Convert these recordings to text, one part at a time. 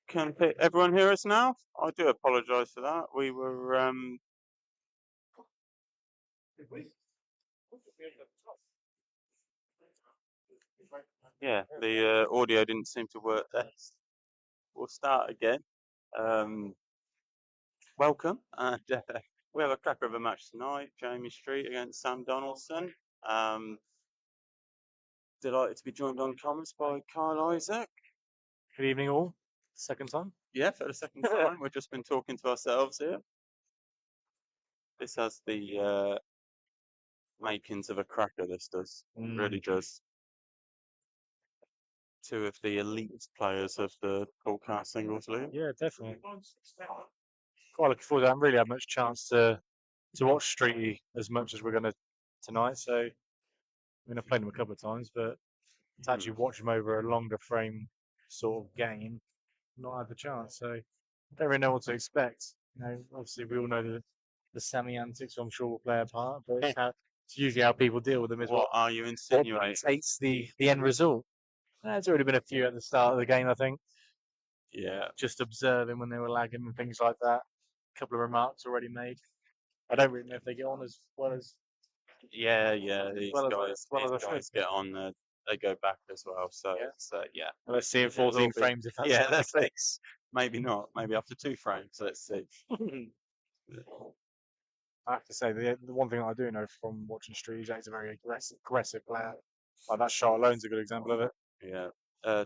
Can everyone hear us now? I do apologise for that. We were yeah, the audio didn't seem to work there. We'll start again. Welcome, and we have a cracker of a match tonight. Jamey Street against Sam Donaldson. Delighted to be joined on comments by Kyle Isaac. Good evening, all. Second time. Yeah, for the second time. We've just been talking to ourselves here. This has the makings of a cracker. This does, really does. Two of the elite players of the Poolcast Singles League. Yeah, definitely. Quite looking forward to that. I haven't really had much chance to watch Streety as much as we're going to tonight. So, I mean, I've played him a couple of times, but to actually watch him over a longer frame sort of game, not had the chance. So, I don't really know what to expect. You know, obviously, we all know the Sammy antics, so I'm sure will play a part, but it's usually how people deal with them as well. What are you insinuating? Dictates the end result. There's already been a few at the start of the game, I think. Yeah. Just observing when they were lagging and things like that. A couple of remarks already made. I don't really know if they get on as well as. Yeah. These guys get on. They go back as well. So yeah. Let's see in 14 frames if that's that's the case. Maybe not. Maybe after 2 frames. Let's see. I have to say the one thing I do know from watching Street is that he's a very aggressive player. Like that shot alone's a good example of it. Yeah.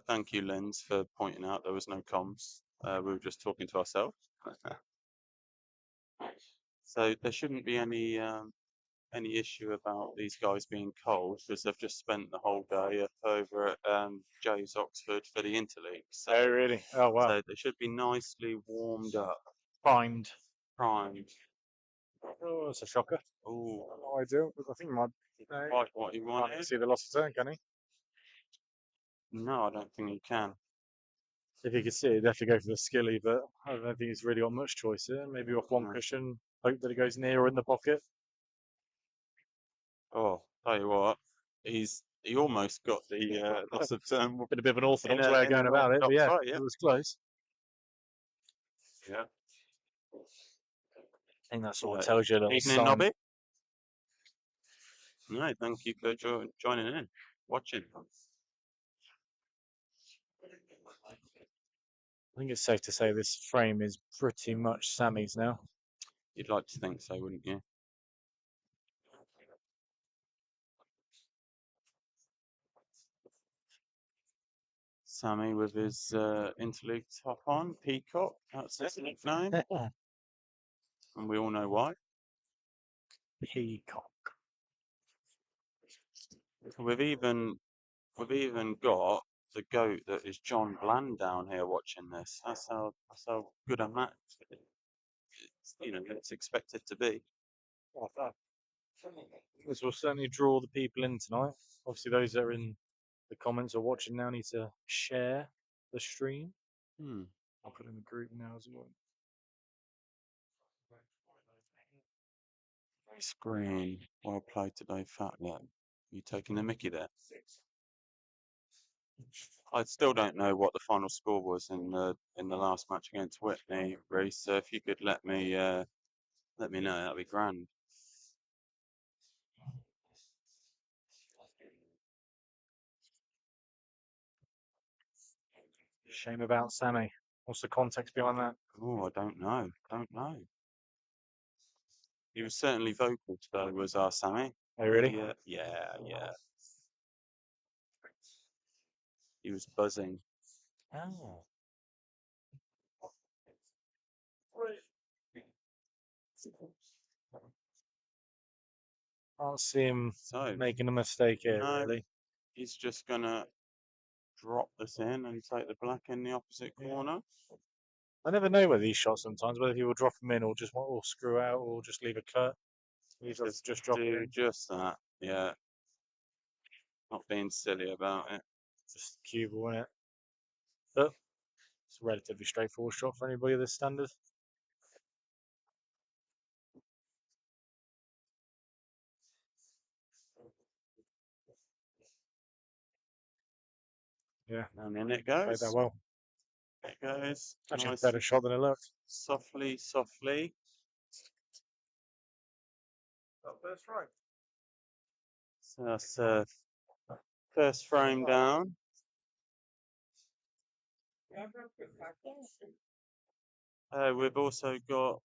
Thank you, Linz, for pointing out there was no comms. We were just talking to ourselves. So there shouldn't be any issue about these guys being cold because they've just spent the whole day over at Jay's Oxford for the Interleague. So, oh really? Oh wow! So they should be nicely warmed up, primed. Oh, it's a shocker. Oh, no idea. I think he might. Quite what he wanted. Can't see the loss of turn, can he? No, I don't think he can. If he could see it, he'd have to go for the skilly, but I don't think he's really got much choice here. Maybe off one cushion, hope that it goes near or in the pocket. Oh, tell you what, he almost got the loss of turn. Been a bit of an orthodox way of going about it, but yeah, right, it was close. Yeah. I think that sort of tells you a little sign. Nobby. No, thank you for joining in, watching. I think it's safe to say this frame is pretty much Sammy's now. You'd like to think so, wouldn't you? Sammy with his interleague top on, Peacock, that's his nickname. And we all know why. Peacock. We've even got the GOAT that is John Bland down here watching this. That's how good a match it's expected to be. This will certainly draw the people in tonight. Obviously, those that are in the comments or watching now need to share the stream. I'll put it in the group now as well. Screen. Well played today, Fat Lip. You taking the mickey there? I still don't know what the final score was in the last match against Whitney, Reece. So if you could let me know, that'd be grand. Shame about Sammy. What's the context behind that? Oh, I don't know. He was certainly vocal today, was our Sammy. Oh, really? Yeah. He was buzzing. Oh. Can't see him making a mistake here, really. He's just going to drop this in and take the black in the opposite corner. I never know where these shots sometimes, whether he will drop them in or just screw out or just leave a cut. He's just drop it in. Just that, yeah. Not being silly about it. Just cue ball, isn't it? But it's a relatively straightforward shot for anybody of this standard. Yeah, And in it played that goes. well. It goes. Actually, a Nice, better shot than it looked. softly, softly. That's right. So that's first frame down. We've also got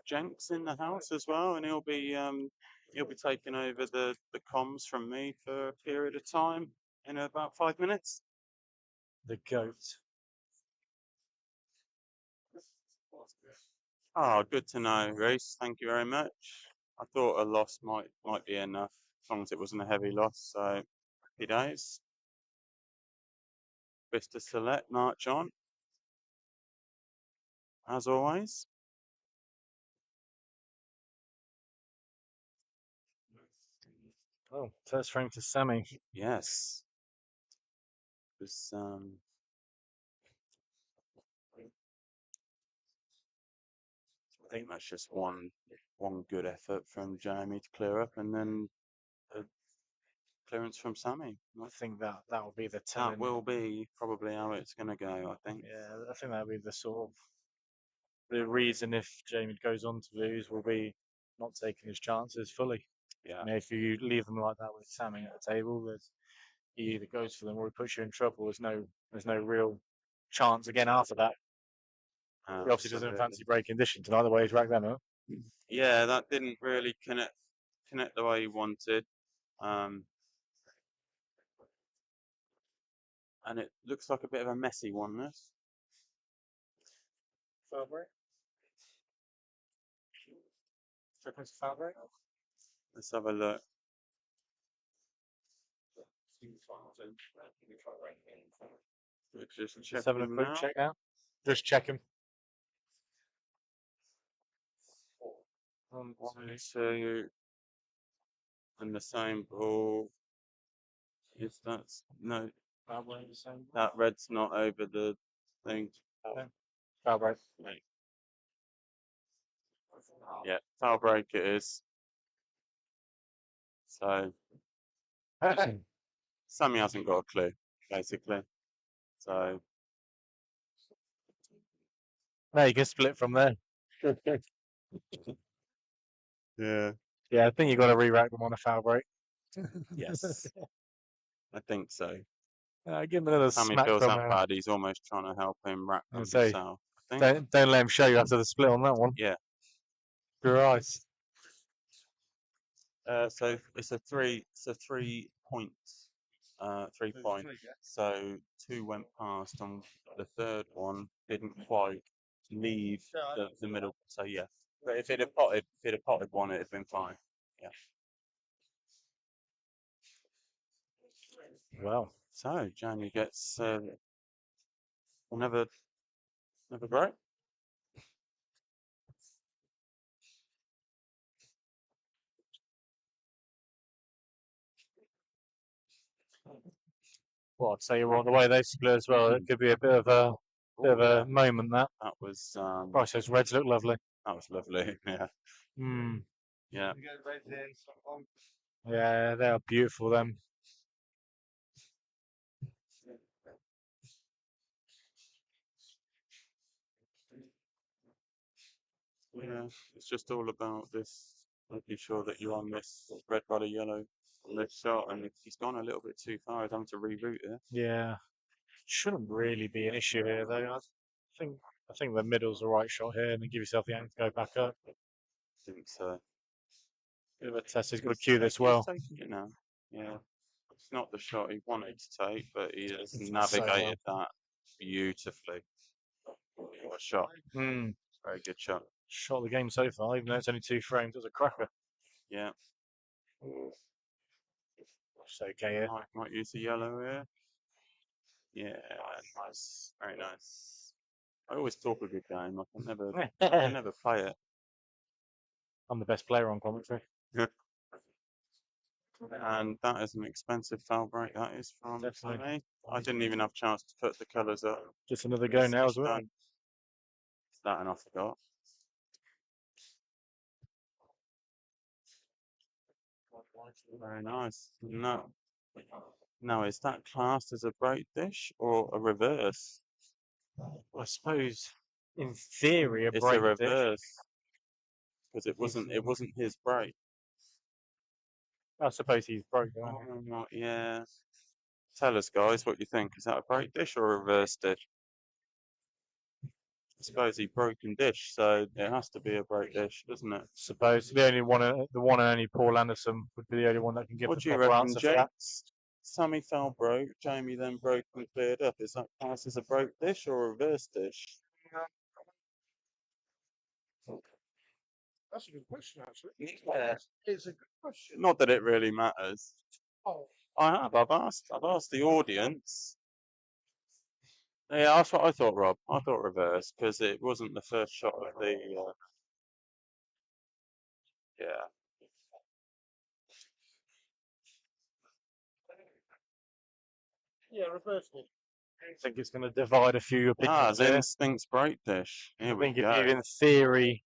Jenks in the house as well, and he'll be taking over the comms from me for a period of time in about 5 minutes. The goat. Oh, good to know, Reese. Thank you very much. I thought a loss might be enough, as long as it wasn't a heavy loss. So happy days. Bicester Select march on, as always. Oh, first frame to Sammy. Yes. It was I think that's just one good effort from Jamey to clear up, and then a clearance from Sammy. I think that will be the That telling. will be probably how it's going to go, I think. Yeah, I think that'll be the sort of the reason if Jamey goes on to lose will be not taking his chances fully. Yeah. You know, if you leave them like that with Sammy at the table, he either goes for them or he puts you in trouble. There's no real chance again after that. He obviously doesn't fancy breaking condition tonight, the way he's racked them up. Yeah, that didn't really connect the way he wanted. And it looks like a bit of a messy one, this. Foul break? Foul break? Let's have a look. We're just Just having a checking quick now. check now. Just check him. 1, 2, and the same ball. Yes, that's no. That red's not over the thing. Foul break. Right. Yeah, foul break it is. So Sammy hasn't got a clue, basically. So No, you can split from there. yeah. Yeah, I think you've got to re-rack them on a foul break. Yes. I think so. Give him another Sammy smack feels from that bad. He's almost trying to help him rack them say, himself. I think. don't let him show you after the split on that one. Yeah. Christ. So it's a 3 points. 3 points. So 2 went past, and the third one didn't quite leave the middle. So yeah. But if it had potted one, it'd been fine. Yeah. Well, So Jamie gets another break. well, I'd say you're on the way they split as well. It could be a bit of a moment that. That was Gosh, those reds look lovely. that was lovely. Yeah. Hmm. Yeah. Yeah, they are beautiful. Them. Yeah. It's just all about this, making sure that you're on this red, white, yellow on this shot, and if he's gone a little bit too far, he's having to reroute it. Yeah. Shouldn't really be an issue here though. I think the middle's the right shot here, and then give yourself the angle to go back up. I think so. Bit of a test. He's got to cue this well. He's taking it now. Yeah. It's not the shot he wanted to take, but he has It's navigated that beautifully. What a shot. Hmm. Very good shot. Shot of the game so far, even though it's only 2 frames. It was a cracker. Yeah. It's okay here. Might use the yellow here. Yeah, nice. Very nice. I always talk a good game. I can never play it. I'm the best player on commentary. And that is an expensive foul break. That is from Definitely. Sammy. I didn't even have a chance to put the colours up. Just another go now as well. Done. That and I forgot. Very nice. No. Now, is that classed as a break dish or a reverse? I suppose, in theory, a It's a break dish. reverse because it wasn't his break. I suppose he's broke. Oh, yeah. Tell us, guys, what you think. Is that a break dish or a reverse dish? I suppose he broken dish, so it has to be a break dish, doesn't it? Suppose the one and only Paul Anderson would be the only one that can give What the do you proper reckon, answer for that. Jakes? Sammy fell broke, Jamey then broke and cleared up. Is that classed as a broke dish or a reverse dish? That's a good question, actually. Yeah. It's a good question. Not that it really matters. Oh, I have. I've asked the audience. Yeah, that's what I thought, Rob. I thought reverse because it wasn't the first shot of the. Yeah. yeah, reverse it. I think it's going to divide a few opinions here. Instincts break dish. Here I we think if go. you, in theory,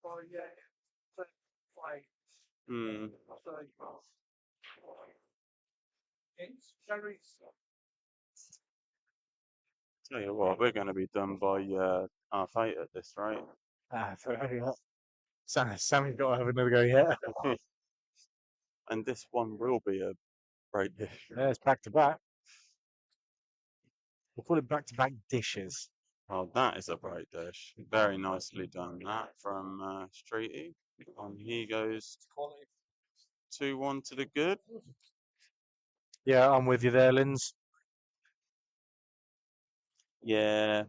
Oh, yeah. Play. Hmm. It's very. Tell you what, we're going to be done by 8:30 at this rate. Sammy's got to have another go yet. And this one will be a break dish. Yeah, it's back to back. We'll call it back to back dishes. Oh, that is a break dish. Very nicely done. That from Streety. And he goes 2-1 to the good. Yeah, I'm with you there, Linz. Yeah.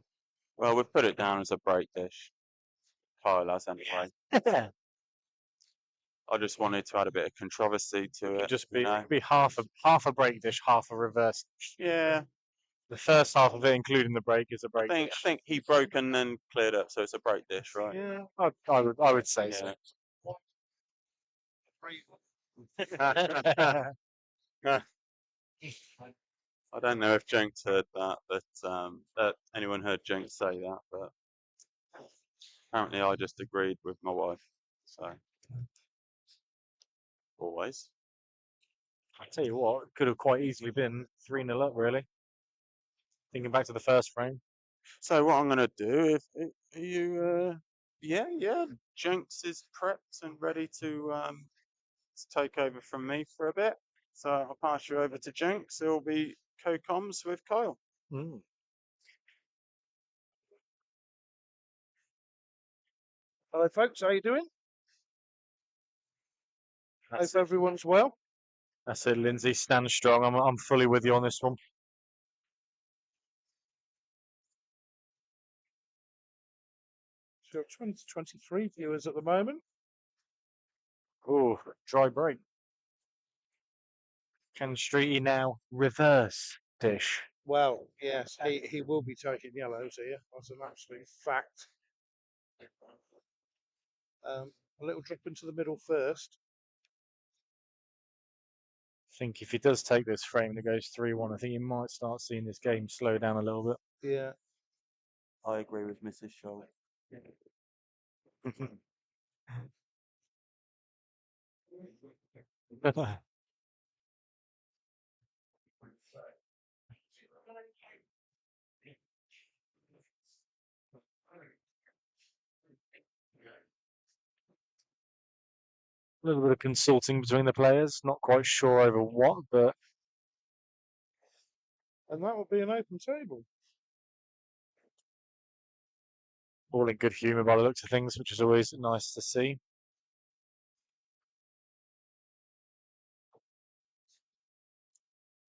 Well, we've put it down as a break dish. Kyle has anyway. I just wanted to add a bit of controversy to it. Just you know? be half a break dish, half a reverse. Yeah. The first half of it, including the break, is a break I dish. think he broke and then cleared up, so it's a break dish, right? Yeah, I would say so. I don't know if Jenks heard that, but anyone heard Jenks say that, but apparently I just agreed with my wife. So always. I tell you what, it could have quite easily been 3-0 up, really. Thinking back to the first frame. So what I'm gonna do, if are you yeah, Jenks is prepped and ready to take over from me for a bit. So I'll pass you over to Jenks. He'll be co-coms with Kyle. Mm. Hello, folks. How you doing? That's Hope everyone's well. That's it, Lindsay. Stand strong. I'm fully with you on this one. So 20 to 23 viewers at the moment. Oh, dry break. Can Streety now reverse dish? Well, yes, he will be taking yellows here. That's an absolute fact. A little drop into the middle first. I think if he does take this frame and it goes 3-1, I think you might start seeing this game slow down a little bit. Yeah. I agree with Mrs. Scholl. A little bit of consulting between the players. Not quite sure over what, but And that will be an open table. all in good humour by the looks of things, which is always nice to see.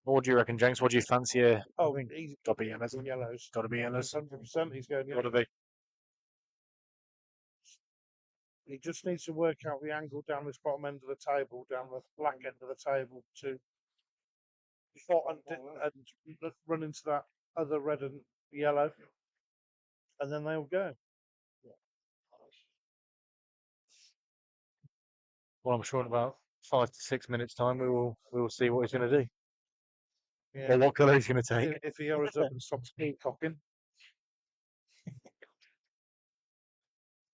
What do you reckon, James? What do you fancy here? Oh, he's Got to be yellows. yellows. Got to be yellows. 100% he's going Got yellow. to be. He just needs to work out the angle down this bottom end of the table, down the black end of the table, to spot and run into that other red and yellow, and then they'll go. Well, I'm sure in about 5 to 6 minutes' time we will see what he's going to do. Yeah. Or what colour he's going to take. If he hurries up and stops peacocking.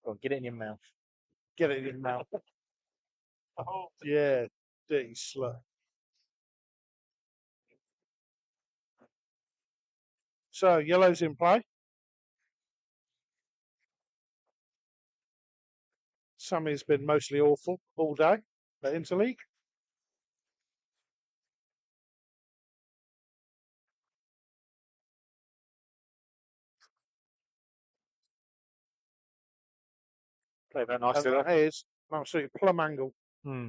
Go on, get it in your mouth. Get it in your mouth. Yeah, dirty slut. So yellow's in play. Sammy's been mostly awful all day at Interleague. Play very nicely And there. that is an absolute plum angle. Hmm.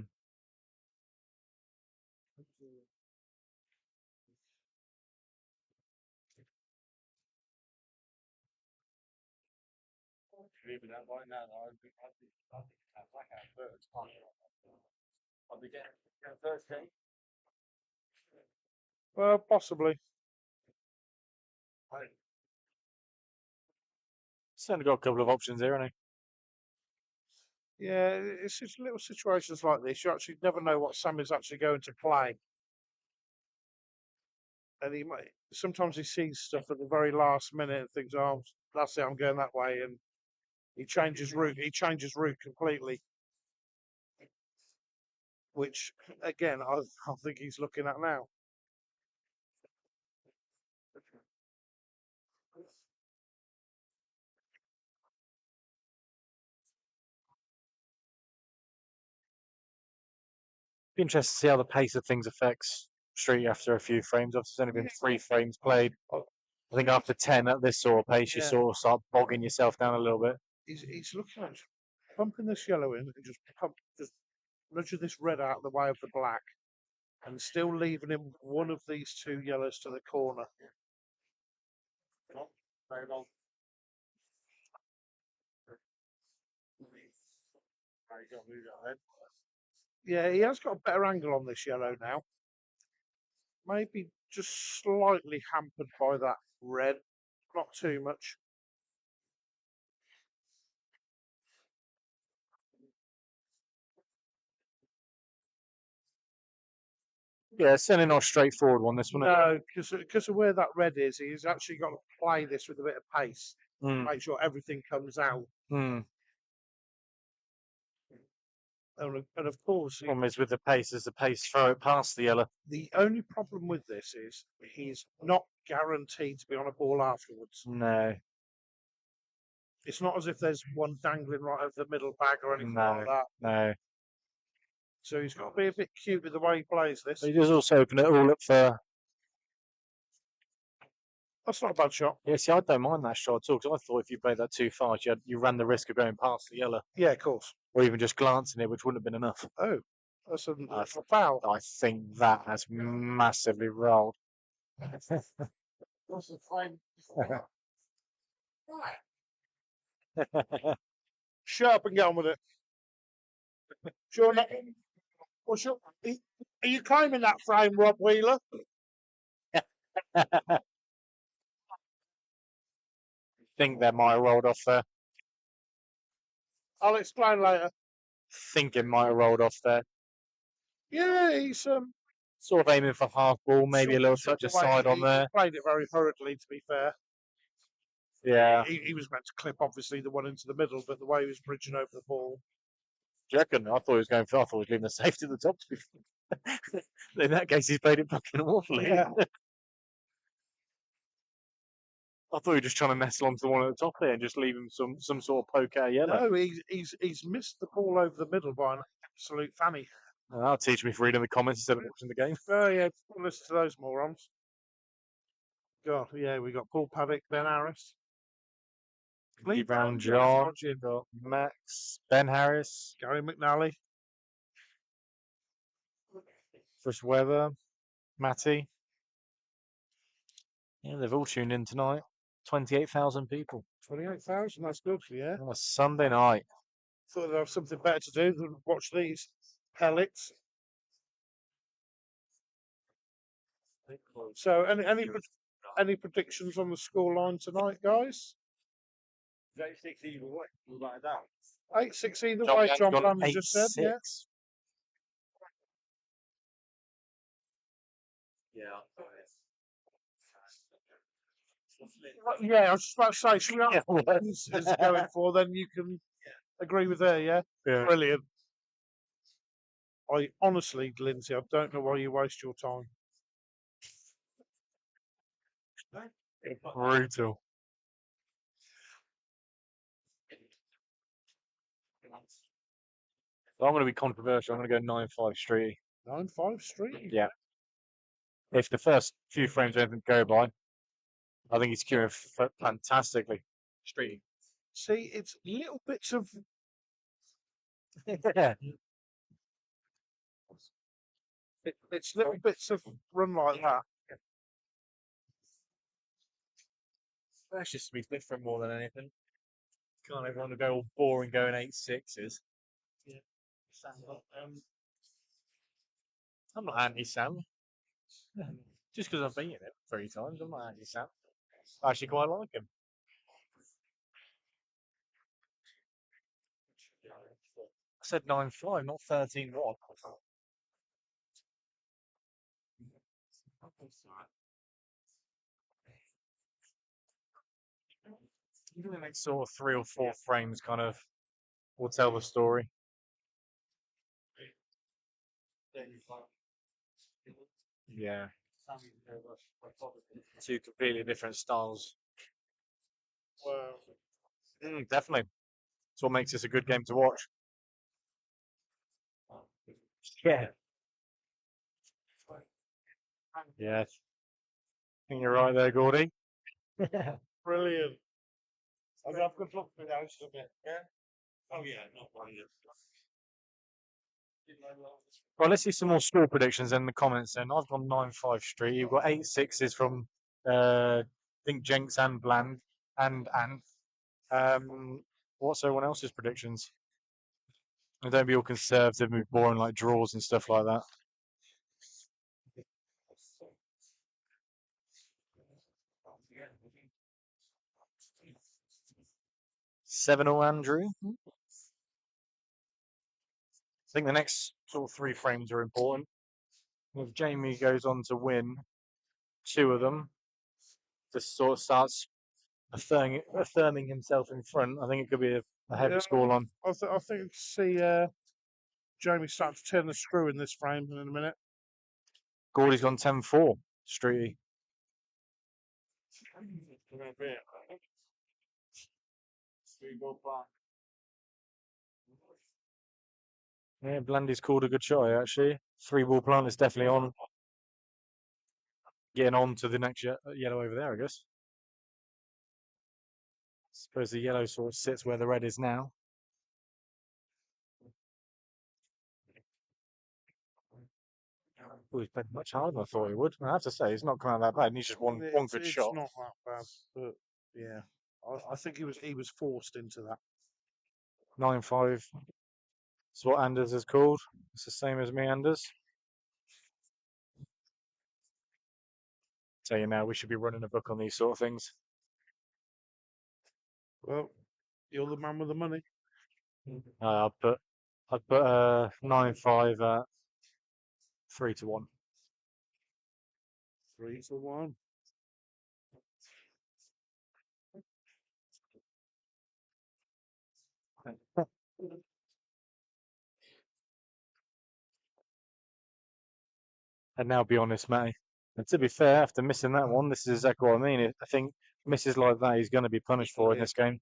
Well, possibly. Certainly got a couple of options here, hasn't Yeah, it's just little situations like this. You actually never know what Sammy's actually going to play. And he might sometimes he sees stuff at the very last minute and thinks, "Oh, that's it, I'm going that way," and he changes route. He changes route completely, which again I think he's looking at now. Be interested to see how the pace of things affects Street after a few frames. Obviously, it's only been 3 frames played. I think after 10 at this sort of pace, you Yeah. sort of start bogging yourself down a little bit. He's looking at pumping this yellow in and just nudging this red out of the way of the black, and still leaving him one of these two yellows to the corner. Yeah, he has got a better angle on this yellow now. Maybe just slightly hampered by that red, not too much. Yeah, it's certainly not a straightforward one, this one. No, because of where that red is, he's actually got to play this with a bit of pace. Mm. Make sure everything comes out. Mm. And of course, Problem is with the pace, is the pace throw it past the yellow. the only problem with this is he's not guaranteed to be on a ball afterwards. No, It's not as if there's one dangling right over the middle bag or anything No. like that. no. So he's got to be a bit cute with the way he plays this. But he does also open it all up for. That's not a bad shot. Yeah, see, I don't mind that shot at all, because I thought if you played that too fast, you ran the risk of going past the yellow, Yeah, of course. or even just glancing it, which wouldn't have been enough. Oh, that's a I foul. I think that has massively rolled. Shut up and get on with it. Sure. Are you climbing that frame, Rob Wheeler? Think that might have rolled off there. I'll explain later. Think it might have rolled off there. Yeah, he's Sort of aiming for half ball, maybe a little touch of side on there. He played it very hurriedly, to be fair. Yeah. He was meant to clip, obviously, the one into the middle, but the way he was bridging over the ball. Do you reckon? I thought he was going for. I thought he was leaving the safety at the top. To be in that case, he's played it fucking awfully. Yeah. I thought he was just trying to nestle onto the one at the top there and just leave him some sort of poke out yellow. No, he's missed the ball over the middle by an absolute fanny. That'll teach me for reading the comments instead of watching the game. Oh yeah, don't listen to those morons. God, yeah, we got Paul Paddock, Ben Harris, Lee Brown, John, got Max, Ben Harris, Gary McNally. Chris Webber, Matty. Yeah, they've all tuned in tonight. 28,000 people 28,000, that's good, yeah. on a Sunday night. Thought they'd have something better to do than watch these pellets. So, any predictions on the scoreline tonight, guys? 8-6 either way. Like that. 8-6 either way, John Gone Blandon just said, yeah. 8-6. Yeah. Yeah, I was just about to say, should we have is going for, then you can agree with her, yeah? Yeah. Brilliant. I honestly, Lindsay, I don't know why you waste your time. Brutal. I'm going to be controversial. I'm going to go 9-5 street. 9-5 street. Yeah. If the first few frames don't go by, I think he's queuing fantastically. Street. See, it's little bits of Yeah. it's little bits of run like that. That's just to be different more than anything. Can't everyone go all boring going 8-6s? Yeah. I'm not anti-Sam. Just because I've beaten him 3 times, I'm not anti-Sam. I actually quite like him. I said 9-5, not 13-1. Even the next sort of 3 or 4 frames kind of will tell the story. Yeah. 2 completely different styles. Well, Definitely. That's what makes this a good game to watch. Yeah. Yeah. I think you're right there, Gordy. brilliant. I mean, I've got to look through those a bit. Yeah. Oh yeah, not one yet. Right, let's see some more score predictions in the comments then. I've gone 9-5 street. You've got 8-6s from I think Jenks and Bland and what's everyone else's predictions? And don't be all conservative and boring like draws and stuff like that. 7-0 Andrew. I think the next sort of 3 frames are important. If Jamey goes on to win 2 of them, just sort of starts affirming himself in front. I think it could be a heavy scoreline. I think I see Jamie starting to turn the screw in this frame in a minute. Gordy's gone 10-4, Streety. Yeah, Blandy's called a good shot here, actually. 3-ball plant is definitely on. Getting on to the next yellow over there, I guess. Suppose the yellow sort of sits where the red is now. Oh, he's played much harder than I thought he would. I have to say, he's not come out that bad. And he's just one good It's shot. not that bad, but yeah, I think he was forced into that. 9-5. That's what Anders is called. It's the same as me, Anders. Tell you now, we should be running a book on these sort of things. Well, you're the man with the money. I'd put 9-5 at 3-1. 3-1. And now be honest, Matty. And to be fair, after missing that one, this is exactly what I mean. I think misses like that he's going to be punished for in this game.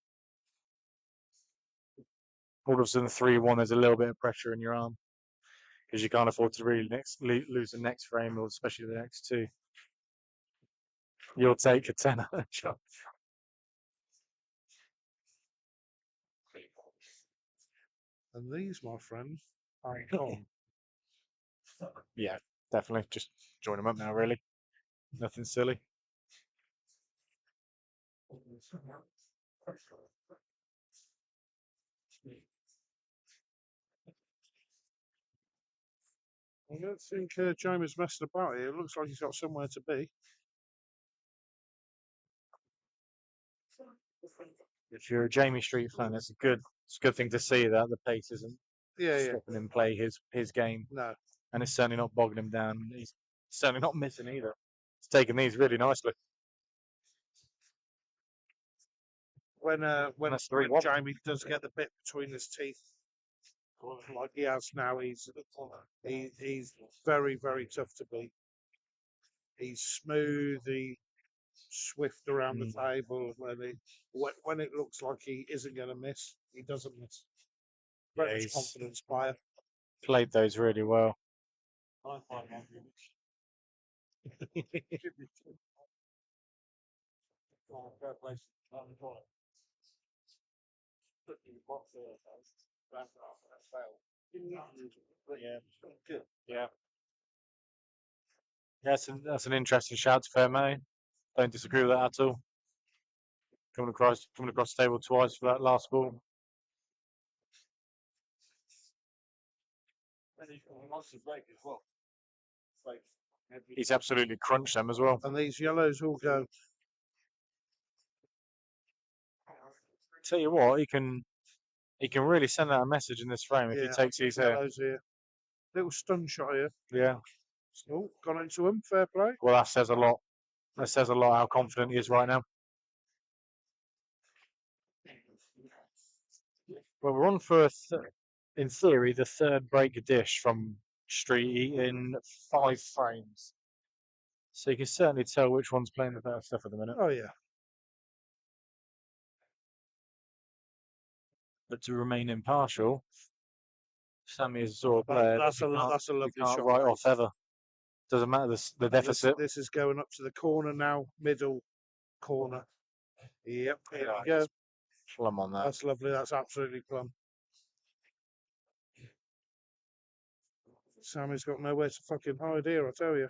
All of a sudden, 3-1, there's a little bit of pressure in your arm because you can't afford to really lose the next frame, or especially the next 2. You'll take a 10 shot. And these, my friend, are gone. Yeah, definitely. Just join them up now, really. Nothing silly. I don't think Jamie's messed about here. It looks like he's got somewhere to be. If you're a Jamie Street fan, it's a good thing to see that the pace isn't stopping him play his game. No. And it's certainly not bogging him down. He's certainly not missing either. He's taking these really nicely. When That's 3-1. Jamie does get the bit between his teeth, like he has now, he's very, very tough to beat. He's smooth. swift around the Mm. table. When it looks like he isn't going to miss, he doesn't miss. Yeah, Very much he's confidence player. played those really well. Yeah. That's an interesting shout to Fairmay. Don't disagree with that at all. Coming across the table twice for that last ball. He's absolutely crunched them as well. And these yellows all go. Tell you what, he can really send out a message in this frame if he takes these here. Yellows here. Little stun shot here. Yeah. Oh, gone into him. Fair play. Well, that says a lot. That says a lot how confident he is right now. Well, we're on for, in theory, the third break dish from Streety in 5 frames. So you can certainly tell which one's playing the better stuff at the minute. Oh, yeah. But to remain impartial, Sammy is a sort of player That's a you lovely can't shot. write off ever. Doesn't matter the deficit. This is going up to the corner now. Middle corner. Yep. Here we go. Plum on that. That's lovely. That's absolutely plumb. Sammy's got nowhere to fucking hide here, I tell you.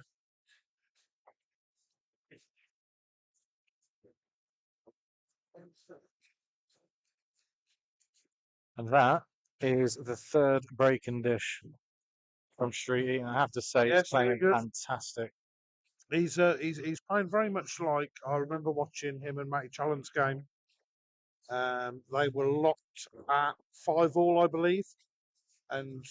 And that is the third break and dish from Streety. And I have to say, Yes, he's playing very good. fantastic. He's playing very much like I remember watching him and Matty Challen's game. They were locked at 5-all, I believe, and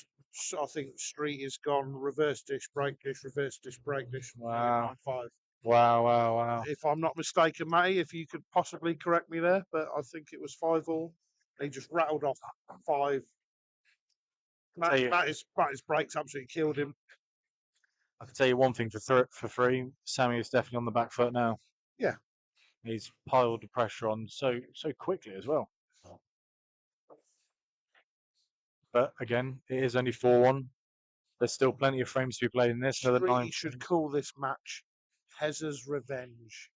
I think Street has gone reverse dish, break dish, reverse dish, break dish. Wow. 5. Wow. If I'm not mistaken, Matty, if you could possibly correct me there, but I think it was 5-all. He just rattled off 5. Matty's breaks absolutely killed him. I can tell you one thing for free. Sammy is definitely on the back foot now. Yeah. He's piled the pressure on so quickly as well. But again, it is only 4-1. There's still plenty of frames to be played in this. Another 9. He should call this match Hez's Revenge.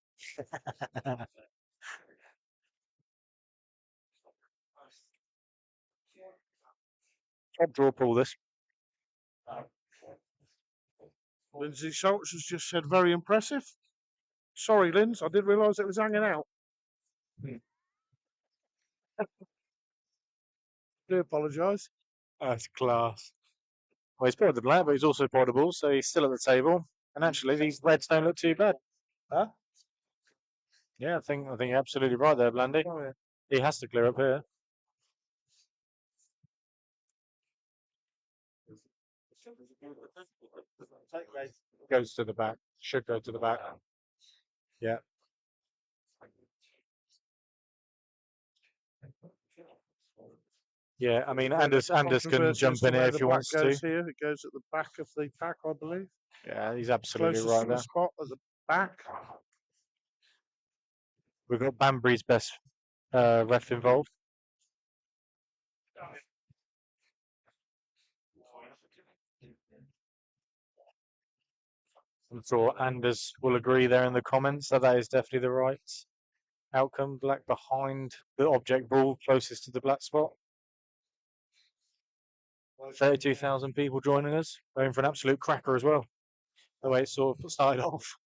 Top draw pull this. Lindsay Schultz has just said very impressive. Sorry, Linz, I didn't realise it was hanging out. Do apologise. That's class. Well, he's played the black, but he's also played the ball, so he's still at the table. And actually, these reds don't look too bad. Huh? Yeah, I think you're absolutely right there, Blandy. Oh, yeah. He has to clear up here. Goes to the back. Should go to the back. Yeah. Yeah, I mean, Anders can jump in here if he wants to. Here. It goes at the back of the pack, I believe. Yeah, he's absolutely Closest right to there. the spot at the back. We've got Banbury's best ref involved. I'm sure Anders will agree there in the comments that is definitely the right outcome. Black behind the object ball closest to the black spot. 32,000 people joining us. Going for an absolute cracker as well. The way it sort of started off.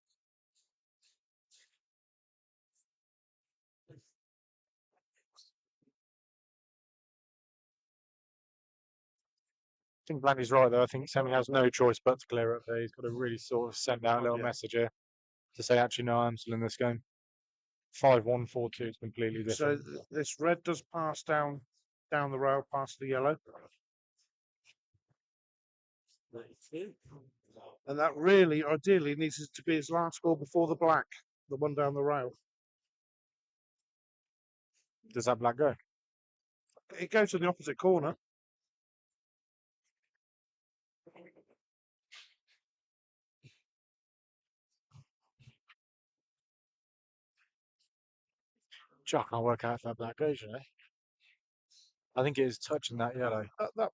I think Blandy's right though. I think Sammy has no choice but to clear up there. He's got to really sort of send out a little message here to say, actually, no, I'm still in this game. 5-1, 4-2 is completely different. So this red does pass down the rail past the yellow. And that really, ideally, needs to be his last ball before the black, the one down the rail. Does that black go? It goes to the opposite corner. I can't work out if that black goes, you know. I think it is touching that yellow. That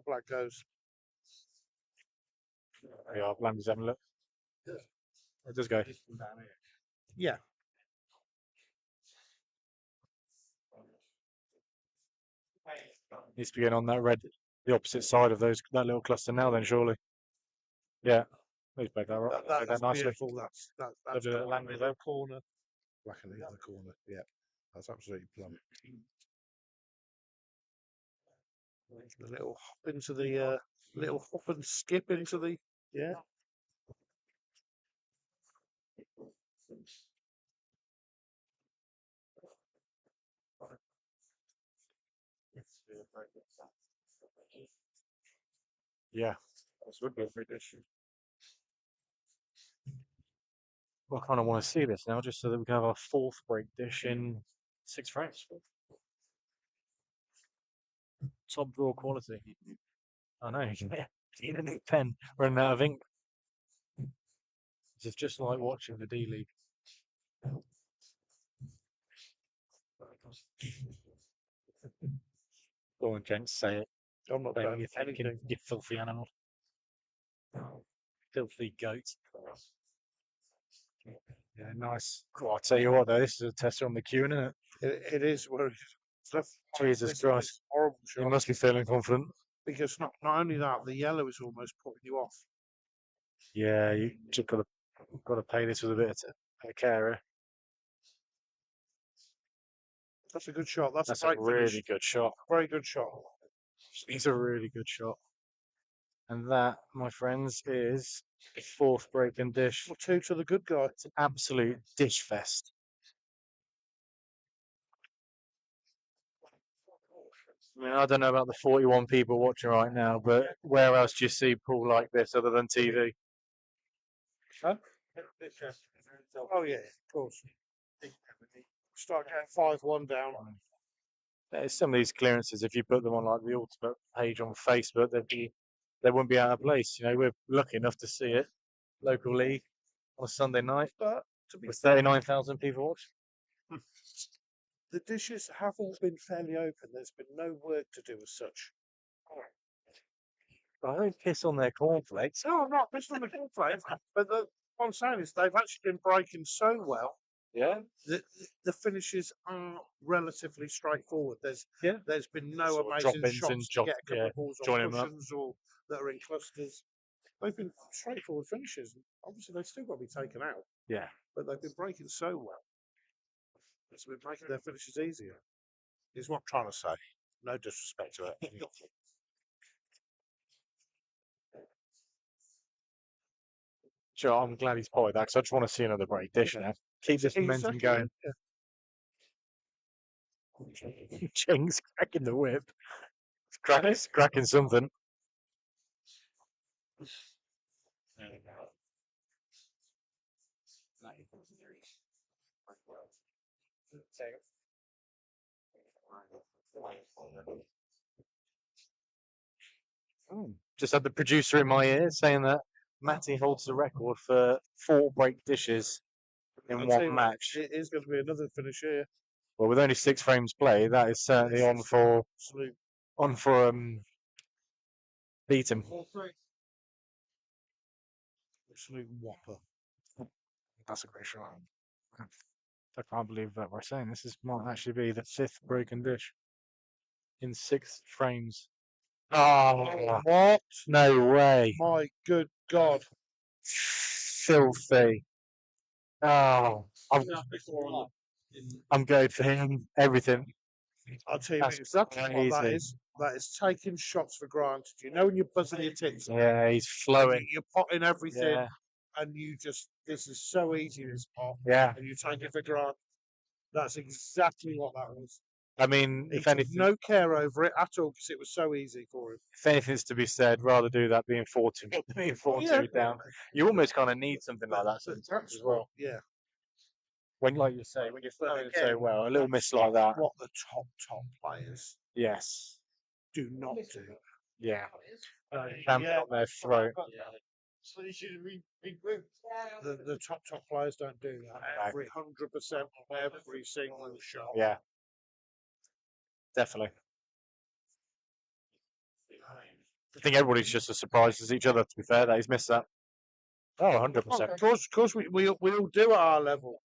black goes. Yeah, Blandy's having a look. It does go. Yeah. Needs to be going on that red, the opposite side of that little cluster now. Then surely. Yeah. He's played that right. Played That's that nicely. beautiful. That's Lovely little the angle there. corner. Black in the other corner. Yeah. That's absolutely plumb. The little hop into the little hop and skip into the yeah. Yeah. That's would be a great dish. Well, I kind of want to see this now, just so that we can have our 4th break dish in 6 frames. Top draw quality. I know. You need a new pen. Running out of ink. This is just like watching the D League. Go on, gents, say it. I'm not Say what saying you're thinking, anything. you filthy animal. Filthy goat. Yeah, nice. Cool, I'll tell you what, though, this is a tester on the queue, isn't it? It is where Jesus this Christ. is horrible You shot. must be feeling confident. Because not only that, the yellow is almost putting you off. Yeah, you just got to pay this with a bit of care. Eh? That's a good shot. That's That's a a great really finish. good shot. Very good shot. It's a really good shot. And that, my friends, is the 4th breaking dish. Well, 2 to the good guy. It's an absolute dish fest. I mean, I don't know about the 41 people watching right now, but where else do you see pool like this other than TV? Huh? Oh yeah, of course. Start getting 5-1 down. There's some of these clearances, if you put them on like the ultimate page on Facebook, they wouldn't be out of place. You know, we're lucky enough to see it. Local league on a Sunday night But to be with 39,000 people watching. the dishes have all been fairly open. There's been no work to do as such. I don't piss on their cornflakes. No, I'm not pissed on the cornflakes. But what I'm saying is they've actually been breaking so well. Yeah. The finishes are relatively straightforward. There's been no Sort of amazing drop-ins shots and to get a couple of balls join on 'em up. cushions or that are in clusters. They've been straightforward finishes. Obviously, they've still got to be taken out. Yeah. But they've been breaking so well. It's been making their finishes easier. Is what I'm trying to say. No disrespect to it. Sure, I'm glad he's potted that because I just want to see another break dish now. Keep this momentum Exactly, going. yeah. Ching's cracking the whip. It's cracking something. Just had the producer in my ear saying that Matty holds the record for 4 break dishes in I'll tell one you what, match. it is going to be another finish here. Well, with only 6 frames played, that is certainly on for beat him. Absolute whopper. That's a great shot. I can't believe that we're saying this might actually be the 5th broken dish in 6 frames. Oh, What? No way. My good God. Filthy. Oh, I'm going for him. Everything. I'll tell you That's exactly what that crazy. is. That is taking shots for granted. You know when you're buzzing your tits, Yeah, he's flowing. you're potting everything, Yeah. and this is so easy, this pot, Yeah. and you take it for granted. That's exactly what that was. I mean, He if took anything, no care over it at all because it was so easy for him. if anything's to be said, rather do that being 4-2 down. You almost kind of need something like that sometimes as well. Yeah. When, like you say, when you're flowing so again, well, a little miss like that. What the top players Yes. do not do. Yeah. Jam it up their throat. So you should regroup. The top players don't do that. No. Every 100% of every single shot. Yeah, definitely. I think everybody's just as surprised as each other, to be fair, that he's missed that. Oh, 100%. Of course, we all do at our level.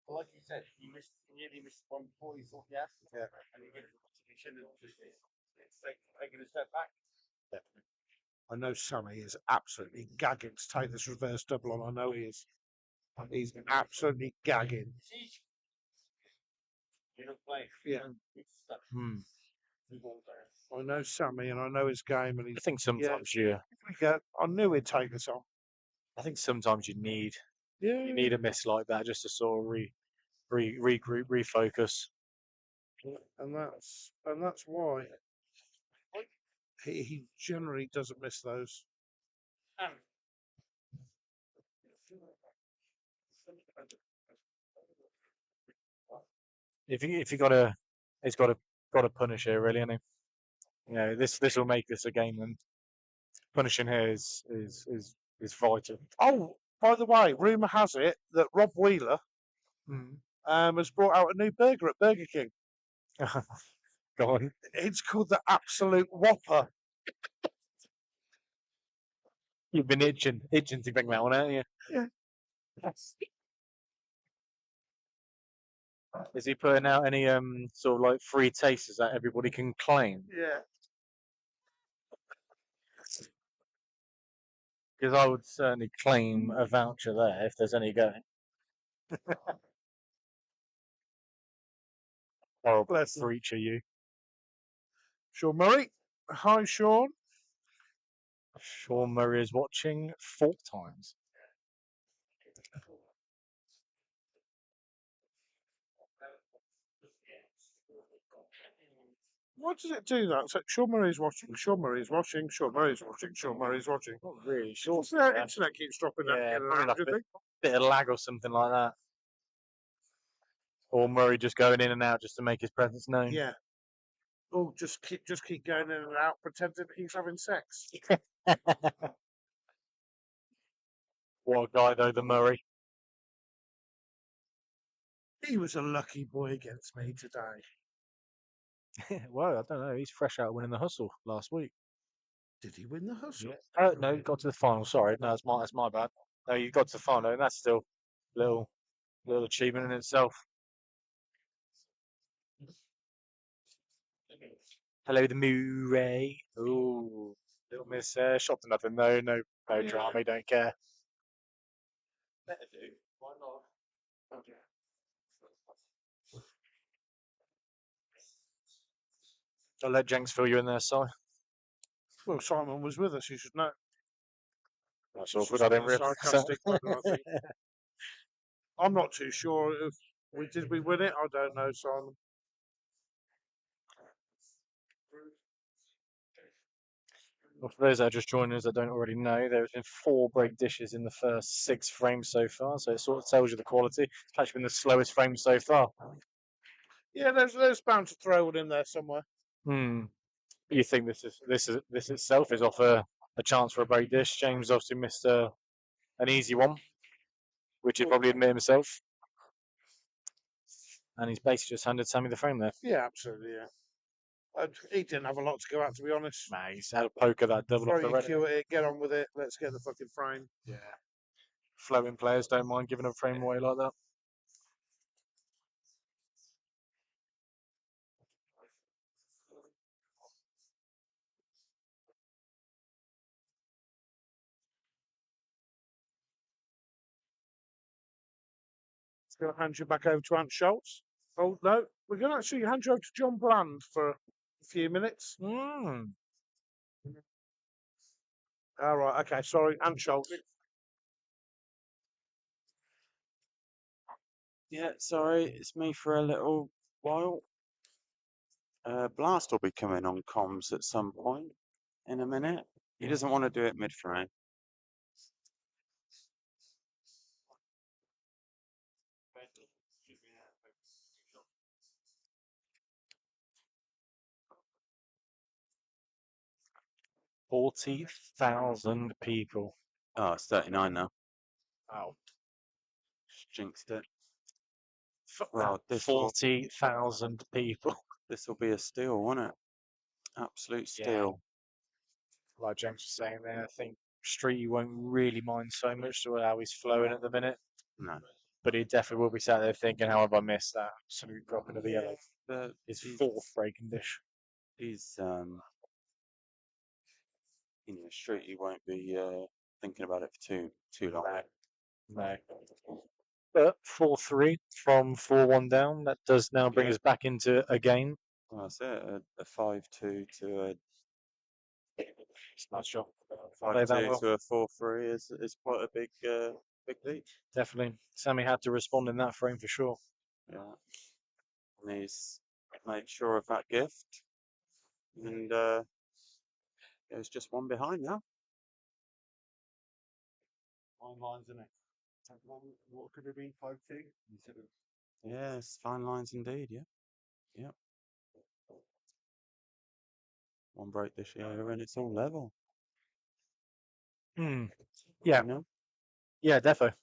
Well, like you said, he nearly missed one before he thought, yeah. And he shouldn't have just taken a step back. I know Sammy is absolutely gagging to take this reverse double on. I know he is. He's absolutely gagging. You don't play. Yeah. Hmm. I know Sammy and I know his game, and I he's. think sometimes I knew he'd take this on. I think sometimes you need Yeah. a miss like that just to sort of regroup, refocus. And that's why he generally doesn't miss those. If you got to, he's got to punish here, really, and you know this will make this a game, and punishing here is vital. Oh, by the way, rumour has it that Rob Wheeler Mm. has brought out a new burger at Burger King. Go on. It's called the Absolute Whopper. You've been itching to bring that one, haven't you? Yeah. Is he putting out any sort of like free tasters that everybody can claim? Yeah. Because I would certainly claim a voucher there if there's any going. Horrible Bless him. creature, you. Sean Murray. Hi, Sean. Sean Murray is watching 4 times. Why does it do that? It's like Sean Murray's watching, Sean Murray's watching, Sean Murray's watching, Sean Murray's watching. Not really sure. The internet keeps dropping that. Yeah, in and probably out, like do you think? bit of lag or something like that. Or Murray just going in and out just to make his presence known. Yeah. Oh, just keep going in and out, pretending he's having sex. What a guy though, the Murray. He was a lucky boy against me today. Well, I don't know. He's fresh out winning the hustle last week. Did he win the hustle? No, he got to the final. Sorry, no, that's my bad. No, you got to the final, and that's still little achievement in itself. Hello, the Murray. Ooh, little miss shot to nothing. No drama. Don't care. Better do. Why not? Okay. I'll let Jenks fill you in there, Si. Well, Simon was with us. You should know. That's It's awkward. just I didn't a realise. sarcastic one, I think. I'm not too sure if we win it. I don't know, Simon. Well, for those that are just joining us that don't already know, there have been 4 break dishes in the first 6 frames so far, so it sort of tells you the quality. It's actually been the slowest frame so far. Yeah, there's bound to throw it in there somewhere. You think this itself is off a chance for a break dish? James obviously missed an easy one, which he'd probably admit himself, and he's basically just handed Sammy the frame there. Yeah, absolutely. Yeah. He didn't have a lot to go at, to be honest. Nah, he's had a poker that double off Throw the your red. cue at it, get on with it. Let's get the fucking frame. Yeah. Flowing players don't mind giving a frame away like that. Going to hand you back over to Ant Schultz. Oh no, we're going to actually hand you over to John Bland for a few minutes. All right, okay, sorry, Ant Schultz. Yeah, sorry, it's me for a little while. Blast will be coming on comms at some point in a minute. He doesn't want to do it mid-frame. 40,000 people. Oh, it's 39 now. Wow. Jinxed it. Well, this will 40,000 people. be a steal, won't it? Absolute Yeah. steal. Like James was saying there, I think Streety won't really mind so much to how he's flowing at the minute, No. but he definitely will be sat there thinking, how have I missed that absolute drop into the yellow? But His fourth breaking dish. he's Street, he won't be thinking about it for too long. No. But 4-3 from 4-1 down, that does now bring us back into a game. Well, that's it. A 5-2 to a It's not sure. 5-2 to a 4-3 is quite a big lead. Definitely. Sammy had to respond in that frame for sure. Yeah. And he's made sure of that gift. And there's just one behind now. Fine lines, isn't it? What could it be? 5-2? Yes, fine lines indeed, yeah. Yep. One break this year and it's all level. Yeah. You know? Yeah, defo. I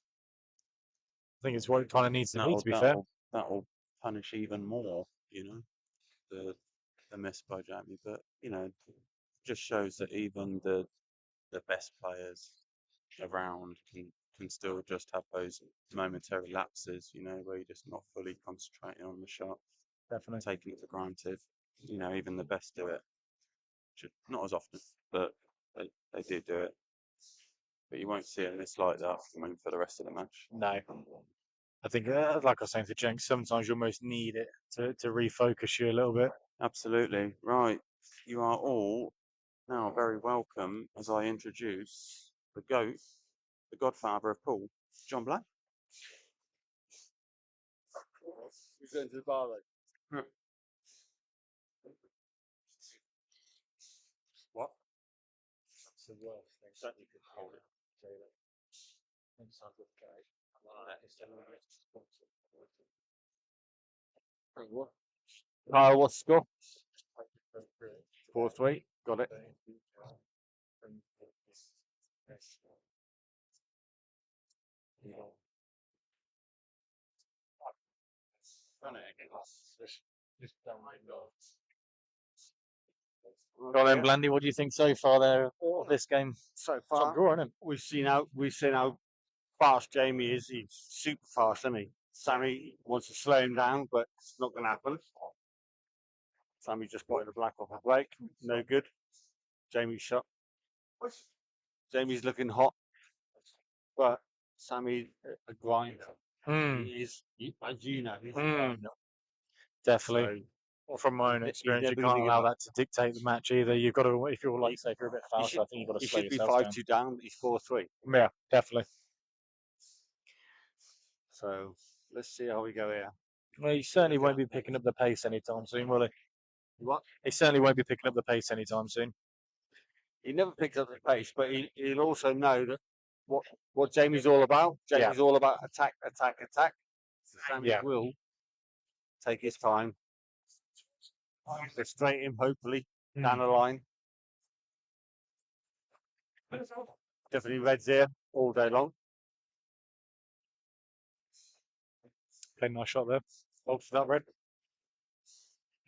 think it's what it kind of needs to be, to be fair. That'll punish even more, the miss by Jamey. But, just shows that even the best players around can still just have those momentary lapses, where you're just not fully concentrating on the shot, Definitely. taking it for granted. Even the best do it. Not as often, but they do it. But you won't see a miss like that for the rest of the match. No. I think, like I was saying to Jenks, sometimes you almost need it to refocus you a little bit. Absolutely. Right. You are all now very welcome as I introduce the GOAT, the godfather of pool, John Black. Who's going to the bar though? What? That's the worst thing. Certainly could hold it. Inside the gate. What? What's the score? 4-3. Got it. Well then, Blandy, what do you think so far there of this game? So Top far, draw, isn't it? we've seen how fast Jamey is. He's super fast, isn't he? Sammy wants to slow him down, but it's not going to happen. Sammy just got the black off a break. No good. Jamie's shot. Jamie's looking hot, but Sammy a grind. He is, as you know, he's a grinder. Definitely. So, Well, from my own he's experience, you never can't gonna give allow up. that to dictate the match either. You've got to, if you're like, say, if you're a bit faster, I think you've got to He slow should be yourself down. 5-2 down, but he's 4-3. Yeah, definitely. So let's see how we go here. Well, he certainly won't be picking up the pace anytime soon, will he? What? He certainly won't be picking up the pace anytime soon. He never picks up the pace, but he'll also know that what Jamie's all about. Jamie's all about attack, attack, attack. So Sammy will take his time, frustrate him, hopefully, down the line. Definitely reds here all day long. Played a nice shot there. Hold for that red.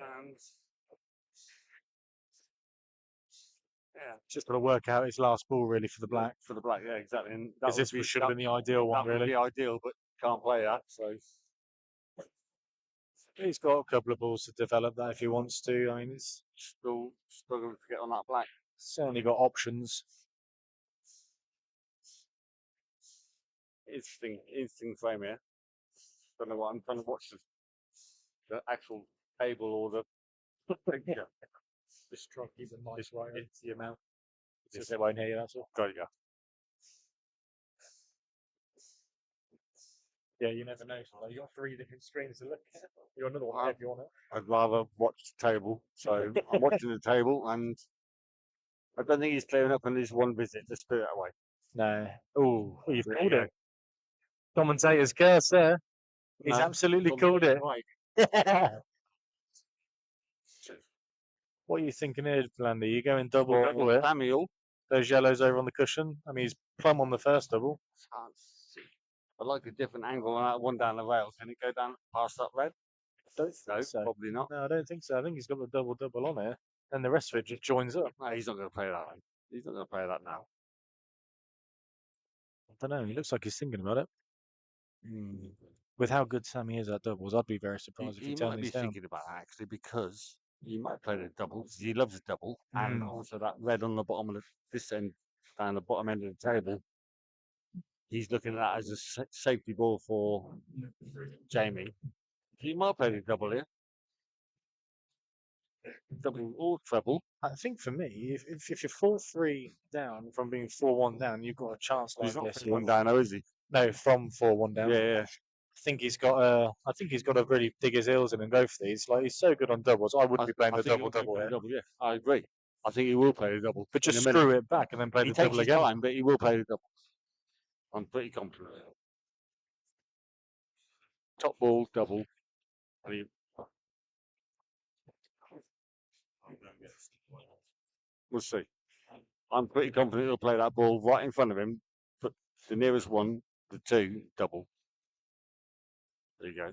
And yeah, Just got to work out his last ball really for the black. for the black, yeah, exactly. And Because this should have been the ideal one, that would really. be ideal, but can't play that. So He's got a couple of balls to develop that if he wants to. I mean, he's still struggling to get on that black. certainly got options. Interesting frame here. Don't know what I'm trying to watch the actual table or the picture. Just try to keep the mic right into the amount. Just they won't hear you, that's all. There you go. Yeah, you never know. You got 3 different screens to look at. You got another one if you want it. I'd rather watch the table. So I'm watching the table, and I don't think he's clearing up on his one visit. Just put it away. No. Oh, you've There called you it. Commentator's curse there. He's No, absolutely called it. Right. What are you thinking here, Blandy? You going double here? Samuel. Those yellows over on the cushion. I mean, he's plumb on the first double. Can't see. I like a different angle on that one down the rail. Can it go down past that red? Don't No, think so. probably not. No, I don't think so. I think he's got the double on here, and the rest of it just joins up. No, he's not going to play that. He's not going to play that now. I don't know. He looks like he's thinking about it. With how good Sammy is at doubles, I'd be very surprised if he He turned might be these down. thinking about that actually because he might play the double because he loves the double, and also that red on the bottom of this end, down the bottom end of the table. He's looking at that as a safety ball for Jamey. He might play the double here. Double or treble. I think for me, if you're 4-3 down from being 4-1 down, you've got a chance like He's not this. 1 down, though, is he? No, from 4-1 down. Yeah. I think he's got to really dig his heels in and go for these. Like, he's so good on doubles. I wouldn't be playing the think he'll double play here. double, yeah. I agree. I think he will play the double. But just in a minute. screw it back and then play He the takes double his again. time, but he will play the double. I'm pretty confident. Top ball, double. And he... We'll see. I'm pretty confident he'll play that ball right in front of him. Put the nearest one, the 2, double. There you go.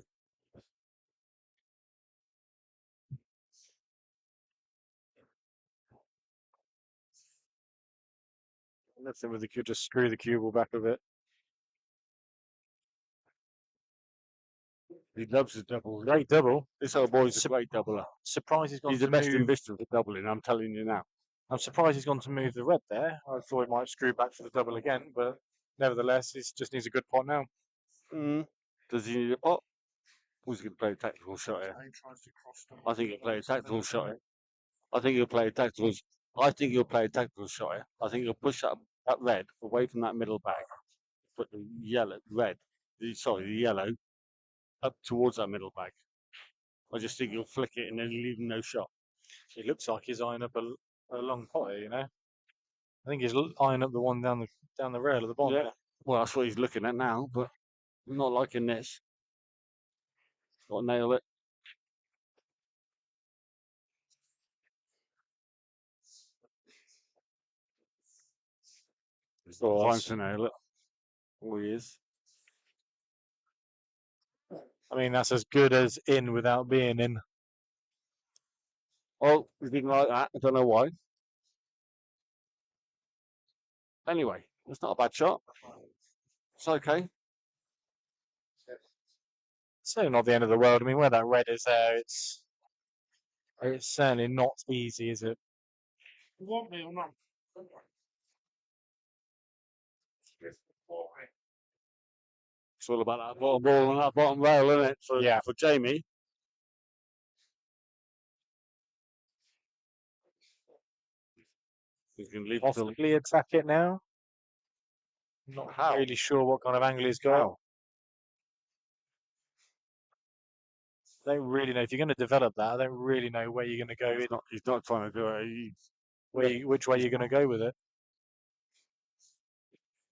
Nothing with the cue, just screw the cue ball back a bit. He loves the double. Great double. This old boy's a great doubler. Surprised he's gone He's to the best in move. Bicester for doubling, I'm telling you now. I'm surprised he's gone to move the red there. I thought he might screw back for the double again, but nevertheless, he just needs a good pot now. Does he need a pot? Who's going to play a tactical shot here? I think he'll play a tactical shot here. I think he'll play a tactical shot here. I think he'll push that red away from that middle bag. Put the yellow up towards that middle bag. I just think he'll flick it and then leave him no shot. It looks like he's eyeing up a long pot here, you know. I think he's eyeing up the one down the rail at the bottom. Yeah. Well, that's what he's looking at now, but I'm not liking this. Got to nail it. It's not time to nail it. Oh, he is. I mean, that's as good as in without being in. Oh, he didn't like that. I don't know why. Anyway, it's not a bad shot. It's okay. So not the end of the world. I mean, where that red is there, it's certainly not easy, is it? It's all about that bottom ball and that bottom rail, isn't it? For Jamey. You can leave Possibly attack it now. Not really sure what kind of angle he's got. Don't really know if you're going to develop that. I don't really know where you're going to go. He's not trying to do it. Which way you're going to go with it?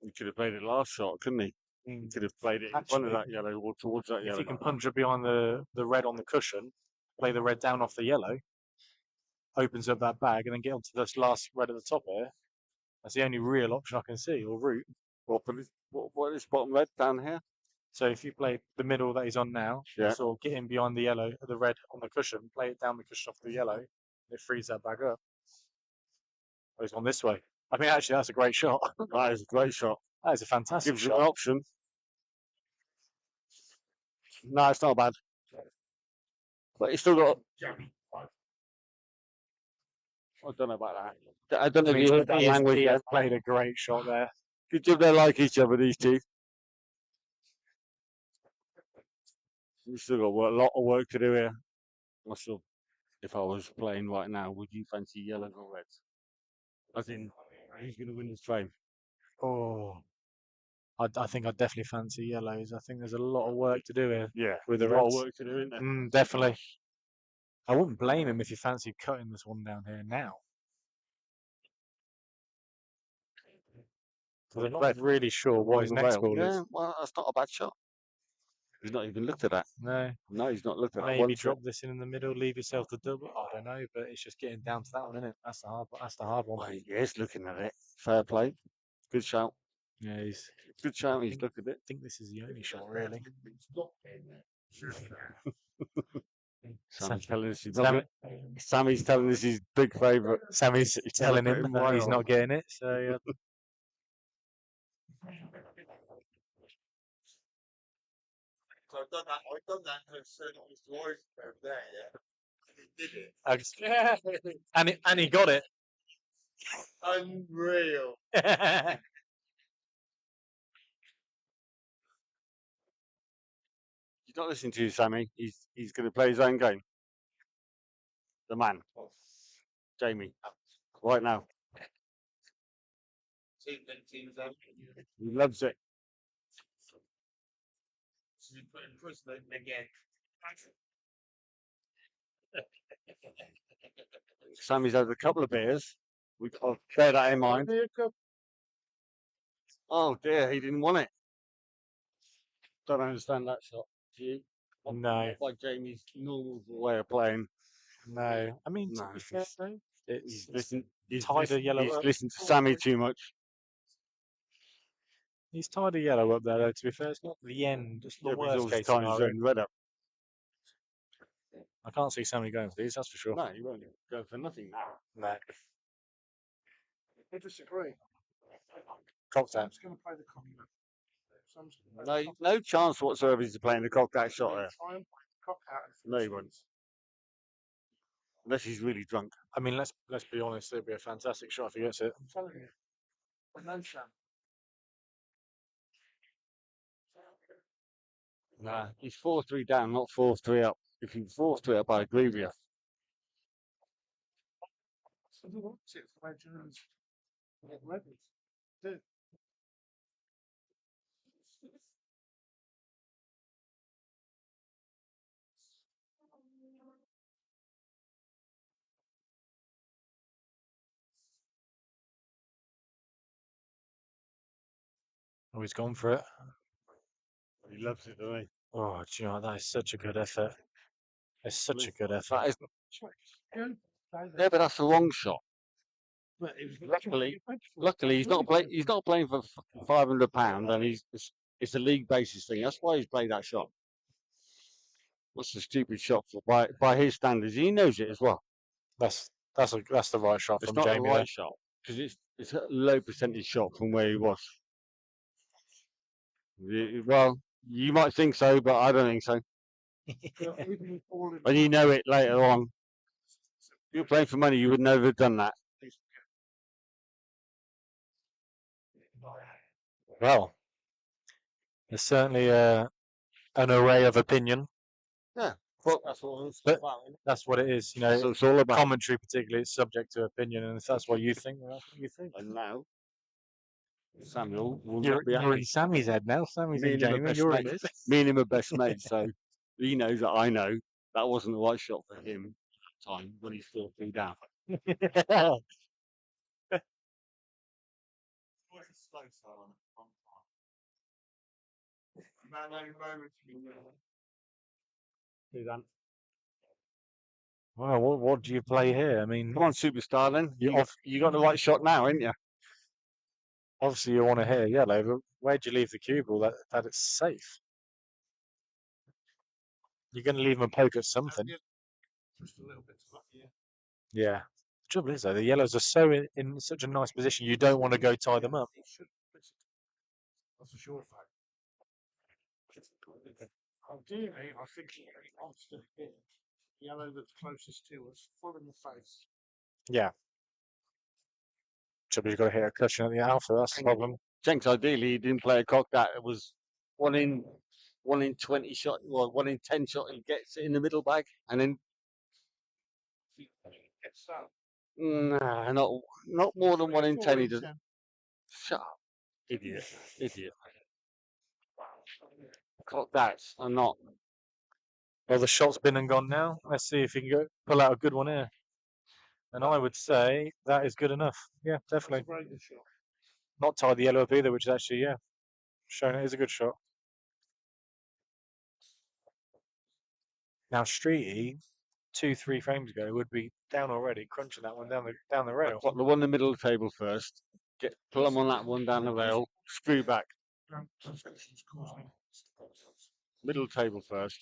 He could have played it last shot, couldn't he? He could have played it in front of that yellow or towards that yellow. If you can punch it behind the red on the cushion, play the red down off the yellow, opens up that bag, and then get onto this last red at the top here. That's the only real option I can see, or route. What is bottom red down here? So if you play the middle that he's on now, sort of get in behind the yellow, the red on the cushion, play it down the cushion off the yellow, it frees that bag up. Oh, he's gone this way. I mean, actually, that's a great shot. That is a great shot. That is a fantastic Gives shot. you an option. No, it's not bad. But he's still got... I don't know about that. I don't know if you heard that language. He has played a great shot there. Good job they like each other, these two. We've still got a lot of work to do here. Myself, if I was playing right now, would you fancy yellows or reds? As in, who's going to win this frame? Oh, I think I'd definitely fancy yellows. I think there's a lot of work to do here. Yeah, with the a lot reds. of work to do, isn't there? Definitely. I wouldn't blame him if you fancy cutting this one down here now. Because I'm not really sure what his next ball is. Yeah, well, that's not a bad shot. He's not even looked at that. No. No, he's not looked at that. Maybe once. drop this in the middle, leave yourself the double. I don't know, but it's just getting down to that one, isn't it? That's the hard. That's the hard one. Well, he is looking at it. Fair play. Good shout. Yeah, he's. Good shout. He's looked at it. I think this is the only shot, really. Sammy's telling us he's Sam- not gonna- Sammy's telling us he's big favourite. Sammy's telling put him him that right he's on. not getting it. So yeah. So I've done that to certain stories over there, yeah. He did it. and he got it. Unreal. He's not listening to you, Sammy. He's going to play his own game. The man, Jamey, right now. Team He loves it. to be put in prison again. Sammy's had a couple of beers. We've got to bear that in mind. Oh dear, he didn't want it. Don't understand that shot. Do you? No, Like Jamie's normal way of playing. no. I mean, to No, be fair, though, He's listened. He's tied a yellow He's up. listened to Sammy too much. He's tied a yellow up there, though. To be fair, it's not the end. It's the Yeah, but he's worst also case tying his scenario. own red up. I can't see Sammy going for these. That's for sure. No, he won't go for nothing now. No. I disagree. Cocktail. Sam's going to play the cocktail. Sam's going to play the No, no chance whatsoever he's playing the cock that shot there. Try and play the cock out. No, he won't. Unless he's really drunk. I mean, let's be honest. It'd be a fantastic shot if he gets it. I'm telling you. But no Sam. Nah, he's 4-3 down, not 4-3 up. If he's 4-3 up, I agree with you. So he wants it for legends. Get ready. Do. Oh, he's gone for it. He loves it, doesn't he? Oh, do you know what? That is such a good effort. It's such a good effort. That is, Go. Play yeah, but that's the wrong shot. But it was Luckily, he's not playing. He's not playing for £500, and it's a league basis thing. That's why he's played that shot. What's a stupid shot for by his standards? He knows it as well. That's the right shot It's from not the Jamie. right shot because it's a low percentage shot from where he was. Well, you might think so, but I don't think so. And you know it later on. If you're playing for money, you would never have done that. Well, there's certainly an array of opinion. Well, that's what it's But- about. isn't it? That's what it is. You know, That's what it's all about. commentary particularly is subject to opinion, and if that's what you think, then that's what you think. And now, Samuel will You're, not be you're happy. in Sammy's head now. Sammy's Me in and him are Jamie. best You're in mates. his. Me and him are best mates, so he knows that I know that wasn't the right shot for him at the time when he's 4-3 down. What's a slow start on it? Man, no moment. Do that. Well, what do you play here? I mean, Come on, superstar, then. You got the right shot now, ain't you? obviously you want to hit a yellow, but where'd you leave the cue ball that it's safe? You're going to leave him a poke at something. Just a little bit to luck, yeah. Yeah. The trouble is, though, the yellows are so in such a nice position, you don't want to go tie them up. He should listen. That's a sure fact. Ideally, I think he wants to hit yellow that's closest to us, full in the face. Yeah. Trouble, you've got to hit a cushion at the alpha. That's the problem. Jenks, ideally, he didn't play a cock that. It was 1 in 20 shot, well, 1 in 10 shot. He gets it in the middle bag, and then Gets that. nah, not more than 1 in 10. He doesn't. Shut up, idiot. Cock that's are not. Well, the shot's been and gone now. Let's see if he can pull out a good one here. And I would say that is good enough. Yeah, That's a definitely. very good shot. Not tie the yellow up either, which is actually, yeah, showing it is a good shot. Now, Streety, 2-3 frames ago, would be down already, crunching that one down the rail. Put the one in the middle of the table first. Pull them on that one down the rail. Screw back. Middle of the table first.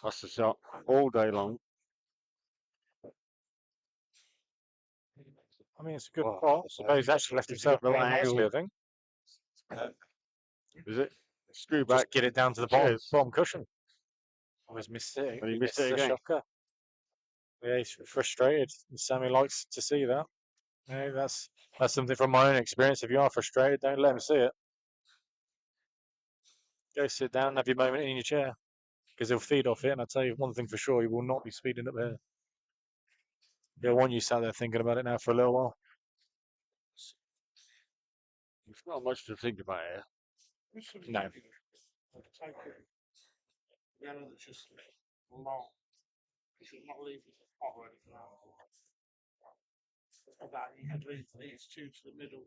That's the shot all day long. I mean, it's a good Oh, pot. I suppose he's actually left He's himself got the quite angle. nicely, I think. Is it? Screw back. Just get it down to the bottom cushion. Oh, he's missed it. And he He missed missed it the again. shocker. Yeah, he's frustrated. Sammy likes to see that. Yeah, that's something from my own experience. If you are frustrated, don't let him see it. Go sit down and have your moment in your chair, because he'll feed off it. And I tell you one thing for sure, he will not be speeding up there. He'll want you sat there thinking about it now for a little while. It's not much to think about here. No. Take it. Yeah, that's just long. You should not leave it hot or anything else. That you could leave these two to the middle.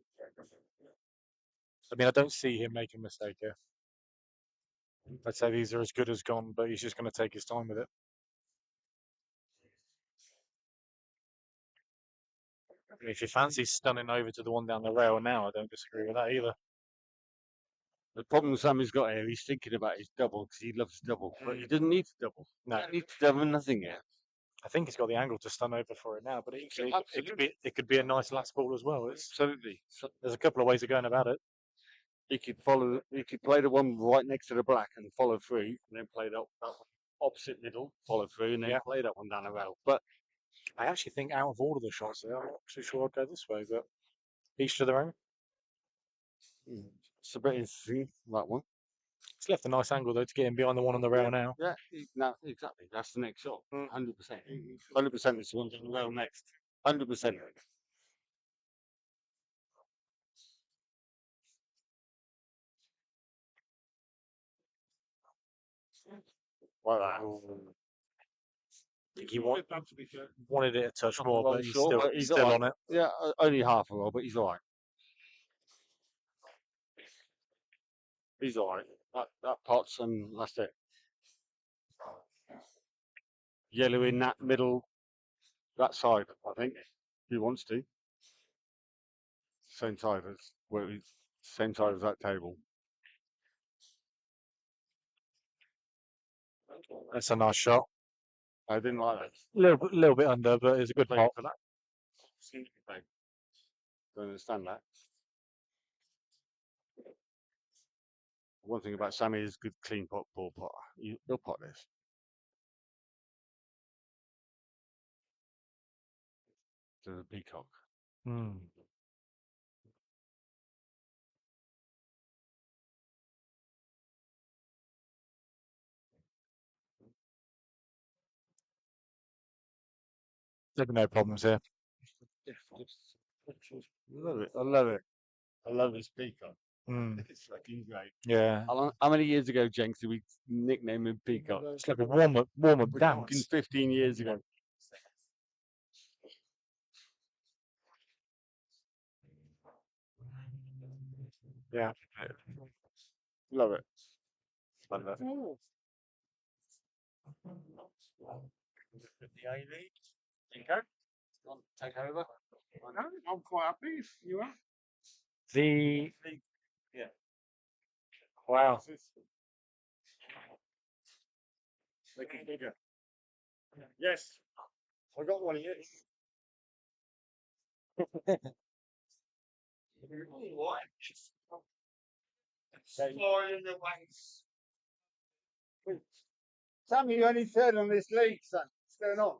I mean, I don't see him making a mistake here. I'd say these are as good as gone, but he's just going to take his time with it. I mean, if you fancy stunning over to the one down the rail now, I don't disagree with that either. The problem Sammy's got here, he's thinking about his double because he loves double, but he doesn't need to double. No. He doesn't need to double nothing here. I think he's got the angle to stun over for it now, but it Absolutely. could be a nice last ball as well. Absolutely. So There's a couple of ways of going about it. he could play the one right next to the black and follow through, and then play that one opposite middle, follow through, and then play that one down the rail. But I actually think out of all of the shots there, I'm not too sure I'd go this way, but each to their own. it's a bit interesting, that one. It's left a nice angle though to get him behind the one on the rail now. Yeah, no, exactly. That's the next shot. 100%. 100% is the one on the rail next. 100%. Like that. I think he wanted it a touch more, but he's still on it. Yeah, only half a roll, but he's all right. He's all right. That pot's and that's it. Yellow in that middle, that side, I think, if he wants to. Same side as that table. That's a nice shot. I didn't like that. Little bit under, but it's a good pot. For that. Don't understand that. One thing about Sammy is good clean pot, ball pot. He'll pot this. To the peacock. There'll be no problems here. Love it. I love it. I love this peacock. It's fucking great. Yeah. How many years ago, Jenks, did we nickname him Peacock? It's like a warm up dance. 15 years ago. Yeah. Love it. Love it. The A-League. Dinko, take over. I'm quite happy if you are. Yeah. Wow. Making bigger. Yes. I got one here. Flying the waves. Sammy, you only third on this league, son. What's going on?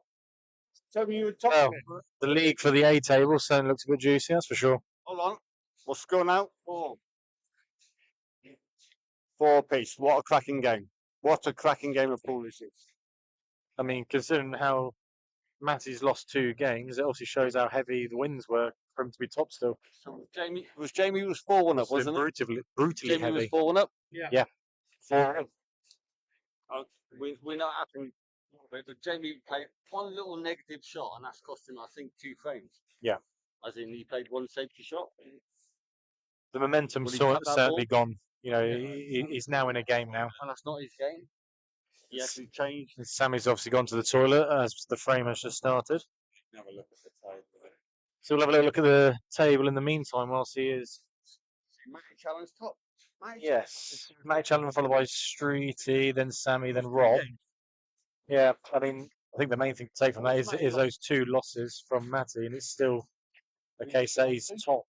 Tell me you were top Well, of it. the league for the A table certainly looks a bit juicy, that's for sure. Hold on. What's the score now? 4 apiece. What a cracking game. What a cracking game of pool this is. I mean, considering how Matty's lost 2 games, it also shows how heavy the wins were for him to be top still. So Jamey was 4-1 up, wasn't it? Brutally Jamey was heavy. 4-1 up? Yeah. 4-1. We're not happy. But Jamey played one little negative shot, and that's cost him, I think, 2 frames. Yeah. As in, he played one safety shot. The momentum's certainly gone. You know, he's now in a game now. And that's not his game. He actually changed. Sammy's obviously gone to the toilet as the frame has just started. Have a look at the table. So we'll have a little look at the table in the meantime whilst he is. Matty Challenge top. Yes. Matty Challen followed by Streety, then Sammy, then Rob. Yeah, I mean, I think the main thing to take from that is those 2 losses from Matty, and it's still the case that he's top.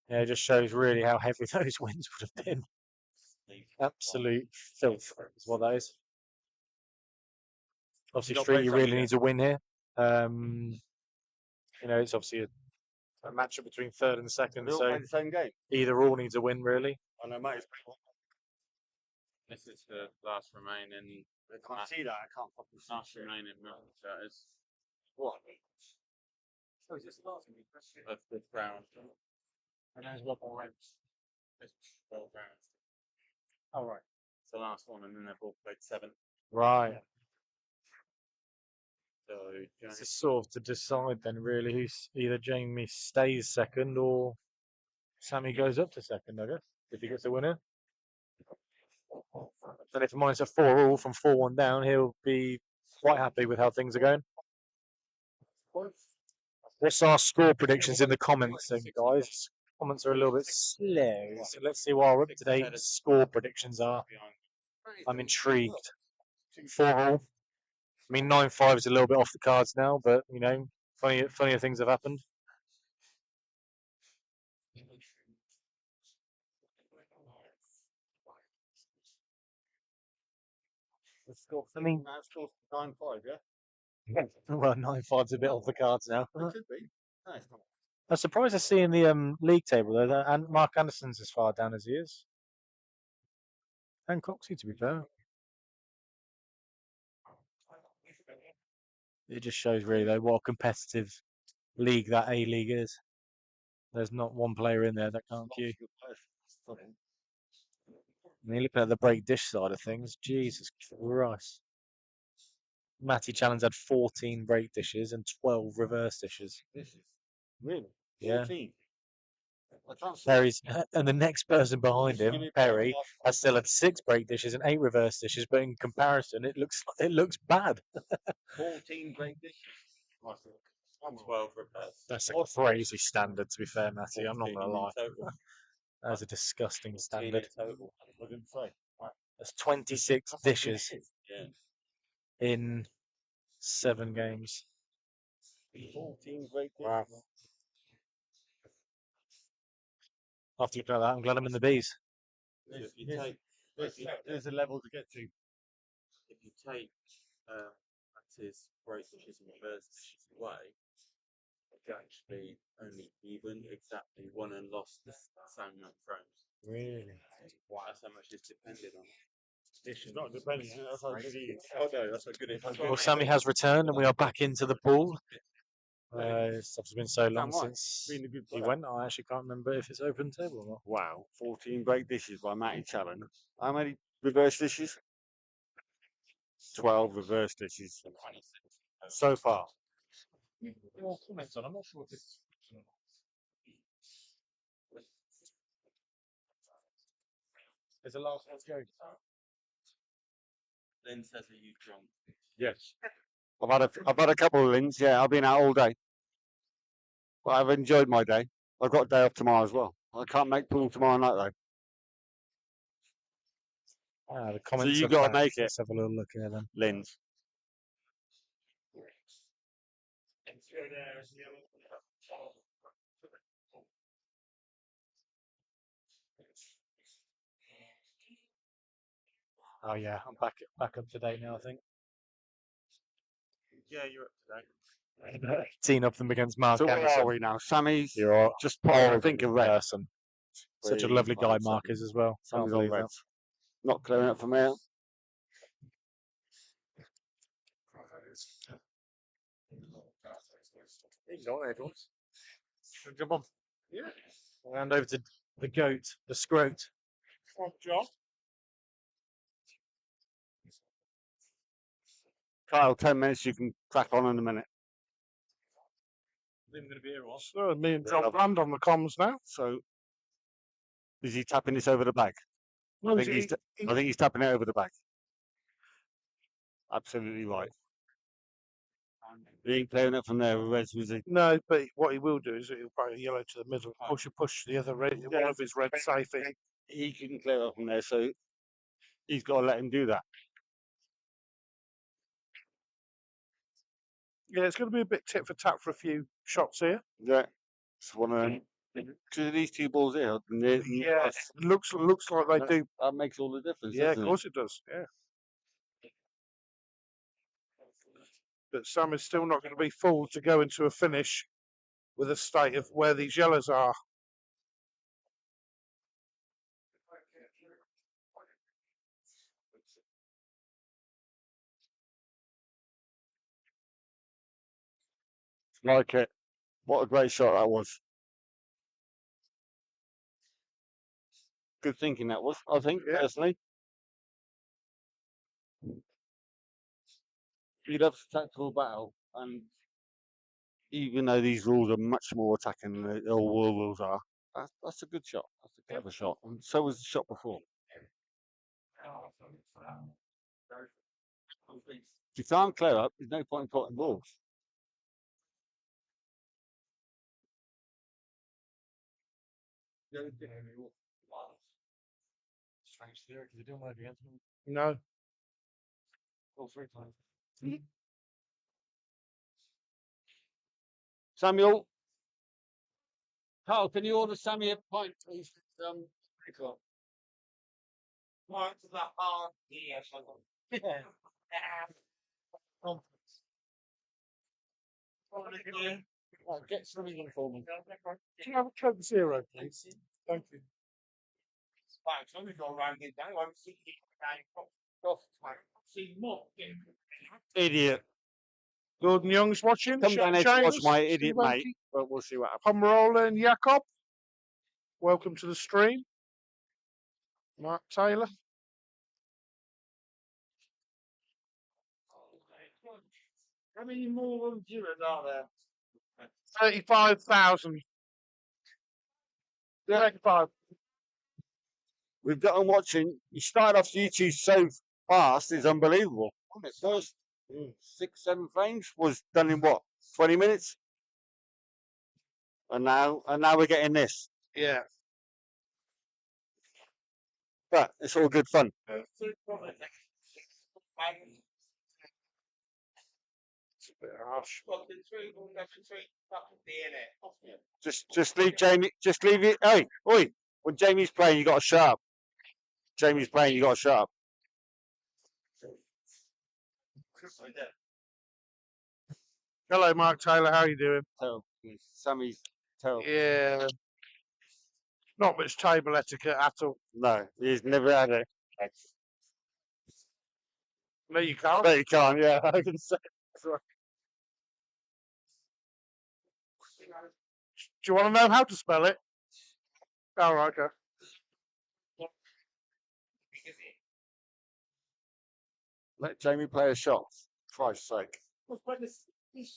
Yeah, it just shows really how heavy those wins would have been. Absolute filth is what that is. Obviously, Streety really needs a win here. You know, it's obviously a matchup between third and second, so the same game. either or needs a win, really. I know, mate. This is the last remaining. I can't see that. I can't fucking see Last it. remaining match. That is What? of the round. And there's one more round. It's 12 rounds. Oh, right. It's the last one, and then they've all played 7. Right. So It's sort of to decide then, really, who's either Jamey stays second or Sammy goes up to second, I guess, if he gets a winner. Then if mine's a 4-all from 4-1 down, he'll be quite happy with how things are going. What's our score predictions in the comments then, guys? Comments are a little bit slow, so let's see what our up-to-date score predictions are. I'm intrigued. 4-all. I mean, 9-5 is a little bit off the cards now, but, you know, funnier things have happened. I mean, Now it's still 9-5, yeah? well, 9-5's a bit off the cards now. It could be. No, it's not. I'm surprised to see in the league table though that Mark Anderson's as far down as he is. And Coxey, to be fair. It just shows really though what a competitive league that A League is. There's not one player in there that can't queue. I mean, looking at the break dish side of things, Jesus Christ. Matty Challenge had 14 break dishes and 12 reverse dishes. Really? Yeah. 14? I can't see. Perry's, and the next person behind him, Perry, has still had 6 break dishes and 8 reverse dishes, but in comparison, it looks bad. 14 break dishes. 12 reverse. That's a crazy standard, to be fair, Matty. I'm not going to lie. Total. That's a disgusting 14 standard. in total. I didn't say. That's 26 dishes Yeah. in 7 games. 14 break dishes. Wow. After looking at that, I'm glad I'm in the Bs. If you take, There's a level to get to. if you take Matty's break dishes and reverse dishes away, it's actually only even exactly won and lost the same amount of frames. Really? Wow, that's how much it's depended on. It's not depending. That's how good he is. Oh no, that's not good. Well, Sammy has returned and we are back into the pool. It's obviously been so long since Been a good he player. went. I actually can't remember if it's open table or not. Wow. 14 break dishes by Matty Challenge. How many reverse dishes? 12 reverse dishes so far. More comments on. I'm not sure if it's. There's a last one to go. Lynn says, are you drunk? Yes. I've had a couple of wins. Yeah, I've been out all day. But I've enjoyed my day. I've got a day off tomorrow as well. I can't make pool tomorrow night though. The comments. you are gotta back. make it. Let's have a little look here then. Lynn's. Oh yeah, I'm back up to date now. I think. Yeah, you're up to date. Teeing up them against Mark So where Anderson. are we now? Sammy's You're just put I think a red. person. Such a lovely guy, Mark is as well. Can't Sammy's on believe red. that. Not clearing up from here. Jump on. Yeah. Round over to the goat, the scrote. John. Kyle, 10 minutes, you can crack on in a minute. I'm going to be here once. So me and John Brand on the comms now. So, is he tapping this over the bag? I think he's tapping it over the bag. Absolutely right. He ain't clearing it from there with reds, was he? No, but what he will do is he'll play a yellow to the middle, push the other red, one Yeah. of his reds safe in. He can clear it from there, so he's got to let him do that. Yeah, it's going to be a bit tit for tat for a few shots here. Yeah. It's one of them. Because of these two balls here, Yeah, looks like they do. that makes all the difference. Yeah, of doesn't course it does. Yeah. But Sam is still not going to be fooled to go into a finish with a state of where these yellows are. Like it. What a great shot that was. Good thinking that was, I think, Yeah. personally. He loves tactical battle, and even though these rules are much more attacking than the old world rules are, that's a good shot. That's a clever shot. And so was the shot before. If you can't clear up, there's no point in putting balls. Strange theory because he didn't want to against him No. all 3 times. Samuel, Carl, can you order Sammy a pint, please? Right to the hard yes. Get something for me. Can I have a Coke Zero, please? Thank you. Right, so we go around it now. I'm seeing more. Idiot. Gordon Young's watching. Come down here to watch Chambers, my Steve idiot mate, Enke, but we'll see what happens. Pomerola and Jakob. Welcome to the stream. Mark Taylor. How many more viewers are there? 35,000. 35. We've got them watching. You started off YouTube so fast, it's unbelievable. The first 6, 7 frames was done in what, 20 minutes? And now we're getting this. Yeah. But it's all good fun. It's a bit harsh. Just leave Jamie. Just leave it. Hey, oi! When Jamie's playing, you got to shut up. Jamie's playing, you got to shut up. Hello, Mark Taylor. How are you doing? Terrible. Sammy's terrible. Yeah. Not much table etiquette at all. No, he's never had it. No, you can't. But you can't. Yeah, I can say. Do you want to know how to spell it? Oh, right, okay. Let Jamie play a shot. For Christ's sake. Thank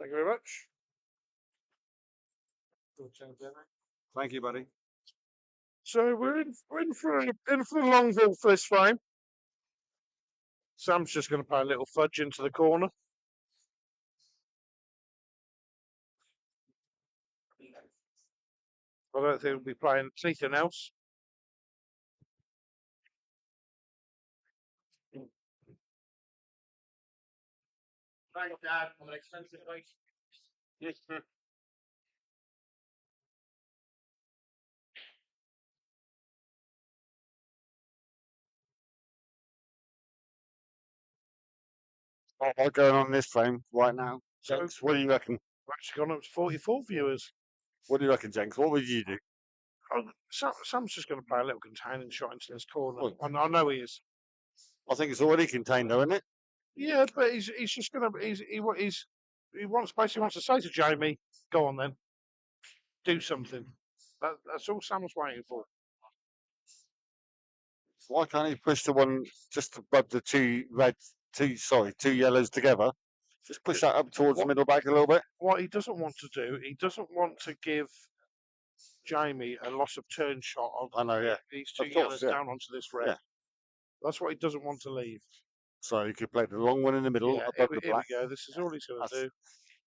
you very much. Thank you, buddy. So we're in for the long haul for this frame. Sam's just going to play a little fudge into the corner. I don't think we'll be playing anything else. Thanks, Dad. I'm an expensive place. Yes, sir. What's going on this frame right now? Jenks, what do you reckon? We've actually gone up to 44 viewers. What do you reckon, Jenks? What would you do? Sam's just going to play a little containing shot into this corner. Well, I know he is. I think it's already contained, though, isn't it? Yeah, but he's just going to he wants to say to Jamie, "Go on then, do something." That's all Sam's waiting for. Why can't he push the one just above the two yellows together? Just push that up towards the middle back a little bit. What he doesn't want to do, he doesn't want to give Jamie a loss of turn shot of I know, yeah. these two Of course, yellows yeah. down onto this red. Yeah. That's what he doesn't want to leave. So you could play the long one in the middle Yeah, above here, the here black. we go. This is all he's going to do.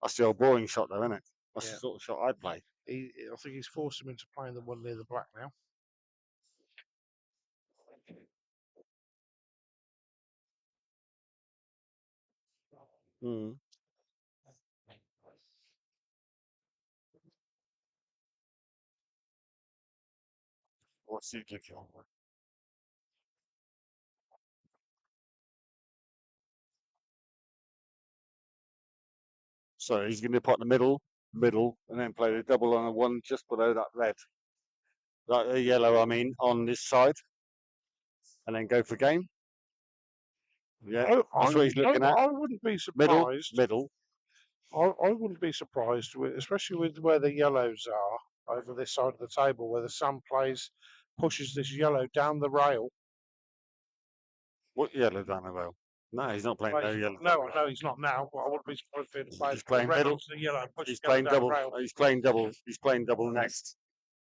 That's the old boring shot, though, isn't it? That's Yeah. the sort of shot I'd play. I think he's forced him into playing the one near the black now. Hmm. What's he looking on? So he's going to put the middle, and then play the double on the one just below that red. That yellow, I mean, on this side. And then go for game. Yeah, that's what he's looking at. I wouldn't be Middle, surprised. middle. I wouldn't be surprised, especially with where the yellows are over this side of the table, where the sun plays, pushes this yellow down the rail. What yellow down the rail? No, he's not playing no yellow. No, I know he's not now, but I wouldn't be surprised if he He's playing red middle. onto the yellow and pushes He's the yellow playing down double. the rail. He's playing double. He's playing double next.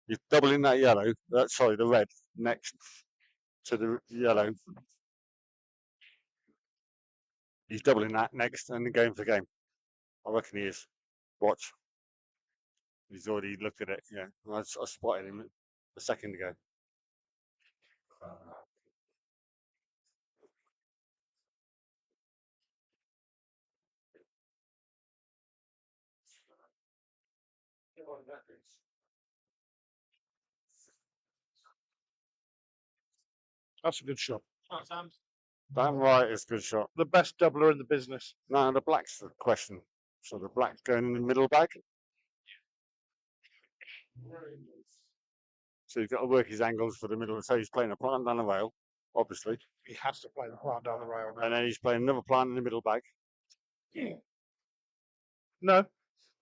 He's doubling that yellow. Sorry, the red next to the yellow. He's doubling that next and then going for game. I reckon he is. Watch. He's already looked at it. Yeah, I spotted him a second ago. That's a good shot. Damn right, it's a good shot. The best doubler in the business. No, the black's the question. So the black's going in the middle bag. So he's got to work his angles for the middle. So he's playing a plant down the rail, obviously. He has to play the plant down the rail. And then he's playing another plant in the middle bag. No,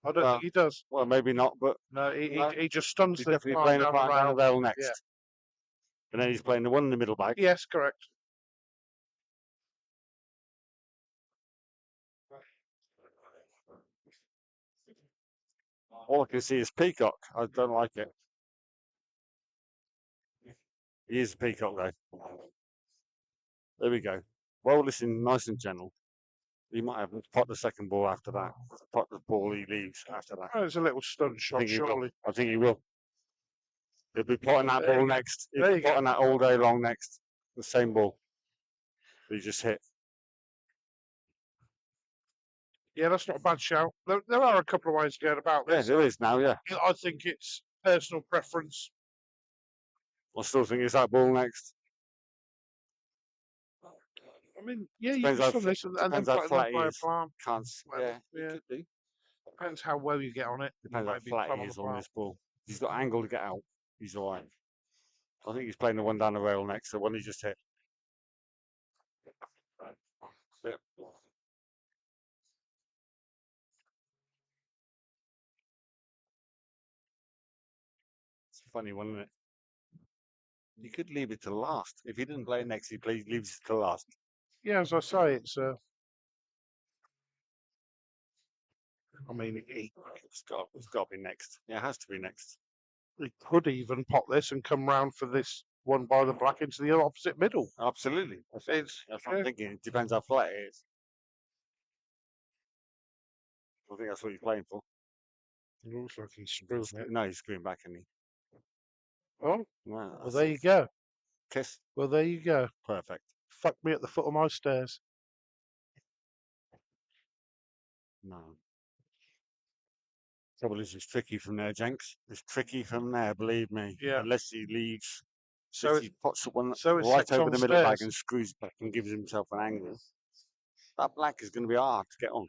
I don't think he does. Well, maybe not, but No, he just stuns he's the definitely plant playing a down plant the down the rail. rail next. Yeah. And then he's playing the one in the middle bag. Yes, correct. All I can see is peacock. I don't like it. He is a peacock, though. There we go. Well, listen, nice and gentle. He might have to pot the second ball after that. Pot the ball he leaves after that. Oh, it's a little stun I shot, think he will. surely. I think he will. He'll be potting that There ball you go. next. There He'll you be potting go. that all day long next. The same ball. He just hit. Yeah, that's not a bad shout. There are a couple of ways to go about Yeah, this. there is now, yeah. I think it's personal preference. I still think it's that ball next. I mean, yeah, you Depends can how still listen and then depends how play flat he a is. plant. Can't, Well, yeah, yeah. it could be. Depends how well you get on it. Depends how Maybe flat plumb he on is the on plant. this ball. He's got angle to get out. He's all right. I think he's playing the one down the rail next, the one he just hit. Yep. It's a funny one, isn't it? You could leave it to last. If he didn't play it next, he leaves it to last. Yeah, as I say, it's. I mean, It's got to be next. Yeah, it has to be next. he could even pop this and come round for this one by the black into the opposite middle. Absolutely. It's That's what I'm thinking. It depends how flat it is. I think that's what he's playing for. It looks like he's screwing it. No, he's screwing back, isn't he? Oh, Well, well, there you go. Kiss. Well, there you go. Perfect. Fuck me at the foot of my stairs. No. Trouble is, it's tricky from there, Jenks. It's tricky from there, believe me. Yeah. Unless he leaves. So if he puts one so it's right six over on the middle bag stairs. and screws back and gives himself an angle, that black is going to be hard to get on.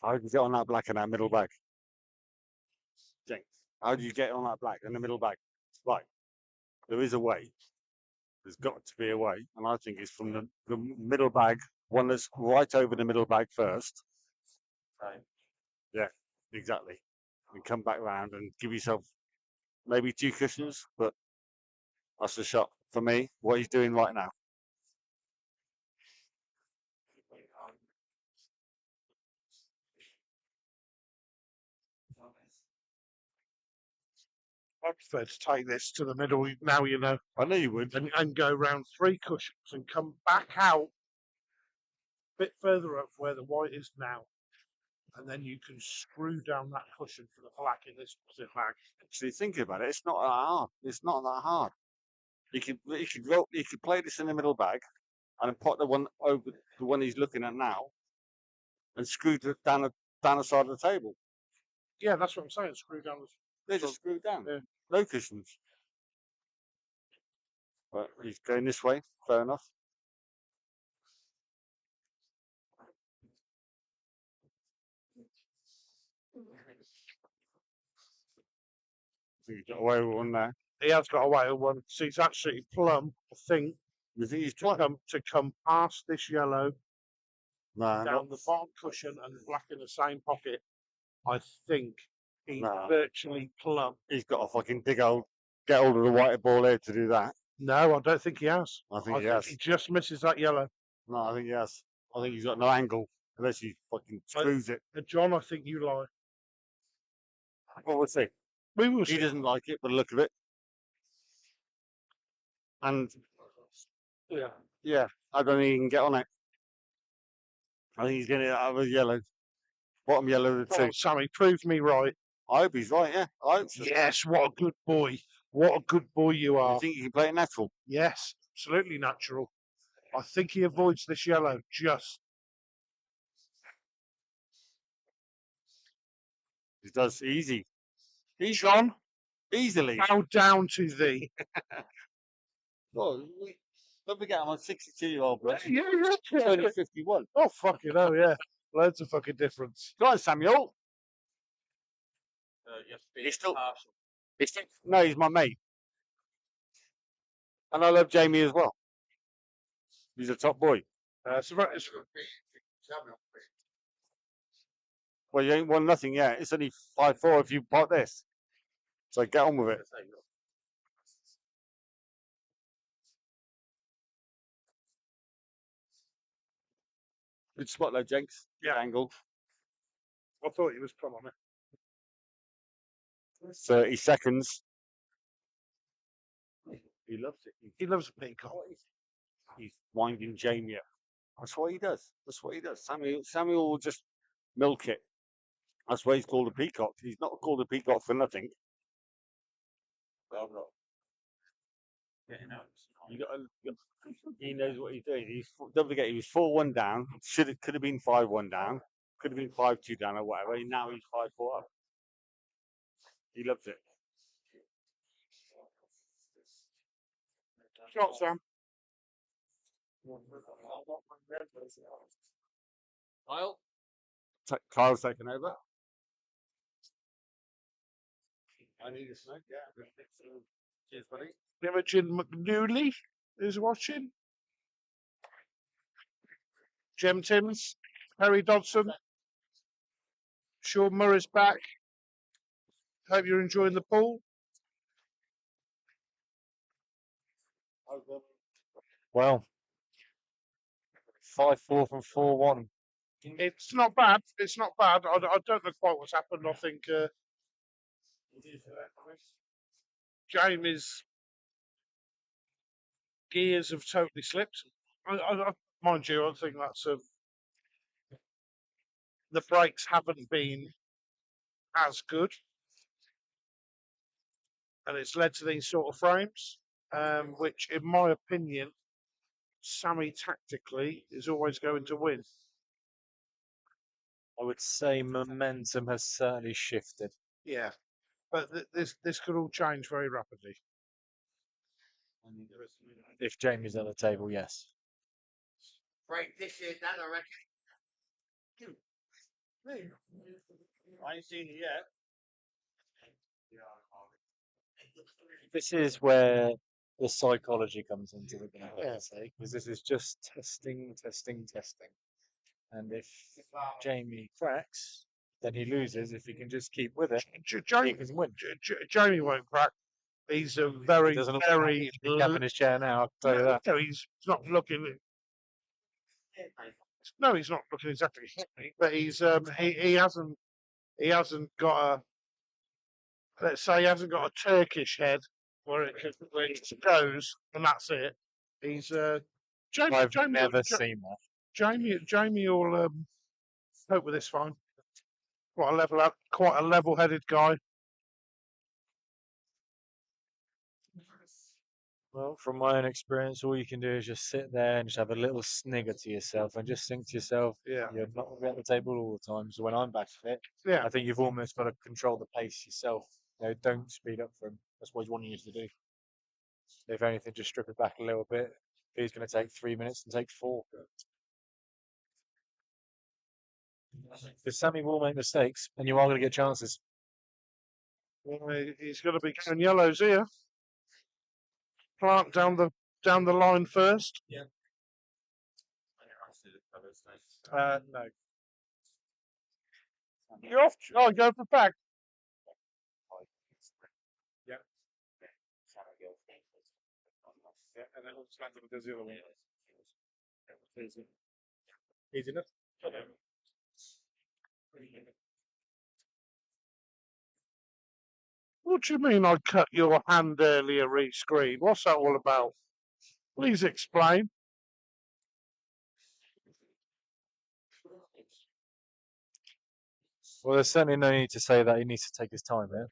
How do you get on that black in that middle bag? Jenks, how do you get on that black in the middle bag? Right. There is a way. There's got to be a way. And I think it's from the middle bag, one that's right over the middle bag first. Right. Yeah, exactly. And come back round and give yourself maybe 2 cushions, but that's the shot for me. What he's doing right now. I prefer to take this to the middle. Now you know, I know you would. and go round 3 cushions and come back out a bit further up where the white is now, and then you can screw down that cushion for the black in this zip bag. Actually, thinking about it, it's not that hard. It's not that hard. You could play this in the middle bag, and then put the one over the one he's looking at now, and screw it down the side of the table. Yeah, that's what I'm saying. Screw down. They're just screwed down. Yeah. No cushions. But he's going this way. Fair enough. I think he got away with one there. He has got away with one. So he's actually plumb. I think You think he's to come past this yellow Nah, down not the bottom cushion and black in the same pocket. I think he's Nah. virtually plumb. He's got to fucking get hold of the white ball here to do that. No, I don't think he has. I think he has. He just misses that yellow. No, I think he has. I think he's got no angle unless he fucking screws it. John, I think you lie. Well, we'll see. We will He see. doesn't like it, by the look of it. And yeah, I don't think he can get on it. I think he's getting it out of a yellow. Bottom yellow of the Come two. on, Sammy, prove me right. I hope he's right, yeah. I hope so. Yes, what a good boy. What a good boy you You are. think you can play it natural? Yes, absolutely natural. I think he avoids this yellow just. He does easy. John, Easily. bow down to thee. Oh, don't forget, I'm a 62-year-old, bro. Yeah. He's only 51. Oh, fucking hell, yeah. Loads of fucking difference. Go on, Samuel. He's still- No, he's my mate. And I love Jamie as well. He's a top boy. Well, you ain't won nothing yet. It's only 5-4 if you pot this. So get on with it. Good spot though, Jenks. Good Yeah. angle. I thought he was plumb on it. 30 seconds. He loves it. He loves a peacock. He's winding Jamie up. That's what he does. That's what he does. Samuel will just milk it. That's why he's called a peacock. He's not called a peacock for nothing. He knows what he's doing. Don't forget, he was 4-1 down. Could have been 5-1 down. Could have been 5-2 down or whatever. Now he's 5-4 up. He loves it. Shot, Sam. Kyle's taken over. I need a smoke, yeah. Cheers, buddy. Imogen McNeely is watching. Jem Timms, Harry Dodson. Sean Murray's back. Hope you're enjoying the pool. Well, 5-4 from 4-1. It's not bad. It's not bad. I don't know quite what's happened. I think Jamie's gears have totally slipped. Mind you, I think that's the brakes haven't been as good, and it's led to these sort of frames, which, in my opinion, Sammy tactically is always going to win. I would say momentum has certainly shifted. Yeah, but this could all change very rapidly. If Jamie's at the table, yes. Break this year, Dad, I reckon. I ain't seen it yet. This is where the psychology comes into the game, Yeah. because this is just testing. And if Jamie cracks, then he loses. If he can just keep with it, he can win. Jamie won't crack. He's a very, He doesn't look very. gap in his chair now, I'll tell you that. No, he's not looking. No, he's not looking exactly. But he's he hasn't got let's say he hasn't got a Turkish head where it goes, and that's it. He's Jamie. I've Jamie, never seen that. Jamie will cope with this fine. Quite a level-headed guy. Well, from my own experience, all you can do is just sit there and just have a little snigger to yourself and just think to yourself, Yeah, you're not going to be at the table all the time. So when I'm back at it, yeah. I think you've almost got to control the pace yourself. Don't speed up for him. That's what he's wanting you to do. If anything, just strip it back a little bit. If he's going to take 3 minutes and take 4. Because Sammy will make mistakes, and you are going to get chances. Well, he's going to be going yellows here. Plant down the line first. Yeah. No. You're off. Oh, go for back. Yeah. Yeah, and then Donaldson does the other one. Easy enough. What do you mean I cut your hand earlier, Rescreen? What's that all about? Please explain. Well, there's certainly no need to say that he needs to take his time here.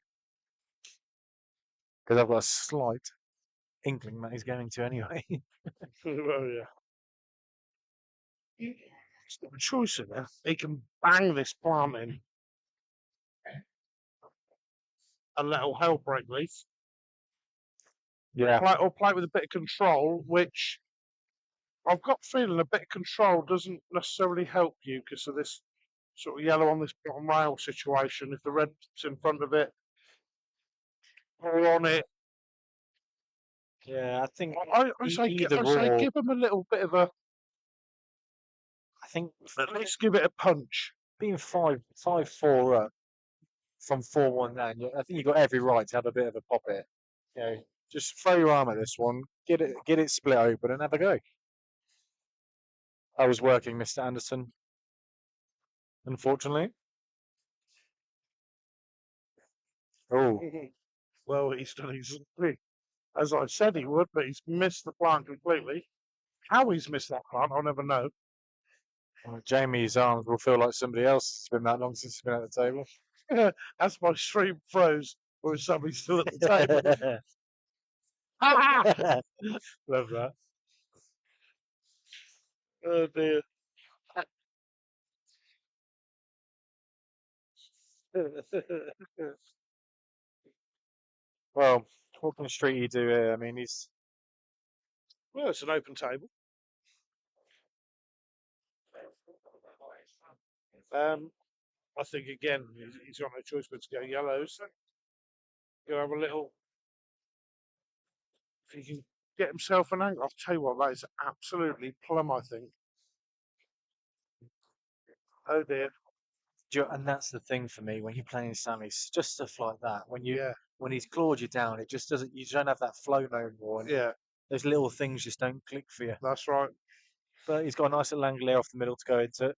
Because I've got a slight inkling that he's going to anyway. Well, yeah. He's got a choice in there. He can bang this plant in and let all hell break loose. Yeah. Or play with a bit of control, which I've got feeling a bit of control doesn't necessarily help you because of this sort of yellow on this bottom rail situation. If the red's in front of it or on it, Yeah, I think I either say or. give him a little bit of a, I think at least give it a punch. being 5-4 up from 4-1 down, I think you've got every right to have a bit of a pop at it. Just throw your arm at this one, get it split open, and have a go. I was working, Mr. Anderson. Unfortunately. Oh, Well, he's done exactly as I said he would, but he's missed the plant completely. How he's missed that plant, I'll never know. Jamie's arms will feel like somebody else. It's been that long since he's been at the table. As my stream froze, or is somebody still at the table? Love that. Oh dear. Well, what can Streety do here? I mean, he's Well, it's an open table. I think again he's got no choice but to go yellows. Go have a little. If he can get himself an angle, I'll tell you what, that is absolutely plumb. I think. Oh dear. and that's the thing for me when you're playing Sammy. It's just stuff like that. Yeah. When he's clawed you down, it just doesn't. You don't have that flow no more. And Yeah. those little things just don't click for you. That's right. But he's got a nice little angle there off the middle to go into it.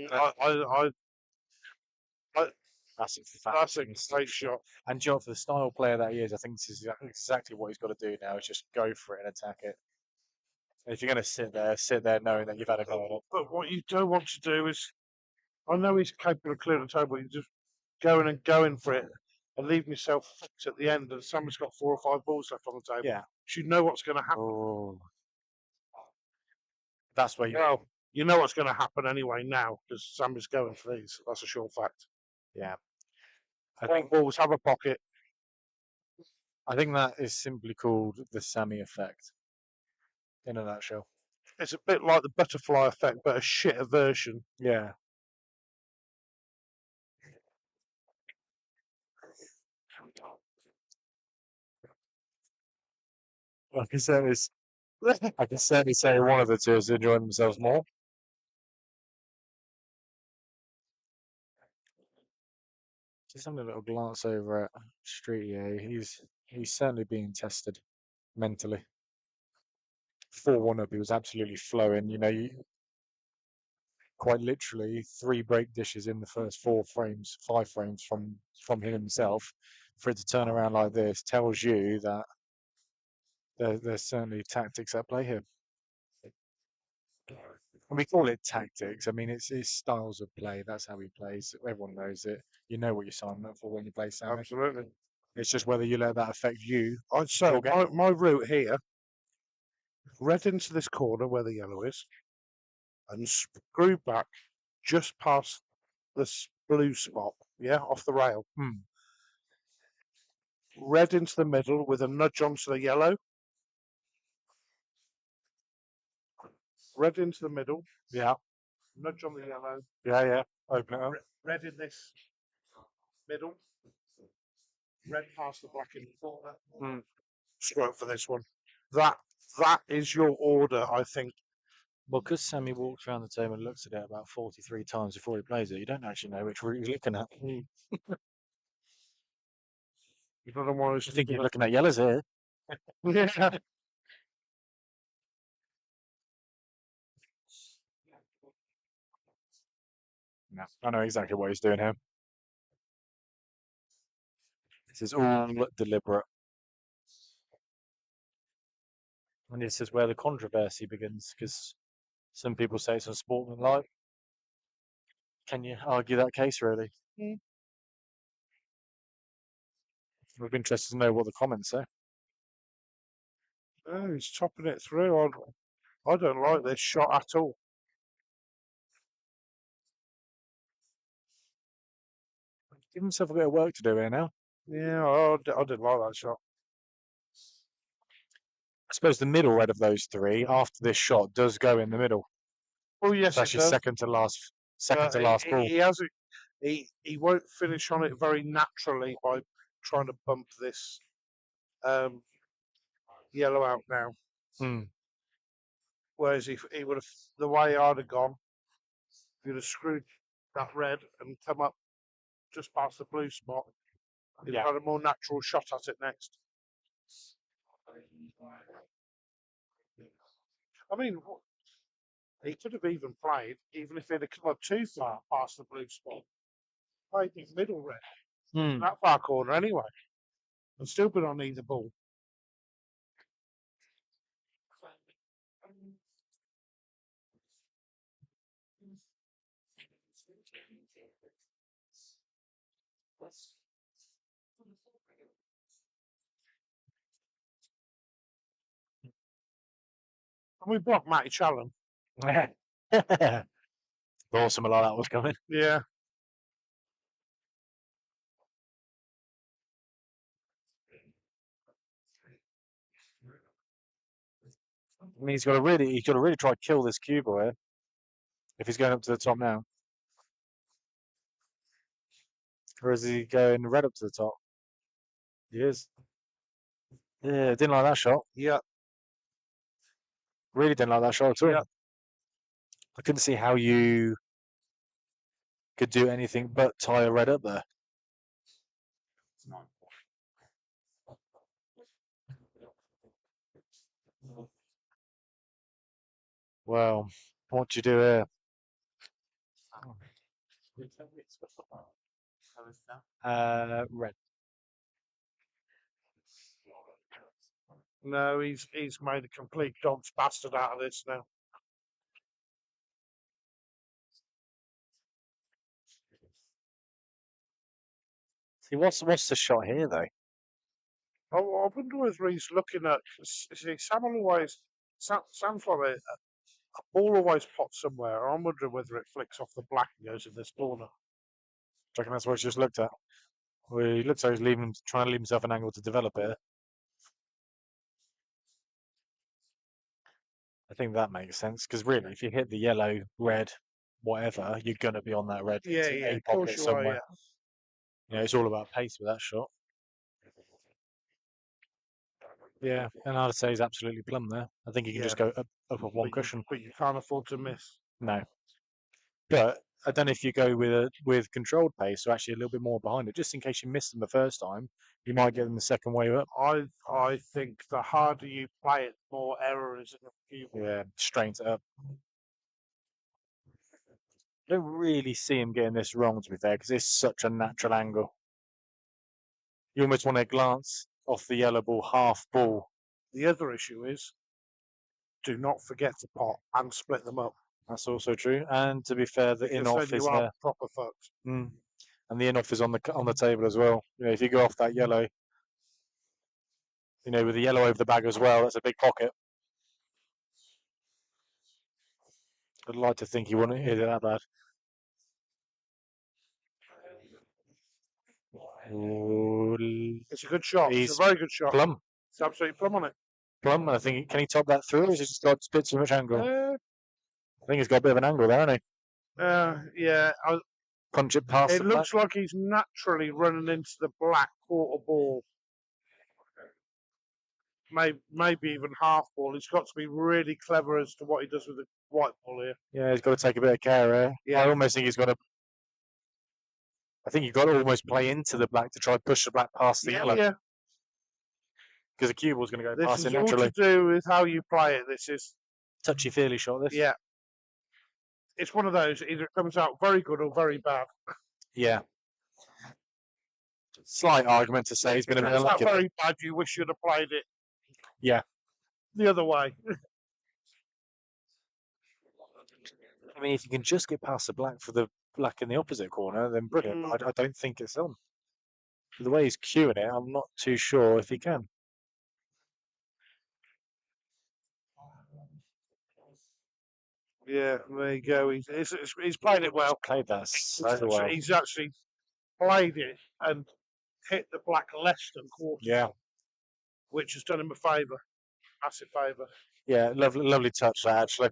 That's That's a great shot. And for the style player that he is, I think this is exactly what he's got to do now. Is just go for it and attack it. And if you're going to sit there knowing that you've had a go at it. But what you don't want to do is, I know he's capable of clearing the table. You just going for it and leaving yourself fucked at the end, and someone's got 4 or 5 balls left on the table. Yeah. You know what's going to happen. Oh. That's where you. Well, you know what's going to happen anyway now because Sam is going for these. That's a sure fact. Yeah. I think balls have a pocket. I think that is simply called the Sammy effect. In a nutshell. It's a bit like the butterfly effect, but a shitter version. Yeah. I can certainly say one of the two is enjoying themselves more. Just having a little glance over at Streetier. He's certainly being tested mentally. 4-1 up, he was absolutely flowing. quite literally 3 break dishes in the first 5 frames from him himself. For it to turn around like this tells you that there's certainly tactics at play here. And we call it tactics. I mean, it's styles of play. That's how he plays. Everyone knows it. You know what you're signing up for when you play Sammy. Absolutely. It's just whether you let that affect you. I'd say Your game. my route here, red into this corner where the yellow is, and screw back just past this blue spot, yeah, off the rail. Red into the middle with a nudge onto the yellow. Red into the middle, Yeah, nudge on the yellow. yeah. Open it up. Red in this middle. Red past the black in the corner. Stroke for this one. That is your order, I think. Well, because Sammy walks around the table and looks at it about 43 times before he plays it, you don't actually know which route he's looking at. You don't want I think you're looking at yellows here. Yeah. No, I know exactly what he's doing here. This is all deliberate. And this is where the controversy begins, because some people say it's unsportsmanlike. Can you argue that case, really? Mm. We'd be interested to know what the comments say. Oh, he's chopping it through. I don't like this shot at all. Give himself a bit of work to do here now. Yeah, I didn't like that shot. I suppose the middle red of those 3, after this shot, does go in the middle. Oh yes, It's actually it does. second to last ball. He has it. He won't finish on it very naturally by trying to bump this yellow out now. Whereas if he would have, the way I'd have gone, you'd have screwed that red and come up just past the blue spot. He'd have had a more natural shot at it next. I mean, he could have even played, even if he'd have come up too far past the blue spot. Played the middle red, that far corner anyway, and still been on either ball. And we blocked Matty Challen. Thought something like that was coming. Yeah. I mean, he's got to really try to kill this cube here if he's going up to the top now. Or is he going red up to the top? He is. Yeah, didn't like that shot. Yeah. Really didn't like that shot at all. Yeah. I couldn't see how you could do anything but tie a red up there. Well, what do you do here? Red. No, he's made a complete dog's bastard out of this now. See, what's the shot here though? I wonder whether he's looking at. See, Sam's like a ball always pops somewhere. I'm wondering whether it flicks off the black and goes in this corner. Do you reckon that's what he's just looked at? Well, he looks like he's trying to leave himself an angle to develop it. I think that makes sense, because really, if you hit the yellow, red, whatever, you're going to be on that red. Yeah, in yeah, a of course pocket you somewhere. are, yeah. You know, it's all about pace with that shot. Yeah, and I'd say he's absolutely plumb there. I think he can just go up of one cushion. But you can't afford to miss. No. But I don't know if you go with controlled pace or actually a little bit more behind it, just in case you missed them the first time, you might get them the second wave up. I think the harder you play it, the more error is in the cube. Yeah, strains it up. I don't really see him getting this wrong, to be fair, because it's such a natural angle. You almost want to glance off the yellow ball, half ball. The other issue is, do not forget to pot and split them up. That's also true. And to be fair, the Because in-off then is you are there. proper fucked. And the in-off is on the table as well. You know, if you go off that yellow, you know, with the yellow over the bag as well, that's a big pocket. I'd like to think he wouldn't hit it that bad. Oh, It's a good shot. It's He's a very good shot. plum. It's absolutely plumb on it. Plum. I think can he top that through, or has he just got a bit too much angle? I think he's got a bit of an angle there, hasn't he? Yeah. Punch it past It the looks like he's naturally running into the black quarter ball. Maybe even half ball. He's got to be really clever as to what he does with the white ball here. Yeah, he's got to take a bit of care here. Yeah. I almost think he's got to. I think you've got to almost play into the black to try and push the black past the yellow. Yeah. Because the cue ball's going to go This past is it all naturally. to do with how you play it. This is Touchy-feely shot, this. Yeah. It's one of those. Either it comes out very good or very bad. Yeah. Slight argument to say he's been a bit If it comes out unlucky. very bad, you wish you'd have played it. Yeah. The other way. I mean, if you can just get past the black for the black in the opposite corner, then brilliant. I don't think it's on. The way he's cueing it, I'm not too sure if he can. Yeah, there you go. He's played it well. Played that so well. He's actually played it and hit the black less than quarter. Yeah. Which has done him a favour. Massive favour. Yeah, lovely touch there, actually.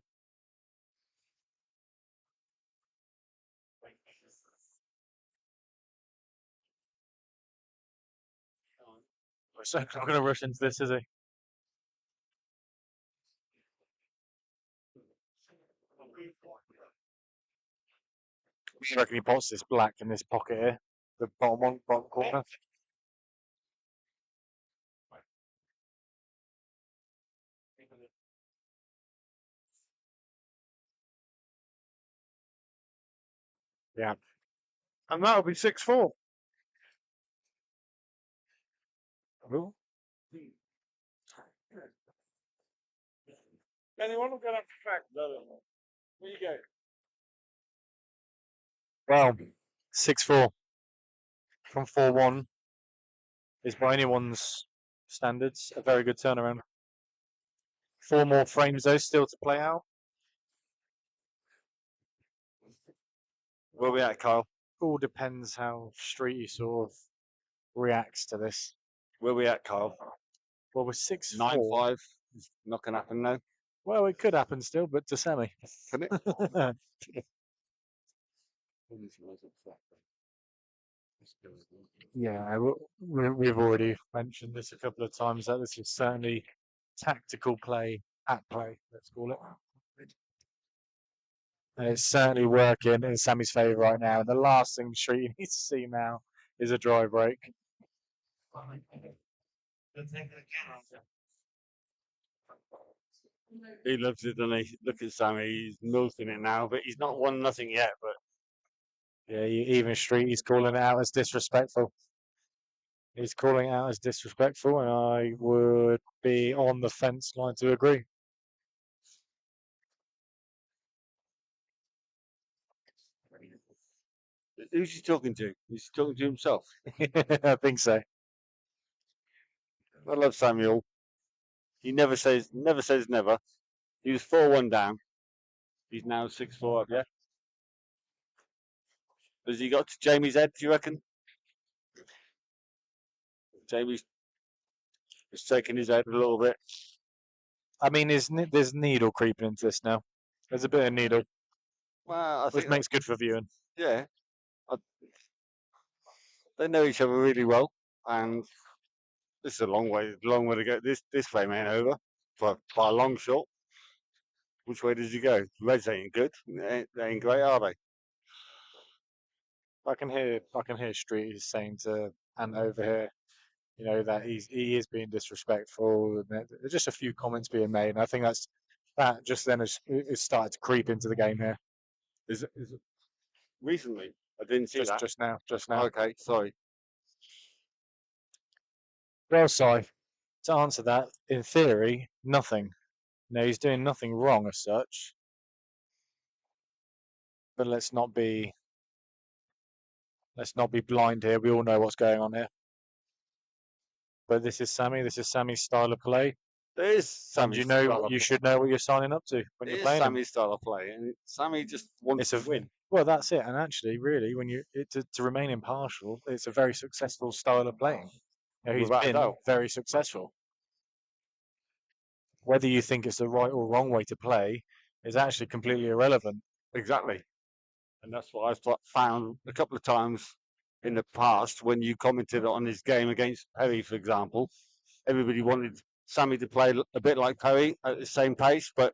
He's not going to rush into this, is he? I reckon he pots this black in this pocket here, the bottom corner. Yeah. And that'll be 6-4. Ooh. Anyone will get up to fact? No. There you go. Well, 6-4 from 4-1 is by anyone's standards a very good turnaround. 4 more frames though still to play out. Where are we at, Kyle? All depends how Streety sort of reacts to this. Where are we at, Kyle? Well, we're 6-4. 9-5. It's not going to happen now. Well, it could happen still, but to Sammy. Can it? Yeah, we've already mentioned this a couple of times that this is certainly tactical play at play, let's call it. And it's certainly working in Sammy's favour right now. And the last thing Street needs to see now is a dry break. He loves it, doesn't he? Look at Sammy. He's milking it now, but he's not won nothing yet. But yeah, even Street, he's calling it out as disrespectful. He's calling it out as disrespectful, and I would be on the fence line to agree. who's he talking to? He's talking to himself. I think so. I love Samuel. He never says never. He was 4-1 down. He's now 6-4 up, yeah? Has he got to Jamie's head, do you reckon? Jamie's shaking his head a little bit. I mean, there's needle creeping into this now. There's a bit of needle, Well, I which think makes good for viewing. yeah. They know each other really well, and this is a long way to go. This frame ain't over by a long shot. Which way does he go? Reds ain't good. They ain't great, are they? I can hear Street is saying to Ant over here, you know, that he is being disrespectful, and there's just a few comments being made, and I think that just then has started to creep into the game here. Is recently? I didn't see that. Just now. Just now. Okay, sorry. Well, Si, to answer that, in theory, nothing. No, he's doing nothing wrong as such. But let's not be blind here. We all know what's going on here. But this is Sammy. This is Sammy's style of play. There is Sammy's And you know, style of you play. should know what you're signing up to when It you're is playing him. Sammy's style of play, and Sammy just wants It's to win. Well, that's it. And actually, really, when to remain impartial, it's a very successful style of playing. You know, he's Without a been doubt. very successful. Whether you think it's the right or wrong way to play is actually completely irrelevant. Exactly. And that's what I've found a couple of times in the past when you commented on his game against Perry, for example. Everybody wanted Sammy to play a bit like Perry at the same pace, but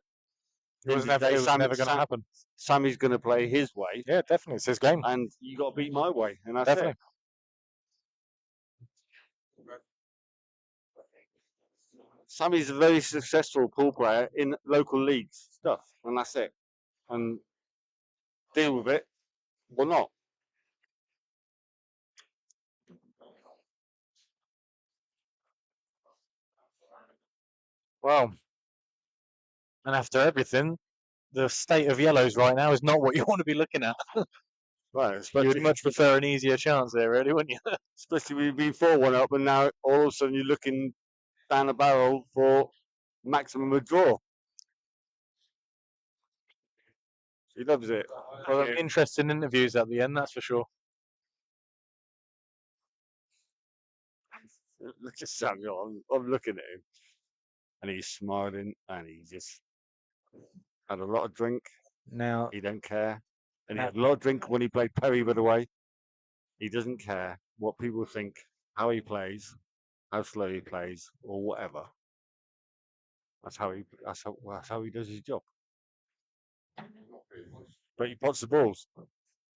It was never going to happen. Sammy's going to play his way. Yeah, definitely. It's his game. And you got to beat my way. And that's Definitely. it. Sammy's a very successful pool player in local leagues stuff, and that's it. And deal with it or not. Well, and after everything, the state of yellows right now is not what you want to be looking at. Right, You would much prefer an easier chance there, really, wouldn't you? especially when you've been 4-1 up, and now all of a sudden you're looking down the barrel for maximum withdrawal. He loves it. Well, interesting interviews at the end, that's for sure. Look at Samuel. I'm looking at him, and he's smiling, and he just had a lot of drink. Now, He don't care, and he had a lot of drink when he played Perry. By the way, he doesn't care what people think, how he plays, how slow he plays, or whatever. That's how he does his job. But he pots the balls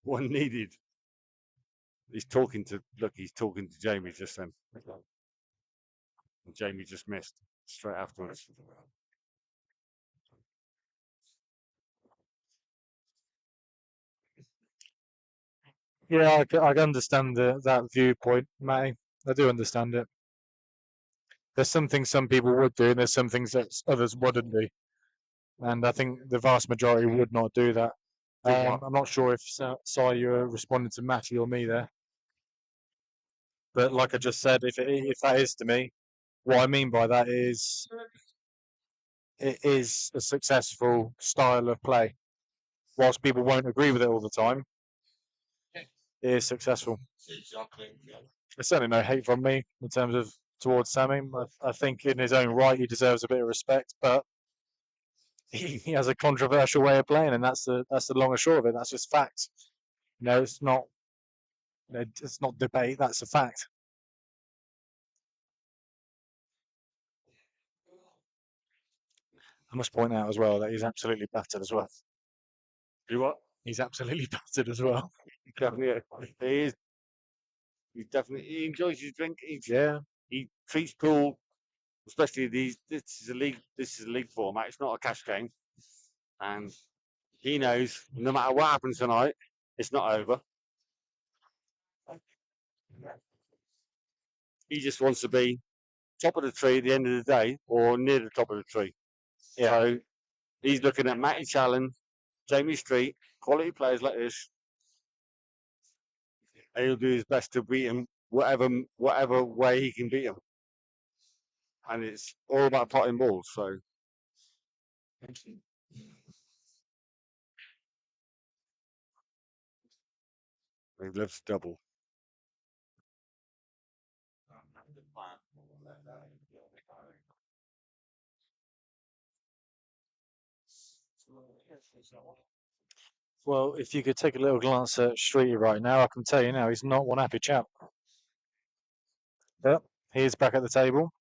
when needed. He's talking to Jamey just then. And Jamey just missed straight afterwards. yeah, I understand that viewpoint, Matty. I do understand it. There's some things some people would do, and there's some things that others wouldn't do. And I think the vast majority would not do that. I'm not sure if Si, you're responding to Matty or me there. But like I just said, if that is to me, what I mean by that is it is a successful style of play. Whilst people won't agree with it all the time, it is successful. There's certainly no hate from me in terms of towards Sammy. I think in his own right he deserves a bit of respect, but he has a controversial way of playing, and that's the long and short of it. That's just fact. No, it's not. It's not debate. That's a fact. I must point out as well that he's absolutely battered as well. You what? He's absolutely battered as well. Definitely, he is. He enjoys his drink. He treats pool, especially these. This is a league format. It's not a cash game, and he knows no matter what happens tonight, it's not over. He just wants to be top of the tree at the end of the day, or near the top of the tree. Yeah. So he's looking at Matty Challen, Jamey Street, quality players like this, and he'll do his best to beat him whatever way he can beat him. And it's all about potting balls. So he lives double. Well, if you could take a little glance at Streety right now, I can tell you now he's not one happy chap. But he is back at the table.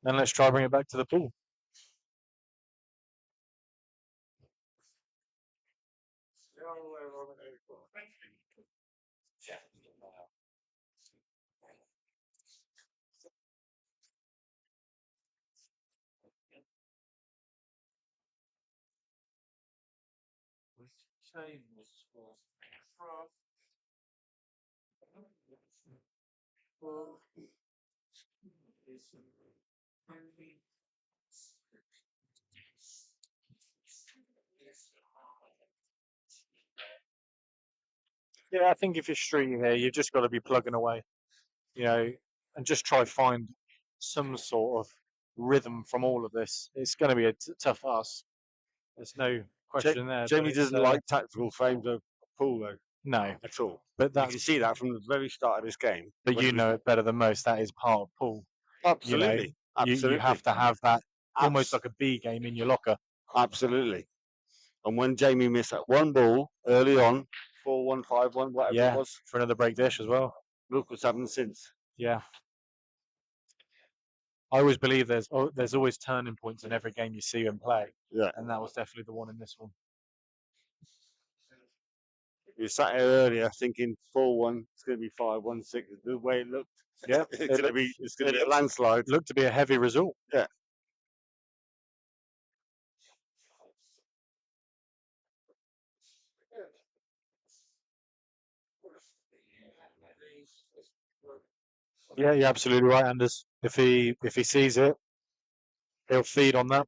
And let's try bring it back to the pool. Yeah, I think if you're streeting here, you've just got to be plugging away, and just try find some sort of rhythm from all of this. It's going to be a tough ask. There's no question there. Jamie doesn't like tactical frames of pool though no, at all. but You can that's see that from the very start of this game. but when you he was- know it better than most. That is part of pool. absolutely, absolutely, You have to have that almost Abs- like a B game in your locker. absolutely. And when Jamie missed that one ball early on, 4-1, 5-1, whatever Yeah, it was, for another break dish as well. look what's happened since. Yeah. I always believe there's always turning points in every game you see him play, Yeah, and that was definitely the one in this one. you sat here earlier thinking 4-1, it's going to be 5-1, 6. The way it looked, Yeah, it's going to be a landslide. Looked to be a heavy result. Yeah. Yeah, you're absolutely right, Anders. If he sees it, he'll feed on that.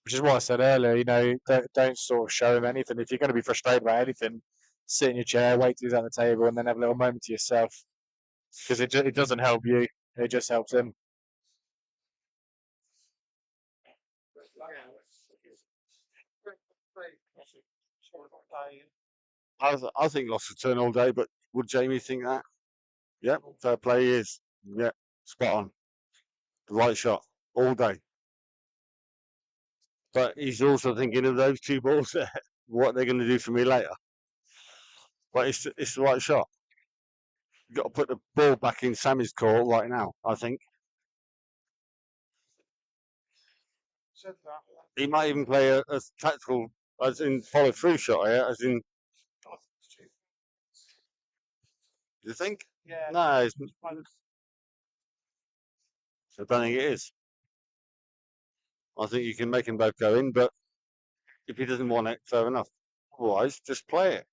Which is what I said earlier. Don't sort of show him anything. If you're going to be frustrated about anything, sit in your chair, wait till he's at the table, and then have a little moment to yourself. Because it doesn't help you; it just helps him. I think lost a turn all day, but would Jamie think that? Yeah, fair play he is. Yeah, spot on. The right shot all day. But he's also thinking of those two balls there, what they're going to do for me later. But it's the right shot. You've got to put the ball back in Sammy's court right now, I think. Said that. He might even play a tactical, as in follow through shot here, as in. Do you think? Yeah. No, I don't think it is. I think you can make them both go in, but if he doesn't want it, fair enough. Otherwise, just play it.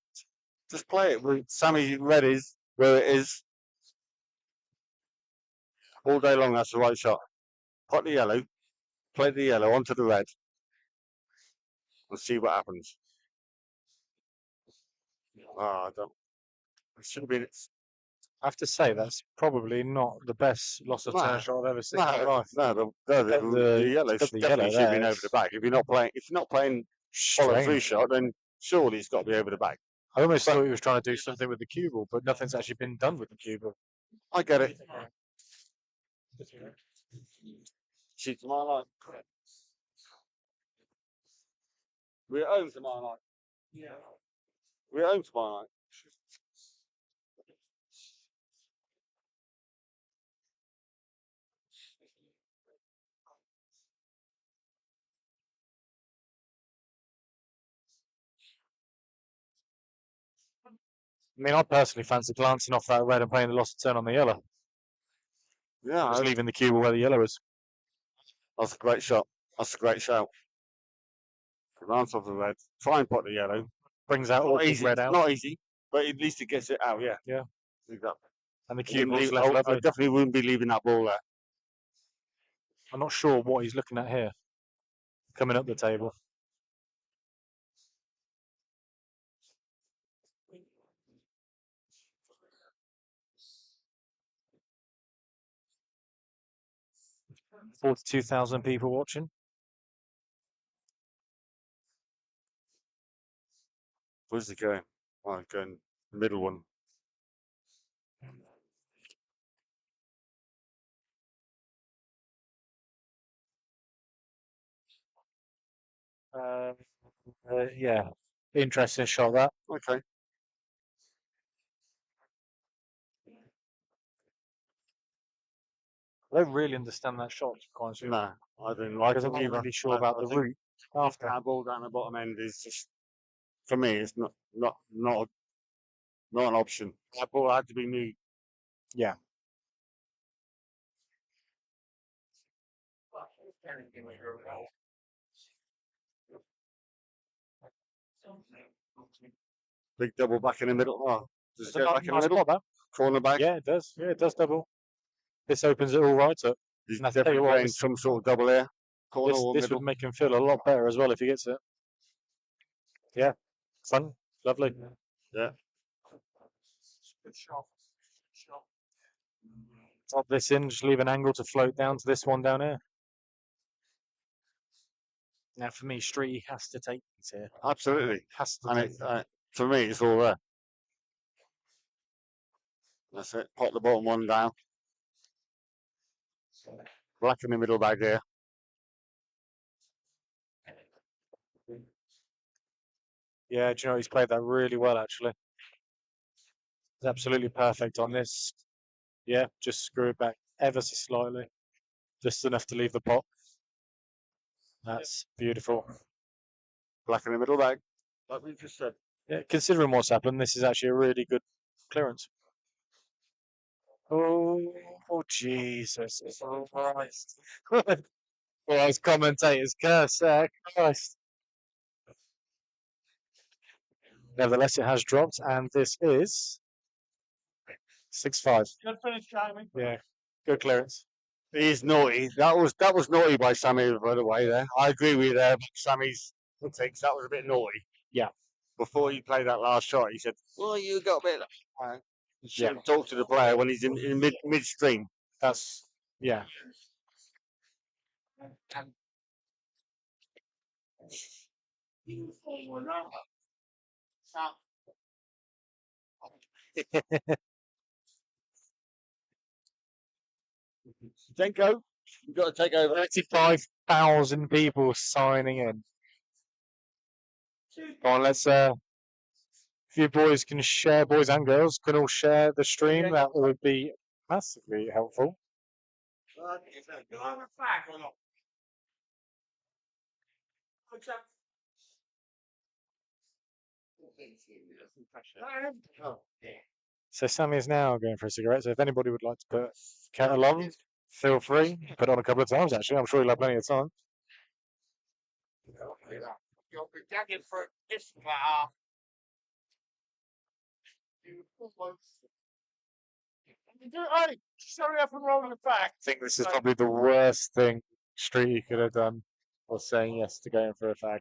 Just play it. With Sammy red is where it is. All day long, that's the right shot. Pot the yellow, play the yellow onto the red, and see what happens. I don't. It should have been. I have to say that's probably not the best loss of turn shot I've ever seen in my life. No, the yellow definitely should have been over the back. If you're not playing follow through shot, then surely it's got to be over the back. I almost thought he was trying to do something with the cue ball, but nothing's actually been done with the cue ball. I get it. See tomorrow night. We're at home tomorrow night. Yeah. We're at home tomorrow night. I mean, I personally fancy glancing off that red and playing the loss of turn on the yellow. Yeah, Just leaving the cue ball where the yellow is. that's a great shot. That's a great shout. Glance off the red. Try and pot the yellow. Brings out all the red out. Not easy, but at least it gets it out. Yeah. Yeah. Exactly. And the cue ball's left I lovely. definitely wouldn't be leaving that ball there. I'm not sure what he's looking at here. Coming up the table. $42,000 people watching. Where's it going? Oh, going the middle one. Yeah. Interesting shot that. Okay. I don't really understand that shot, to be honest with you. No, I didn't like Because it I'm not either. really sure about the think route after. that ball down the bottom end is just, for me, it's not an option. That ball had to be moved. Yeah. Big double back in the middle. Oh, does It's it a go back in the nice middle? spot, that. Corner back? Yeah, it does. Yeah, it does double. This opens it all right up. He's And I tell definitely you what, playing this, some sort of double here. Corner or this middle. would make him feel a lot better as well if he gets it. Yeah, fun, lovely. Yeah. Good shot. Shot. Top this in, just leave an angle to float down to this one down here. Now, for me, Streety has to take these here. Absolutely. Has to And take it, for me, it's all there. That's it. Pop the bottom one down. Black in the middle bag here. Yeah, do you know, he's played that really well, actually. He's absolutely perfect on this. Yeah, just screw it back ever so slightly. Just enough to leave the pot. That's beautiful. Black in the middle bag. Like we just said. Yeah, considering what's happened, this is actually a really good clearance. Oh, Jesus Christ. Well, as commentators curse there, Christ. Nevertheless, it has dropped, and this is 6-5. Good finish, Jamey. Yeah, good clearance. He's naughty. That was naughty by Sammy, by the way. There, I agree with you there. But Sammy's takes that was a bit naughty. Yeah. Before he played that last shot, he said, "Well, you got a bit." You shouldn't talk to the player when he's in midstream. That's, yeah. Denko, you've got to take over. 35,000 people signing in. Come on, let's, if you boys can share, boys and girls, can all share the stream, that would be massively helpful. Do I have a flag or not? So Sammy is now going for a cigarette, so if anybody would like to put kettle on, feel free. Put it on a couple of times, actually. I'm sure you'll have plenty of time. You'll be gagging for this far. Hey, sorry up and rolling it back. I think this is probably the worst thing Streety could have done, was saying yes to going for a fag.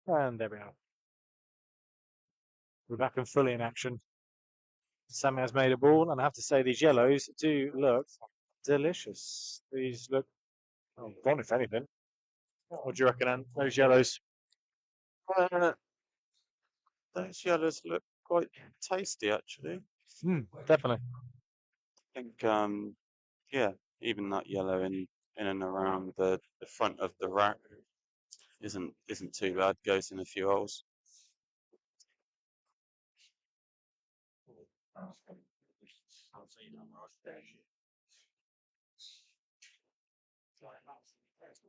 And there we are. We're back and fully in action. Sammy has made a ball, and I have to say these yellows do look delicious. These look gone, if anything. What do you reckon, Anne? Those yellows? Those yellows look quite tasty, actually. Definitely. I think, yeah, even that yellow in and around the front of the rack isn't too bad. Goes in a few holes.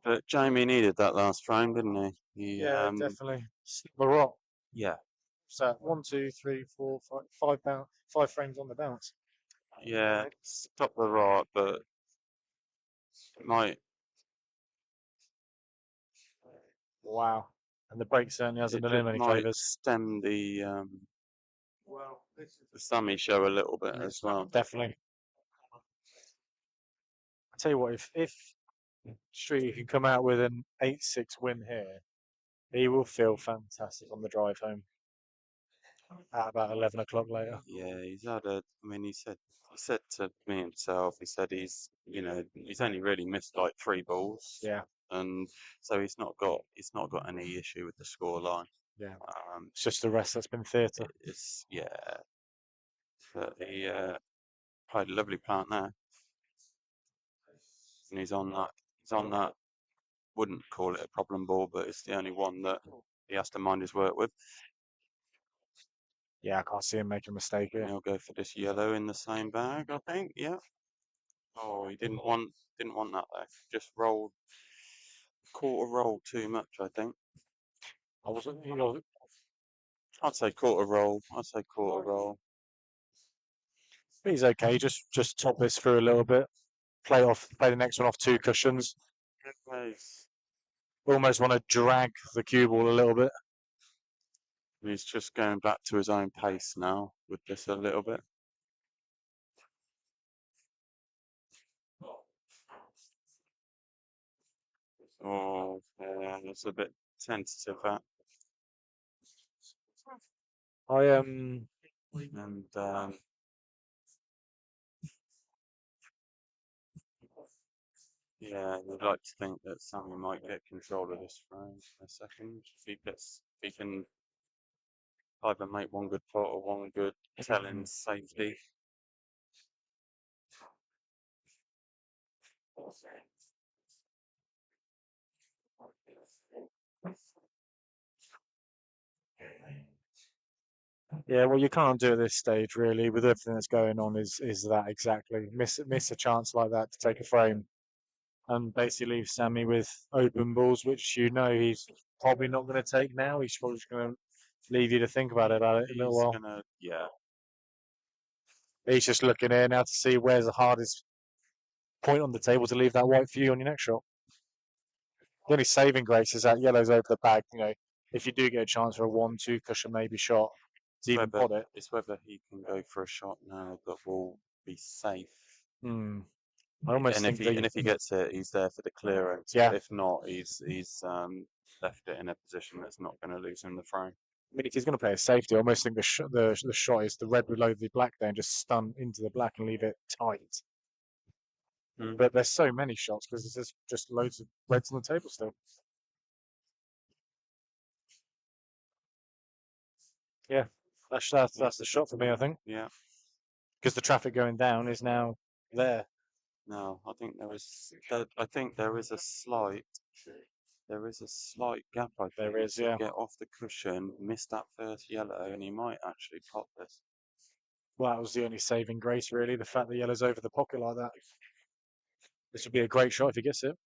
But Jamie needed that last round, didn't he? He Yeah, definitely. Snip the rock. yeah, So 1, 2, 3, 4, 5, 5 frames on the bounce. yeah, stop the rot, but it might. Wow. And the break certainly hasn't done him any might favours. stem the Sammy show a little bit as well. Definitely. I tell you what, if Street can come out with an 8-6 win here, he will feel fantastic on the drive home at about 11 o'clock later. Yeah, he's had a. I mean, he said to me himself. He said he's only really missed like 3 balls. Yeah. And so he's not got any issue with the score line. Yeah. It's just the rest that's been theatre. It's but he played a lovely plant there, and he's on that. Wouldn't call it a problem ball, but it's the only one that he has to mind his work with. Yeah, I can't see him making a mistake here. And he'll go for this yellow in the same bag, I think. Yeah. Oh, he didn't want that though. Just quarter roll too much, I think. I wasn't, I'd say quarter roll. he's okay. Just top this through a little bit. Play the next one off 2 cushions. Nice. Almost want to drag the cue ball a little bit. He's just going back to his own pace now with this a little bit. Oh, yeah, that's a bit tentative, that. And yeah, I'd like to think that Sammy might get control of this frame in a second. If he can either make one good pot or one good telling safety. Yeah, well, you can't do at this stage really with everything that's going on. Is that exactly miss a chance like that to take a frame, and basically leave Sammy with open balls, which he's probably not going to take now. He's probably just going to leave you to think about it a little while. He's just looking here now to see where's the hardest point on the table to leave that white for you on your next shot. The only saving grace is that yellow's over the bag. If you do get a chance for a 1-2 cushion maybe shot, to even pot it. It's whether he can go for a shot now that will be safe. I almost think if he gets it, he's there for the clearance. Yeah. But if not, he's left it in a position that's not going to lose him the frame. I mean, if he's going to play a safety, I almost think the shot is the red below the black there and just stun into the black and leave it tight. But there's so many shots because there's just loads of reds on the table still. Yeah, that's the shot for me, I think. Yeah. Because the traffic going down is now there. No, I think there is a slight gap. I think There is, yeah. Get off the cushion, miss that first yellow, and he might actually pot this. Well, that was the only saving grace, really. The fact that yellow's over the pocket like that. This would be a great shot if he gets it.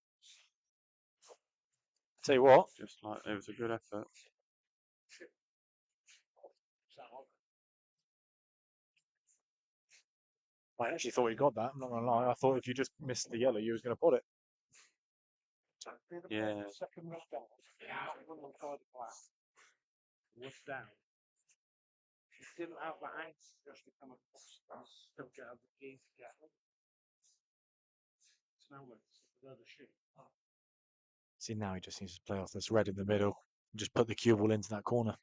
Tell you what. Just like it was a good effort. I actually thought he got that. I'm not going to lie. I thought if you just missed the yellow, you was going to pot it. Yeah. Second round down. Was down. Didn't have the hands just to come across. Still get out the keys together. It's now another shoot. See, now he just needs to play off this red in the middle. Just put the cue ball into that corner.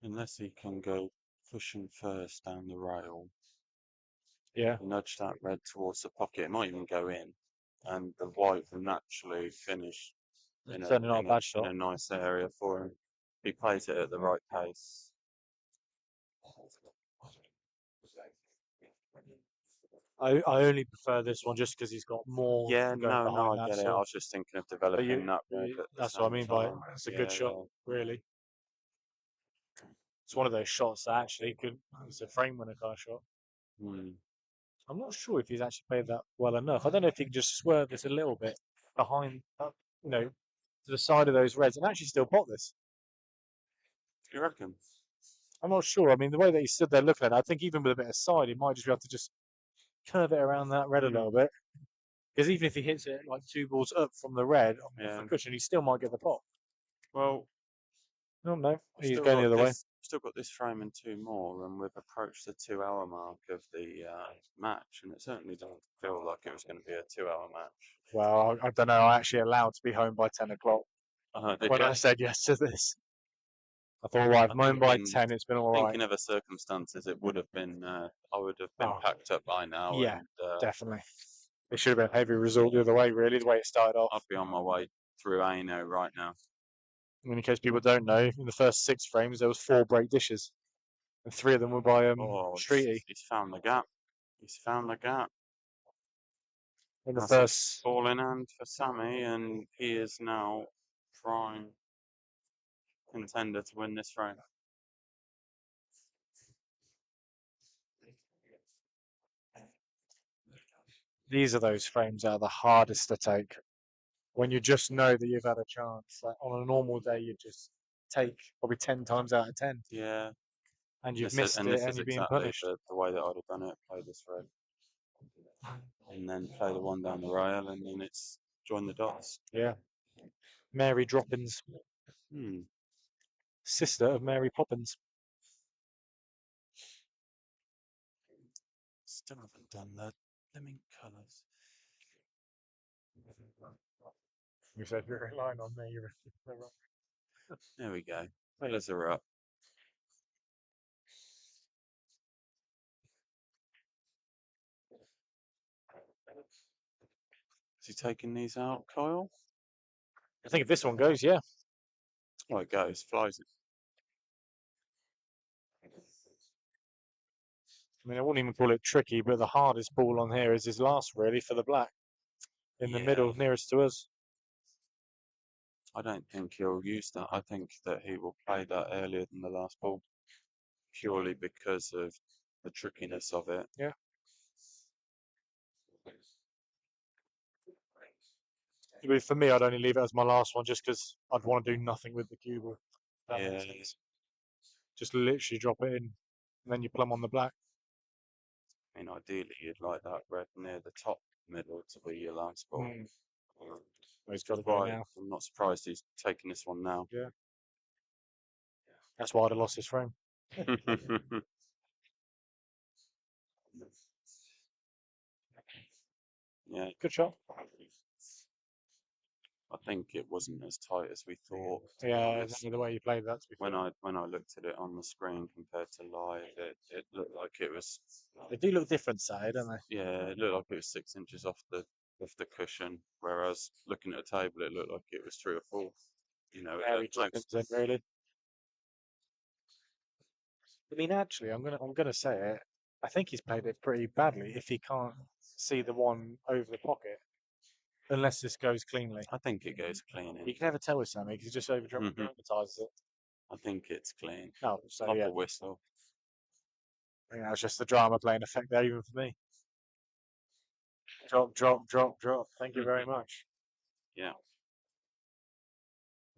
Unless he can go pushing first down the rail, Yeah. nudge that red towards the pocket. It might even go in, and the white will naturally finish in Certainly not a bad in shot. a nice area for him. He plays it at the right pace. I only prefer this one just because he's got more Yeah, to go behind I that. get it. I So was just thinking of developing that red at the that's what I same mean by it. time. It's a good shot, Yeah. really. It's one of those shots that actually could. It's a frame winner kind of shot. Hmm. I'm not sure if he's actually played that well enough. I don't know if he can just swerve this a little bit behind, to the side of those reds and actually still pot this. You reckon? I'm not sure. I mean, the way that he stood there looking at it, I think even with a bit of side, he might just be able to just curve it around that red a little bit. Because even if he hits it like 2 balls up from the red off the cushion, he still might get the pot. Well, I don't know. He's still going the got other way. Still got this frame and 2 more, and we've approached the 2-hour mark of the match, and it certainly doesn't feel like it was going to be a 2-hour match. Well, I don't know. I'm actually allowed to be home by 10 o'clock. When I I said yes to this, I thought, right, I'm home by 10. It's been all right. Thinking of the circumstances, it would have been. I would have been Oh. packed up by now. Yeah, and, definitely. It should have been a heavy result the other way, really, the way it started off. I'd be on my way through Aino right now. In case people don't know, in the first 6 frames, there was 4 break dishes. And 3 of them were by Streety. He's found the gap. He's found the gap. In the That's first... a ball in hand for Sammy, and he is now prime contender to win this frame. These are those frames that are the hardest to take. When you just know that you've had a chance. Like on a normal day, you just take probably 10 times out of 10. Yeah. And you've missed it, and you're being punished. The way that I'd have done it. Play this red, and then play the one down the rail, and then it's join the dots. Yeah. Mary Droppins. Sister of Mary Poppins. Still haven't done the Fleming colours. You said you're relying on me. You're wrong. There we go. Colours are up. Is he taking these out, Kyle? I think if this one goes, yeah. Oh, it goes. Flies it. I mean, I wouldn't even call it tricky, but the hardest ball on here is his last, really, for the black. In the middle, nearest to us. I don't think he'll use that. I think that he will play that earlier than the last ball, purely because of the trickiness of it. Yeah. But for me, I'd only leave it as my last one just because I'd want to do nothing with the cue ball. Yeah. Just literally drop it in, and then you plumb on the black. I mean, ideally, you'd like that red near the top middle to be your last ball. He's got to go now. I'm not surprised he's taking this one now. Yeah. That's why I'd have lost his frame. Yeah. Good shot. I think it wasn't as tight as we thought. Yeah, exactly the way you played that. When I looked at it on the screen compared to live, it looked like it was. They do look different, side, don't they? Yeah, it looked like it was 6 inches off the cushion, whereas looking at the table, it looked like it was 3 or 4. Very close, really. I mean, actually, I'm gonna say it. I think he's played it pretty badly if he can't see the one over the pocket, unless this goes cleanly. I think it goes clean. You can never tell with Sammy because he just over dramatises it. I think it's clean. Oh, so Like yeah. a whistle. I think that was just the drama playing effect there, even for me. Drop, drop, drop, drop. Thank you very much. Yeah.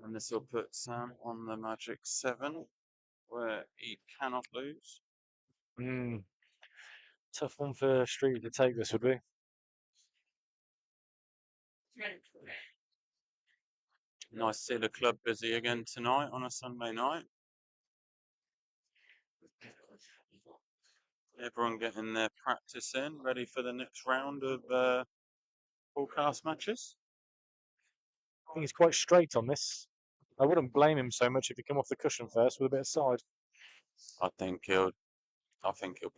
And this will put Sam on the Magic 7, where he cannot lose. Tough one for Street to take, this would be. Nice to see the club busy again tonight on a Sunday night. Everyone getting their practice in, ready for the next round of Poolcast matches. I think he's quite straight on this. I wouldn't blame him so much if he come off the cushion first with a bit of side. I think he'll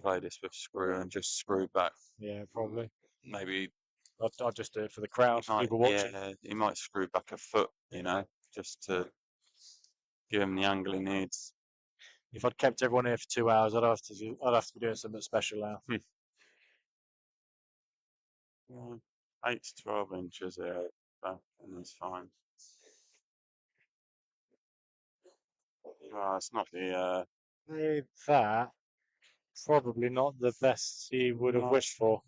play this with screw and just screw back. Yeah, probably. Maybe I'll just do it for the crowd, he might, people watching. yeah, he might screw back a foot, just to give him the angle he needs. If I'd kept everyone here for 2 hours, I'd have to be doing something special now. 8 to 12 inches here, and it's fine. It's not the That probably not the best he would have No. wished for.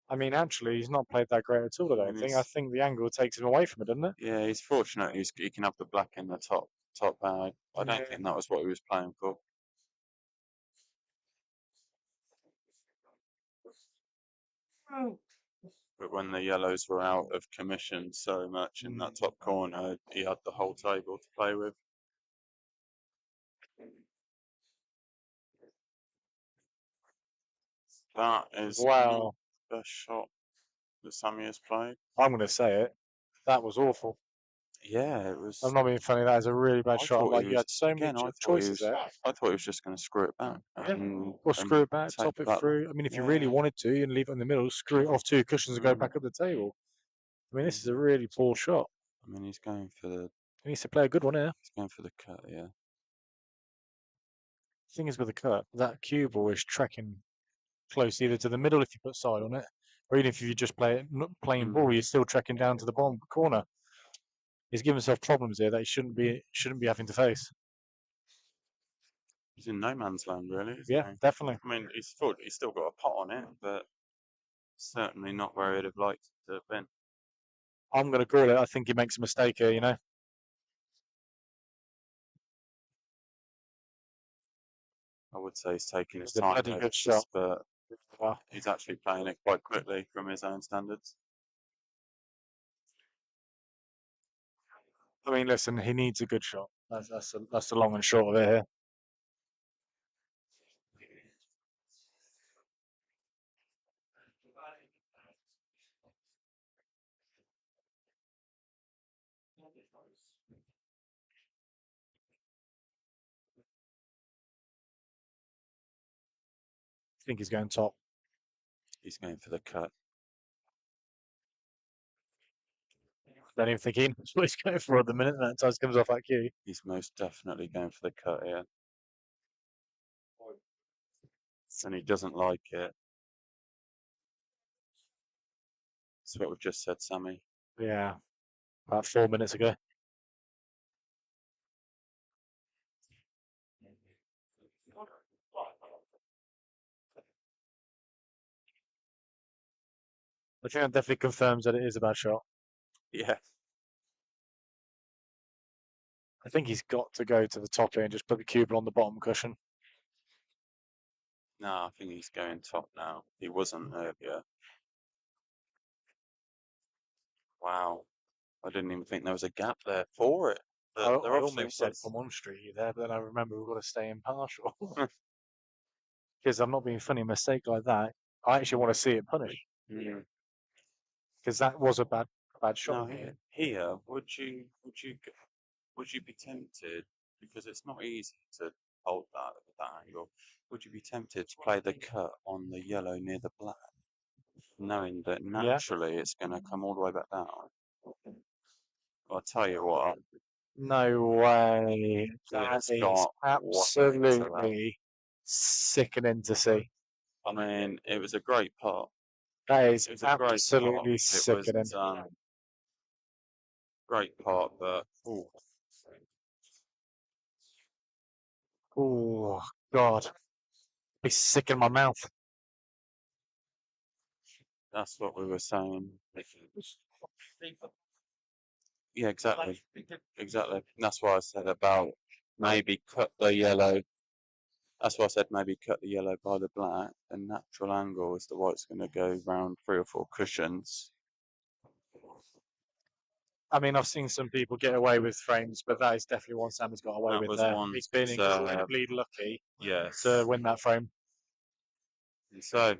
I mean, actually, he's not played that great at all. I don't think. I think the angle takes him away from it, doesn't it? Yeah, he's fortunate. He can have the black in the top bag. I don't think that was what he was playing for. But when the yellows were out of commission so much in that top corner, he had the whole table to play with. That is Wow. the best shot that Sammy has played. I'm going to say it. That was awful. Yeah, it was. I'm not being funny. That is a really bad I shot. thought Like he you was- had so again, many I thought choices there. I thought he was just going to screw it back. Or screw it back, take top it that- through. I mean, if you really yeah. wanted to, and leave it in the middle, screw it off 2 cushions and go back up the table. I mean, this is a really poor shot. I mean, he's going for the. He needs to play a good one here. He's going for the cut. Yeah. The thing is with the cut, that cue ball is tracking close either to the middle if you put side on it, or even if you just play it plain ball, you're still tracking down to the bottom corner. He's giving himself problems here that he shouldn't be having to face. He's in no man's land, really. Yeah, definitely. I mean, he's still got a pot on it, but certainly not where he'd have liked to have been. I'm going to call it. I think he makes a mistake here, you know. I would say he's taking his It's a time, bloody with good this, shot. but he's actually playing it quite quickly from his own standards. I mean, listen, he needs a good shot. That's the long and short of it here. I think he's going top. He's going for the cut. Don't even think he knows what he's going for at the minute. That time comes off that cue. He's most definitely going for the cut here. And he doesn't like it. That's what we've just said, Sammy. Yeah, about 4 minutes ago. I think that definitely confirms that it is a bad shot. Yeah. I think he's got to go to the top here and just put the cue ball on the bottom cushion. No, I think he's going top now. He wasn't earlier. Wow. I didn't even think there was a gap there for it. I There obviously almost said was. come on street there, but then I remember we've got to stay impartial. Because I'm not being funny, a mistake like that, I actually want to see it punished. Because that was a bad shot. No, here, would you be tempted, because it's not easy to hold that at that angle, would you be tempted to play the cut on the yellow near the black, knowing that naturally it's going to come all the way back down? I'll tell you what, No way. That It's is got absolutely sickening to see. I mean, it was a great pot. That is It was a great pot. absolutely It sickening. was great pot, but Oh, God. Be sick in my mouth. that's what we were saying. Yeah, exactly. Exactly. That's why I said about maybe cut the yellow. That's why I said maybe cut the yellow by the black. The natural angle is the white's going to go round 3 or 4 cushions. I mean, I've seen some people get away with frames, but that is definitely one Sammy's got away That with was there. one, He's been incredibly lucky Yes. to win that frame. So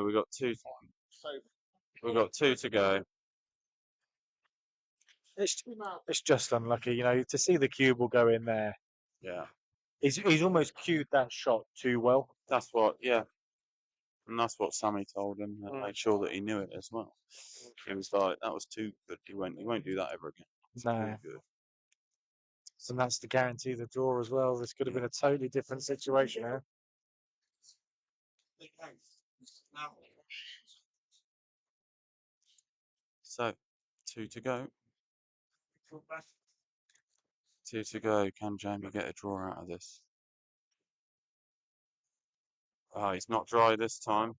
we got two. We've got 2 to go. It's just unlucky, you know, to see the cube will go in there. Yeah, He's almost cued that shot too well. that's what. Yeah, and that's what Sammy told him. And made sure that he knew it as well. He was like, "That was too good. He won't do that ever again. It's too No. good." And that's the guarantee of the draw as well. This could have been a totally different situation here. So, 2 to go. 2 to go. Can Jamie get a draw out of this? Oh, he's not dry this time.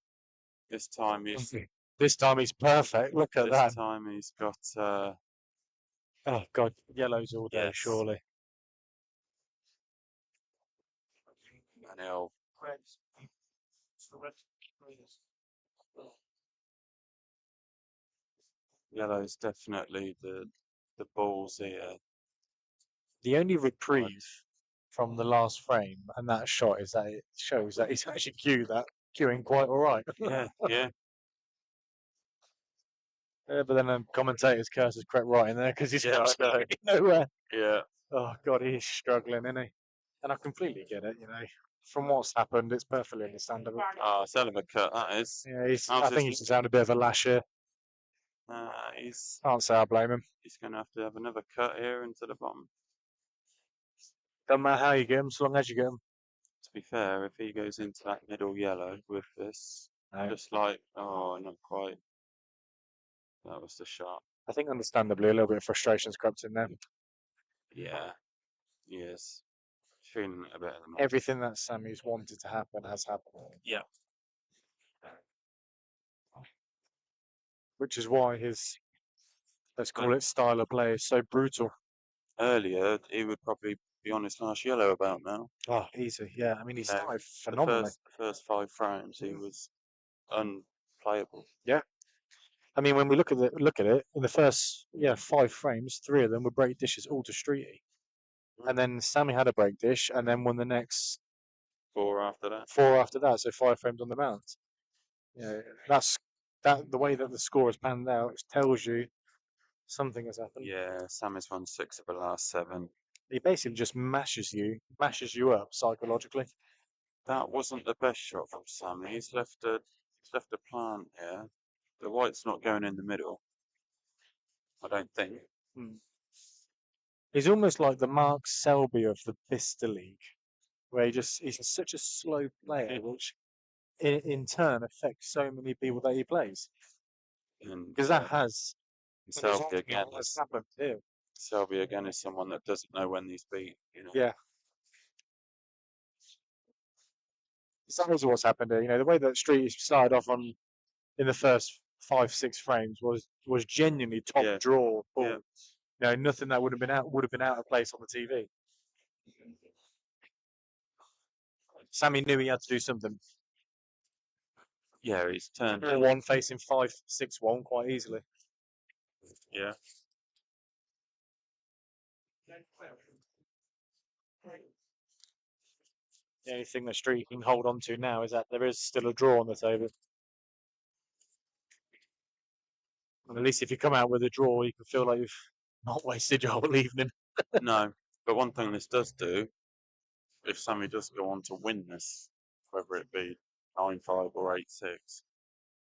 This time he's This time he's perfect. Look at this that. time he's got Oh God, yellows all day, yes. surely. And he'll yellow's definitely the balls here. The only reprieve from the last frame and that shot is that it shows that he's actually queuing quite all right. Yeah, yeah. Yeah, but then the commentator's curse is crept right in there because he's Yeah, I know. absolutely nowhere. Yeah. Oh God, he's struggling, isn't he? And I completely get it. You know, from what's happened, it's perfectly understandable. Oh, it's a hell of a cut, that is. Yeah, I How's think his- he's just having a bit of a lash here. He's Can't say I blame him. going to have another cut here into the bottom. Doesn't matter how you get him, so long as you get him. To be fair, if he goes into that middle yellow with this, No. just like, oh, not quite. That was the shot. I think, understandably, a little bit of frustration's crept in there. Yeah. Yes. Feeling a bit of the Everything that Sammy's wanted to happen has happened. Yeah. Which is why his, let's call it, style of play is so brutal. Earlier, he would probably be on his last yellow about now. Oh, easy. Yeah, I mean, he No, started phenomenally. The first 5 frames, he was unplayable. Yeah. I mean, when we look at it, in the first 5 frames, 3 of them were break dishes all to Streety. And then Sammy had a break dish and then won the next 4 after that. 4 after that, so 5 frames on the mount. Yeah, the way that the score has panned out tells you something has happened. Yeah, Sammy's won 6 of the last 7. He basically just mashes you up psychologically. That wasn't the best shot from Sammy. He's left a plant here. The white's not going in the middle. I don't think. He's almost like the Mark Selby of the Bicester League, where he's such a slow player, which in turn affects so many people that he plays. Because that has Selby again. happened here. Selby again is someone that doesn't know when he's beat. You know. Yeah. That was what's happened here. You know, the way that Street started off in the first 5-6 frames was genuinely top draw ball. Yeah. You know, nothing that would have been out of place on the TV. Sammy knew he had to do something. Yeah, he's turned 4-1 facing 5-6-1 quite easily. Yeah. The only thing that Street can hold on to now is that there is still a draw on the table. And at least if you come out with a draw, you can feel like you've not wasted your whole evening. No, but one thing this does do, if Sammy does go on to win this, whether it be 9-5 or 8-6,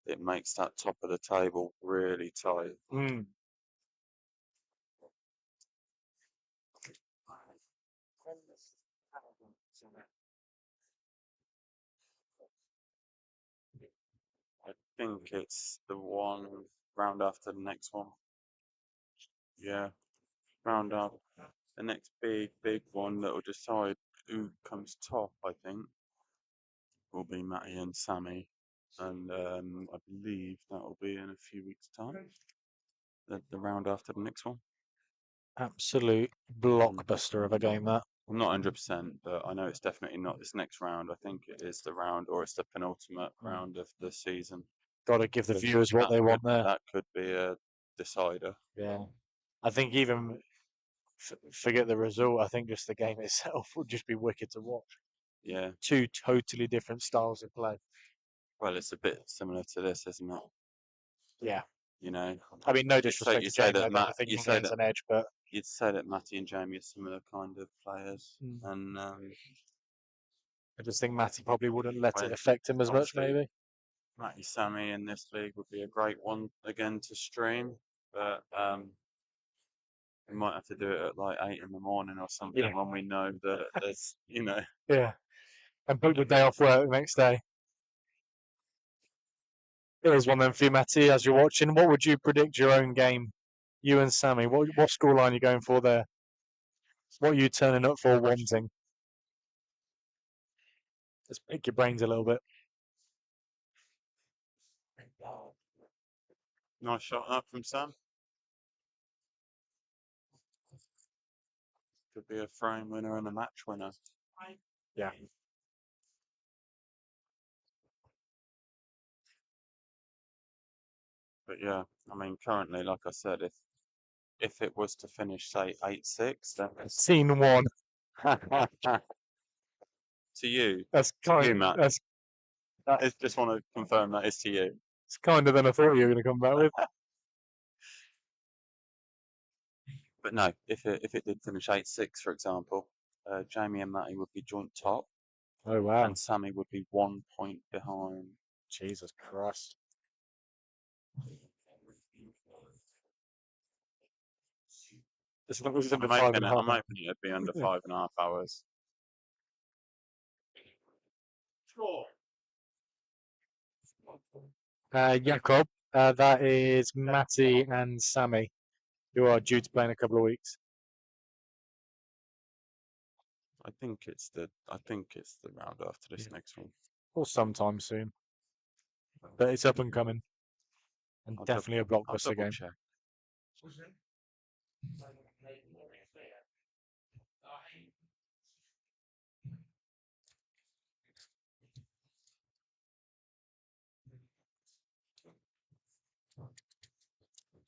it makes that top of the table really tight. I think it's the one round after the next one. Yeah, round up. The next big one that will decide who comes top, I think, will be Matty and Sammy. And I believe that will be in a few weeks' time. The round after the next one. Absolute blockbuster of a game, that. I'm not 100%, but I know it's definitely not this next round. I think it is the round, or it's the penultimate round of the season. Got to give the viewers what they want there. That could be a decider. Yeah. I think even forget the result. I think just the game itself would just be wicked to watch. Yeah. 2 totally different styles of play. Well, it's a bit similar to this, isn't it? Yeah. I mean, no you disrespect to say Jamey, that I Matt, don't think you he say gains that an edge, but you'd say that Matty and Jamie are similar kind of players, and I just think Matty probably wouldn't let it Well, affect him as much, obviously- maybe. Matty Sammy in this league would be a great one again to stream, but we might have to do it at like 8 in the morning or something Yeah. when we know that there's Yeah. And book the day off work the next day. Here's one then for you, Matty, as you're watching. What would you predict your own game? You and Sammy, what scoreline are you going for there? What are you turning up for wanting? Just pick your brains a little bit. nice shot up from Sam. Could be a frame winner and a match winner. Yeah. But yeah, I mean, currently, like I said, if it was to finish say 8-6, then Scene one. to you, That's you Matt. That's I just want to confirm that is to you. it's kinder than I thought you were going to come back with. But no, if it did finish 8-6, for example, Jamie and Matty would be joint top, Oh wow! and Sammy would be 1 point behind. Jesus Christ! This is under I'm 5.5 hoping hours. it'd be under 5.5 hours. Jakob, that is Matty and Sammy, who are due to play in a couple of weeks. I think it's the round after this next one. Or sometime soon. But it's up and coming. And I'll definitely a I'll blockbuster double game. check.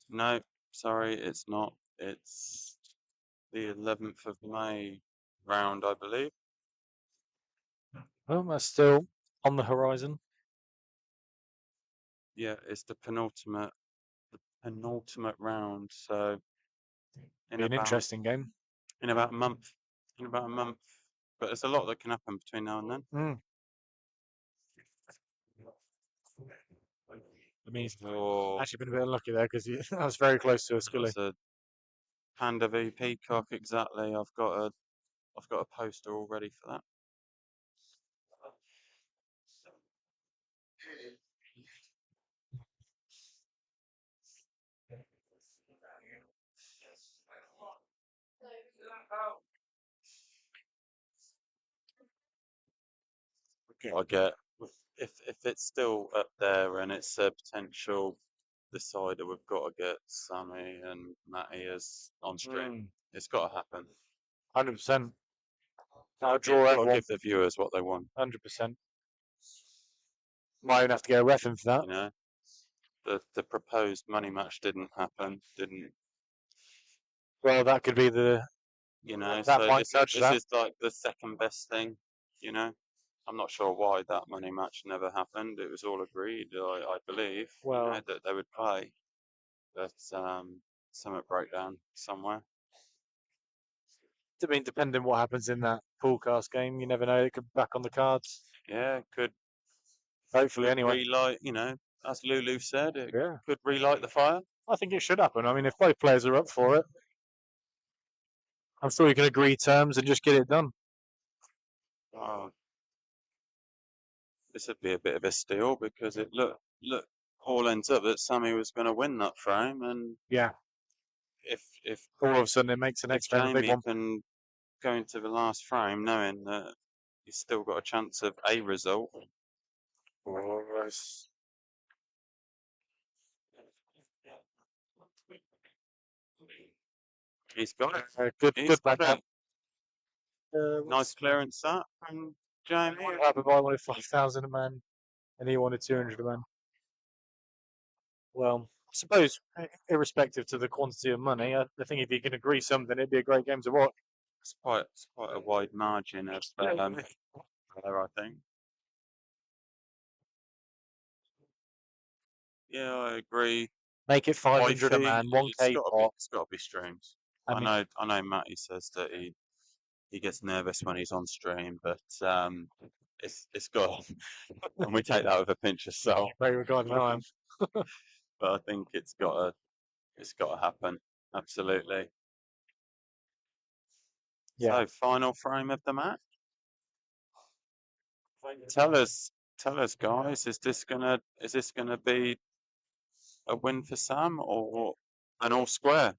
No, sorry, it's not. It's the 11th of May round, I believe. Well, that's still on the horizon. Yeah, it's the penultimate round. So Be an interesting game. in about a month. But there's a lot that can happen between now and then. I mean, he's Or actually been a bit unlucky there because I was very close to a Scully. there's a Panda v Peacock, exactly. I've got a poster all ready for that. I get if it's still up there and it's a potential decider, we've got to get Sammy and Matty as on stream. It's got to happen. 100%. I'll draw Got to everyone. give the viewers what they want. 100%. Might even have to get a ref in for that. You know, the proposed money match didn't happen. Well, that could be the. That That might this nudge that. is like the second best thing. I'm not sure why that money match never happened. It was all agreed, I believe, Well, that they would play. But something broke down somewhere. I mean, depending what happens in that Poolcast game, you never know. It could be back on the cards. Yeah, could Hopefully, anyway. relight. As Lulu said, it Yeah. could relight the fire. I think it should happen. I mean, if both players are up for it, I'm sure you can agree terms and just get it done. Oh, this would be a bit of a steal because it look all ends up that Sammy was going to win that frame, and Yeah. if All of a sudden, it makes the next frame a big Jamie one. can go into the last frame knowing that he's still got a chance of a result. He's got it. Good He's got backhand. it. Nice clearance that from Jamie. I wanted 5,000 a man, and he wanted 200 a man. Well, I suppose, irrespective to the quantity of money, I think if you can agree something, it'd be a great game to watch. It's quite a wide margin of there, I think. Yeah, I agree. Make it 500 a Wifey, man, 1K pot. it's got to be streams. I mean, I know Matty says that he gets nervous when he's on stream, but it's got, and we take that with a pinch of salt. very regarded I am. But I think it's got to happen. Absolutely. Yeah. So final frame of the match. Tell us, guys, is this gonna be a win for Sam or an all square?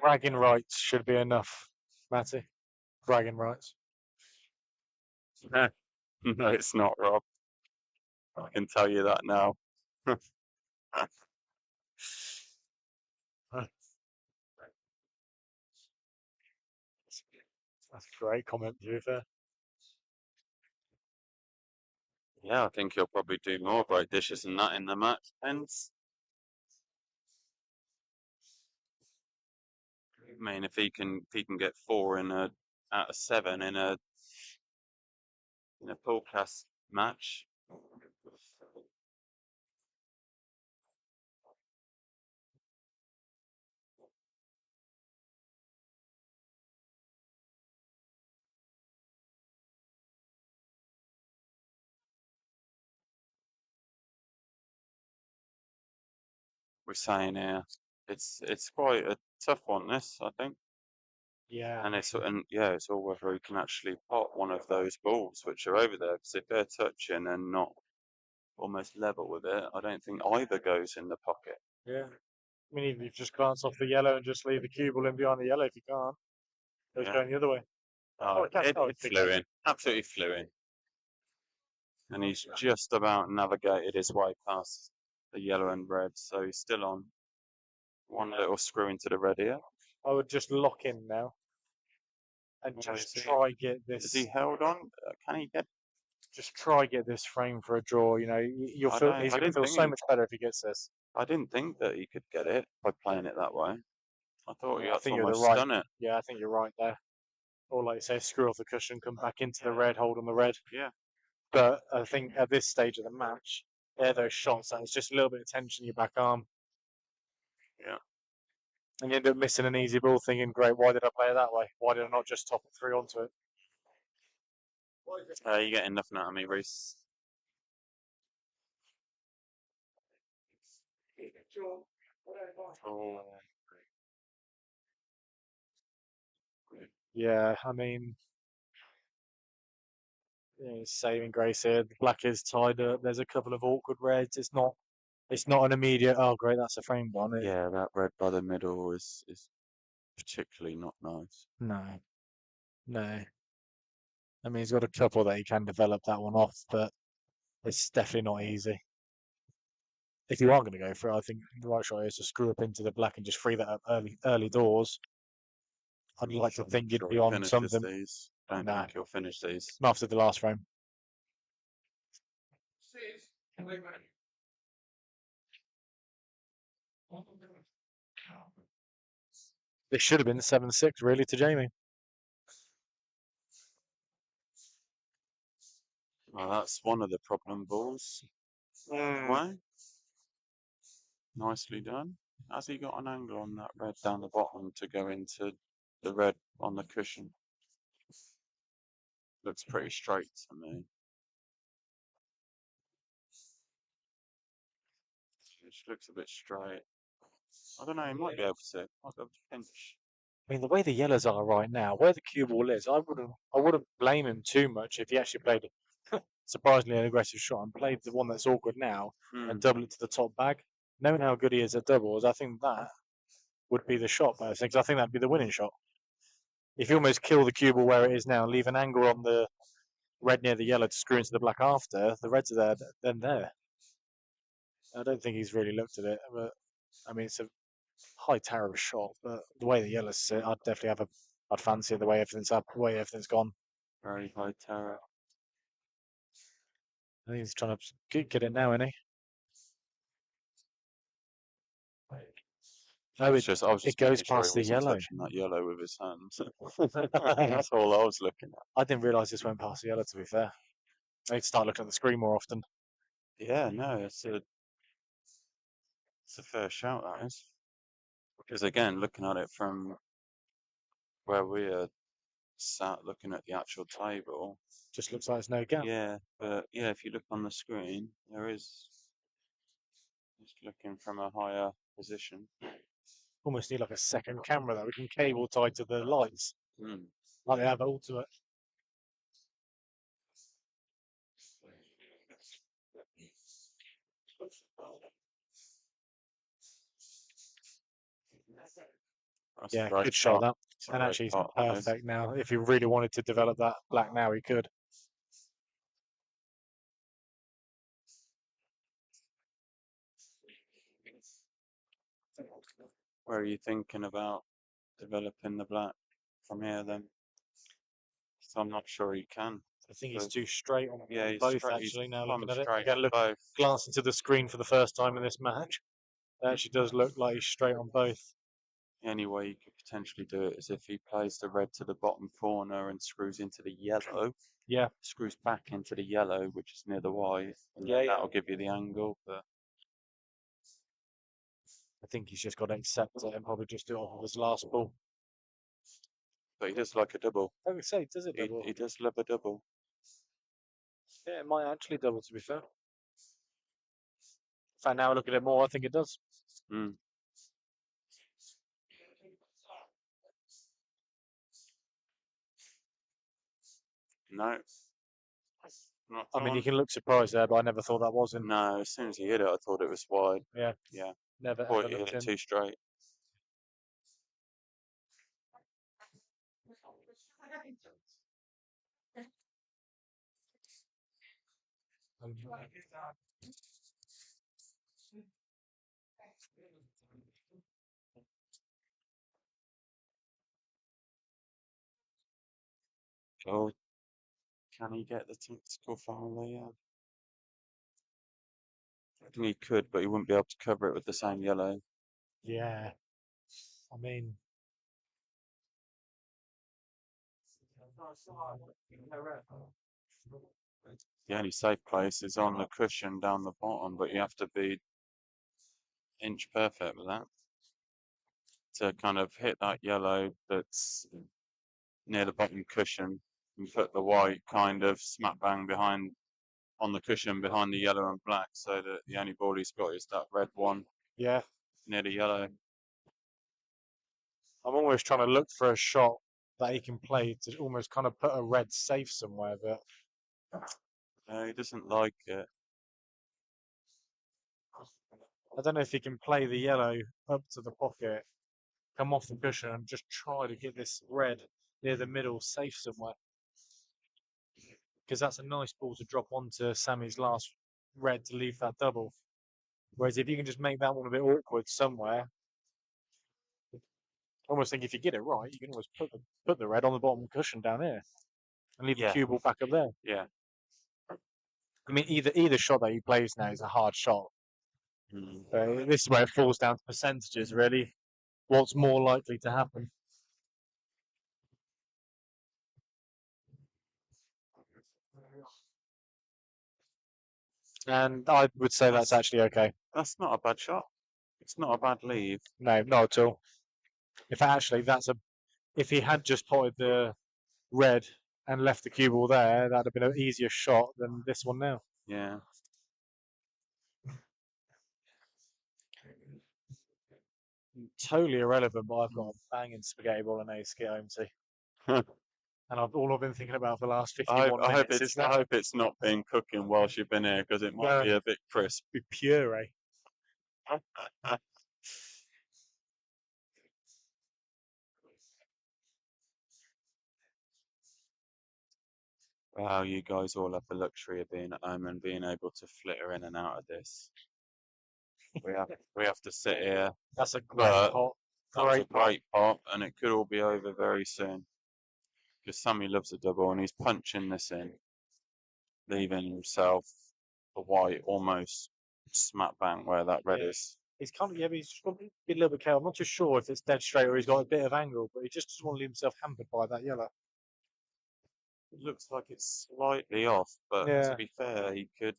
Bragging rights should be enough, Matty. Bragging rights. No, it's not, Rob. I can tell you that now. That's a great comment, to be fair. Yeah, I think he'll probably do more great dishes than that in the match. Hence, I mean, if he can get 4 out of 7 in a Poolcast match. We're saying here, it's quite a tough one. This, I think. Yeah. And it's all whether he can actually pot one of those balls which are over there. Because if they're touching and not almost level with it, I don't think either goes in the pocket. Yeah. I mean, even if you just glance off the yellow and just leave the cue ball in behind the yellow if you can't. It's Yeah. going the other way. Oh, it it's flew in. Absolutely flew in. And he's just about navigated his way past the yellow and red, so he's still on one little screw into the red here. I would just lock in now and just try get this. Is he held on? Can he get? Just try get this frame for a draw. You know, you'll feel he's going to feel so much better if he gets this. I didn't think that he could get it by playing it that way. I thought he I had think to you're almost right. stun it. Yeah, I think you're right there. Or like you say, screw off the cushion, come back into the red, hold on the red. Yeah. But I think at this stage of the match, those shots, that was just a little bit of tension in your back arm. Yeah. And you end up missing an easy ball thinking, great, why did I play it that way? Why did I not just top it through onto it? You're getting nothing out of me, Reese. Oh. Yeah, I mean, saving grace here. The black is tied up. There's a couple of awkward reds. It's not an immediate, oh, great, that's a frame one. Yeah, that red by the middle is particularly not nice. No. I mean, he's got a couple that he can develop that one off, but it's definitely not easy. If you are going to go for it, I think the right shot is to screw up into the black and just free that up early doors. I'd like to think you'd be on something. These. Don't think he'll finish these. After the last frame. This should have been 7-6, really, to Jamey. Well, that's one of the problem balls. Way. Nicely done. Has he got an angle on that red down the bottom to go into the red on the cushion? Looks pretty straight to me. It looks a bit straight. I don't know, he might be able to. Might be able to pinch. I mean, the way the yellows are right now, where the cue ball is, I wouldn't blame him too much if he actually played surprisingly an aggressive shot and played the one that's awkward now and double it to the top bag. Knowing how good he is at doubles, I think that would be the shot personally, because I think that'd be the winning shot. If you almost kill the cue ball where it is now, leave an angle on the red near the yellow to screw into the black after, the reds are there, then there. I don't think he's really looked at it, but I mean, it's a high tower shot, but the way the yellows sit, I'd definitely I'd fancy it the way everything's up, the way everything's gone. Very high tower. I think he's trying to get it now, isn't he? Oh, I was just it goes making sure past he the wasn't yellow. touching that yellow with his hands. That's all I was looking at. I didn't realise this went past the yellow, to be fair. I need to start looking at the screen more often. Yeah, no, it's a fair shout, that is. Because again, looking at it from where we are sat looking at the actual table, Just looks like there's no gap. yeah, but yeah, if you look on the screen, there is. Just looking from a higher position. Almost need like a second camera that we can cable tie to the lights, Mm. like they have at Ultimate. That's a Yeah, great good shot that. It's a And great actually, it's pot, that is. perfect now. If he really wanted to develop that black now, he could. Where are you thinking about developing the black from here then? So I'm not sure you can. I think he's But too straight on yeah, he's both, straight. He's actually, now plumb looking at it. straight Again, on look, both. glancing to the screen for the first time in this match. It actually does look like he's straight on both. The only way you could potentially do it is if he plays the red to the bottom corner and screws into the yellow. Yeah. Screws back into the yellow, which is near the white, and Yeah, then yeah. that'll give you the angle. But I think he's just got to accept it and probably just do it off of his last ball. he does like a double. I would say, does it double? He does love a double. Yeah, it might actually double, to be fair. In fact, now I look at it more, I think it does. Mm. No. Not I mean, you on. can look surprised there, but I never thought that was him. No, as soon as he hit it, I thought it was wide. Yeah. Yeah. Never Thought ever he hit looked it in. too straight. Oh, can he get the tactical foul there? I think he could, but he wouldn't be able to cover it with the same yellow. Yeah. I mean, The only safe place is on the cushion down the bottom, but you have to be inch perfect with that to kind of hit that yellow that's near the bottom cushion and put the white kind of smack bang behind on the cushion behind the yellow and black, so that the only ball he's got is that red one yeah. near the yellow. I'm always trying to look for a shot that he can play to almost kind of put a red safe somewhere, but No, he doesn't like it. I don't know if he can play the yellow up to the pocket, come off the cushion and just try to get this red near the middle safe somewhere. Because that's a nice ball to drop onto Sammy's last red to leave that double. Whereas if you can just make that one a bit awkward somewhere, I almost think if you get it right, you can always put the red on the bottom cushion down here and leave the cue ball back up there. Yeah. I mean, either shot that he plays now is a hard shot. Mm. This is where it falls down to percentages, really. What's more likely to happen? And I would say that's actually okay. That's not a bad shot. It's not a bad leave. No, not at all. In fact, actually, if he had just potted the red and left the cue ball there, that'd have been an easier shot than this one now. Yeah. Totally irrelevant, but I've got a banging spaghetti bolognese to get home to. And all I've been thinking about for the last 51 minutes is that. I hope it's not been cooking whilst you've been here, because it might be a bit crisp. Be puree. Wow, you guys all have the luxury of being at home and being able to flitter in and out of this. We have to sit here. That's a great pot. That's a great pot, and it could all be over very soon. Because Sammy loves a double, and he's punching this in, leaving himself the white almost smack bang where that red is. He's kind of, yeah, but he's just got to be a little bit careful. I'm not too sure if it's dead straight or he's got a bit of angle, but he just doesn't want to leave himself hampered by that yellow. It looks like it's slightly off, but Yeah. to be fair, he could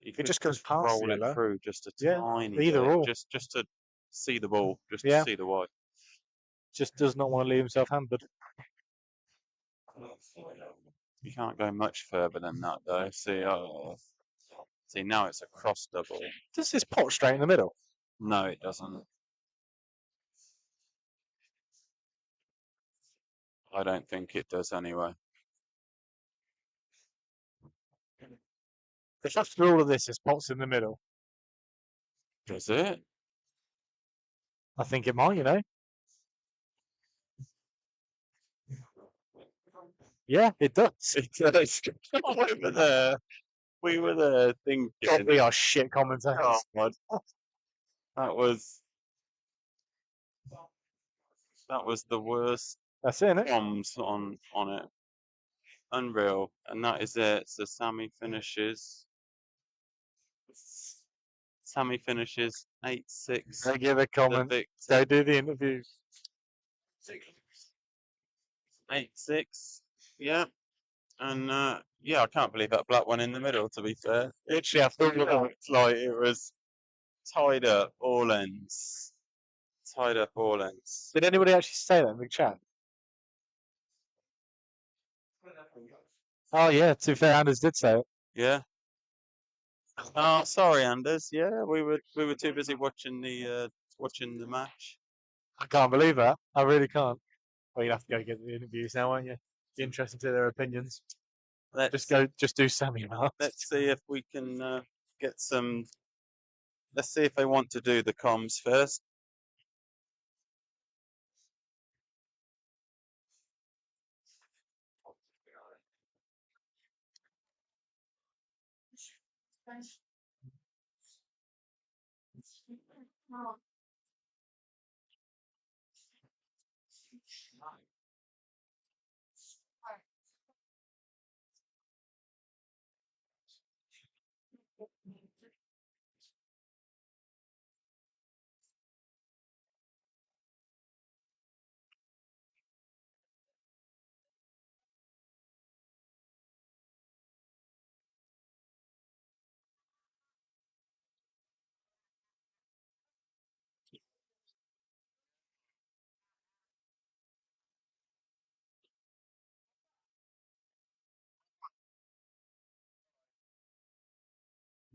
If it just goes past roll the it yellow, through just a Yeah, tiny either bit, or. just to see the ball, just Yeah. to see the white. just does not want to leave himself hampered. You can't go much further than that, though. See, now it's a cross double. Does this pot straight in the middle? No, it doesn't. I don't think it does anyway. If after all of this, his pot's in the middle, Does it? I think it might, you know. Yeah, it does. It does. We were there thinking. God, we are shit commentators. God, that was the worst That's it, innit? bombs on it. Unreal. And that is it. So Sammy finishes 8-6. They give a The comment. victor. They do the interview. 8-6. Yeah. And yeah, I can't believe that black one in the middle, to be fair. Literally, after all of that. It's like it was tied up all ends. Tied up all ends. Did anybody actually say that in the chat? Oh yeah, to be fair, Anders did say it. Yeah. Oh, sorry, Anders. Yeah, we were too busy watching the match. I can't believe that. I really can't. Well, you'll have to go get the interviews now, won't you? Be interested to hear their opinions. Just do Sammy now. Let's see if we can get some. Let's see if they want to do the comms first.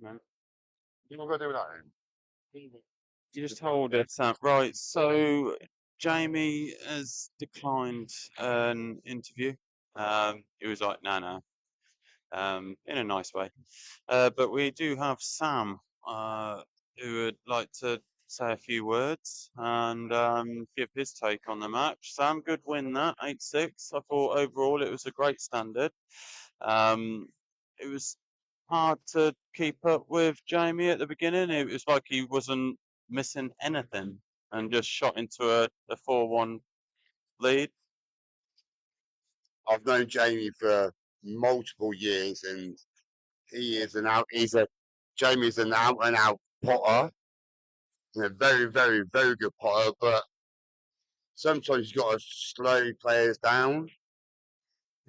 No. You want to go do that? You just hold it, Sam. Right. So Jamie has declined an interview. He was like, no. In a nice way. But we do have Sam, who would like to say a few words and give his take on the match. Sam, good win that, 8-6. I thought overall it was a great standard. It was hard to keep up with Jamie at the beginning. It was like he wasn't missing anything and just shot into a 4-1 lead. I've known Jamie for multiple years, and Jamie's an out and out potter, and a very, very, very good potter. But sometimes you've got to slow players down.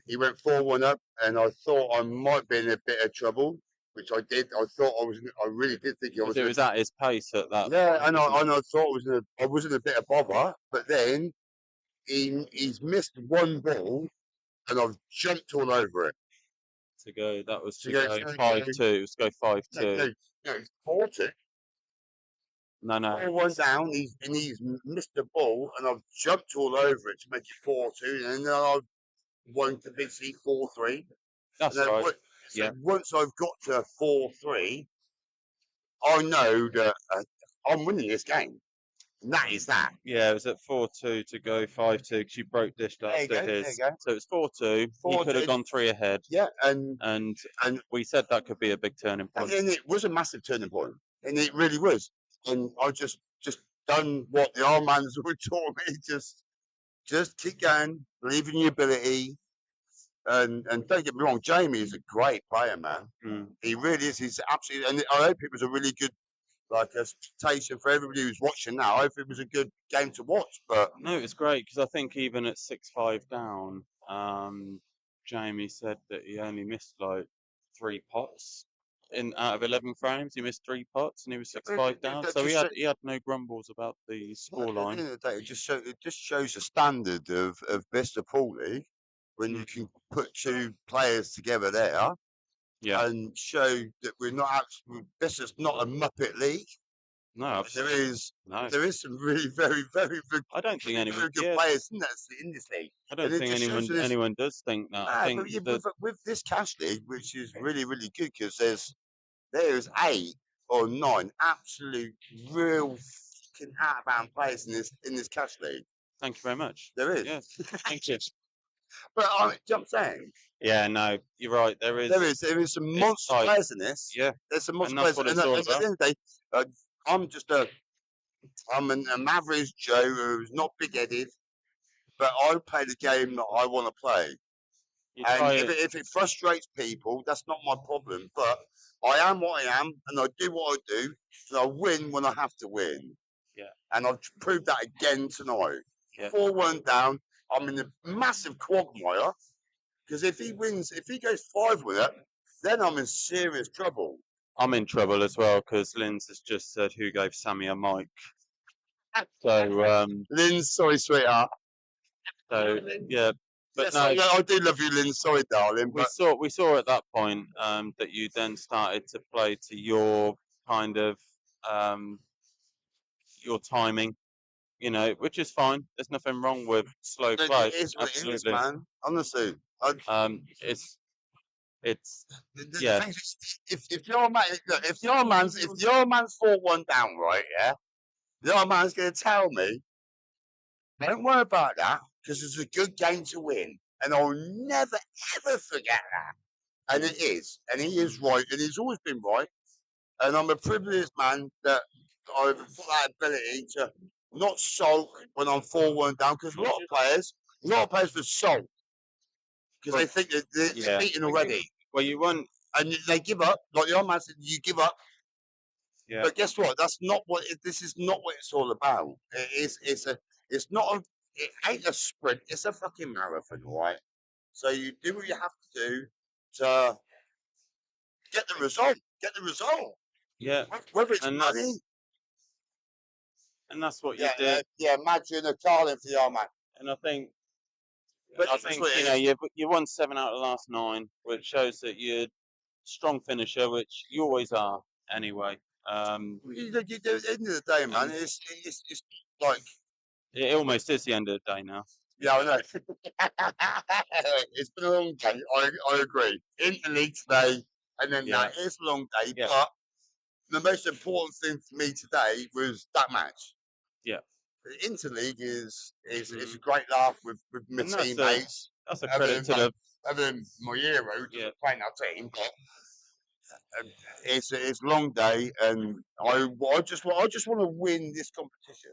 He went 4-1 up, and I thought I might be in a bit of trouble, which I did. I really did think I was. It was at his pace at that. Yeah, point, and I wasn't it? thought I was in a bit of bother, but then he's missed one ball, and I've jumped all over it. To go, that was To to go- go to go- 5-2. It was to go 5-2. No, it's 4-2. No. 4-1 down, he's missed the ball, and I've jumped all over it to make it 4-2, and then I've won convincingly 4-3. That's And then right. so once I've got to 4-3, I know that I'm winning this game. And that is that. Yeah, it was at 4-2 to go 5-2 because you broke dished There you after go, there his. you go. So it's 4-2. He could have 4-2. gone 3 ahead. Yeah, and And we said that could be a big turning point. and it was a massive turning point, and it really was. And I just done what the old man's would taught me. Just keep going, believe in your ability, and don't get me wrong, Jamie is a great player, man. Mm. He really is. He's absolutely, and I hope it was a really good like expectation for everybody who's watching now. I hope it was a good game to watch. But No, it's great because I think even at 6-5 down, Jamey said that he only missed like 3 pots out of 11 frames. He missed 3 pots and he was 6-5 down, that so just he had no grumbles about the at the end scoreline. of the day, it just shows the standard of Bicester Pool League when you can put 2 players together there Yeah, and show that we're not actually Bicester's not a Muppet league. no, There absolutely. is No, there is some really very very good, I don't think anyone. very good Yeah, players in this league. I don't And it think just shows this. anyone does think that. I Nah, think but yeah, that with this cash league, which is really really good because there's 8 or 9 absolute real fucking out of bound players in this cash league. thank you very much. There is. Yeah, thank you. But do you know what I'm saying? Yeah, no, you're right. There is Some monster tight. players in this. Yeah, There's some monster and that's players. what it's all At the about. end of the day, I'm an average Joe who's not big headed, but I play the game that I want to play. You And try if it frustrates people, that's not my problem. But I am what I am, and I do what I do, and I win when I have to win. Yeah. And I've proved that again tonight. Yeah. 4-1 down. I'm in a massive quagmire because if he goes 5 with it, then I'm in serious trouble. I'm in trouble as well because Linz has just said who gave Sammy a mic. So Lynn, sorry, sweetheart. yeah, but Yes, no, I do love you, Lynn. Sorry, darling. we But saw at that point that you then started to play to your kind of your timing, you know, which is fine. There's nothing wrong with slow play. it is what it is, Absolutely. man. Honestly, It's the yeah. thing is, if your man, look, if your man's 4-1 down, right? Yeah, your man's gonna tell me, don't worry about that because it's a good game to win, and I'll never ever forget that. And it is, and he is right, and he's always been right. And I'm a privileged man that I've got that ability to not sulk when I'm 4-1 down because a lot of players will sulk because they think that they're beaten already. Well, you won't. And they give up. Like the old man said, you give up. Yeah. But guess what? That's not what. This is not what it's all about. It's not. It ain't a sprint. It's a fucking marathon, right? So you do what you have to do to get the result. Get the result. Yeah. Whether it's And money. That's what you did. Imagine a Carlin for the old man. And I think. But I think you won 7 out of the last 9, which shows that you're a strong finisher, which you always are anyway. At the end of the day, man, it's like it almost is the end of the day now. Yeah, I know. It's been a long day. I agree. Interleague today, and then that it's a long day. Yeah. But the most important thing for me today was that match. Yeah. The Interleague is a great laugh with my And that's teammates. That's a credit to the. Other than my hero, just playing our team. But it's a long day, and I just want to win this competition.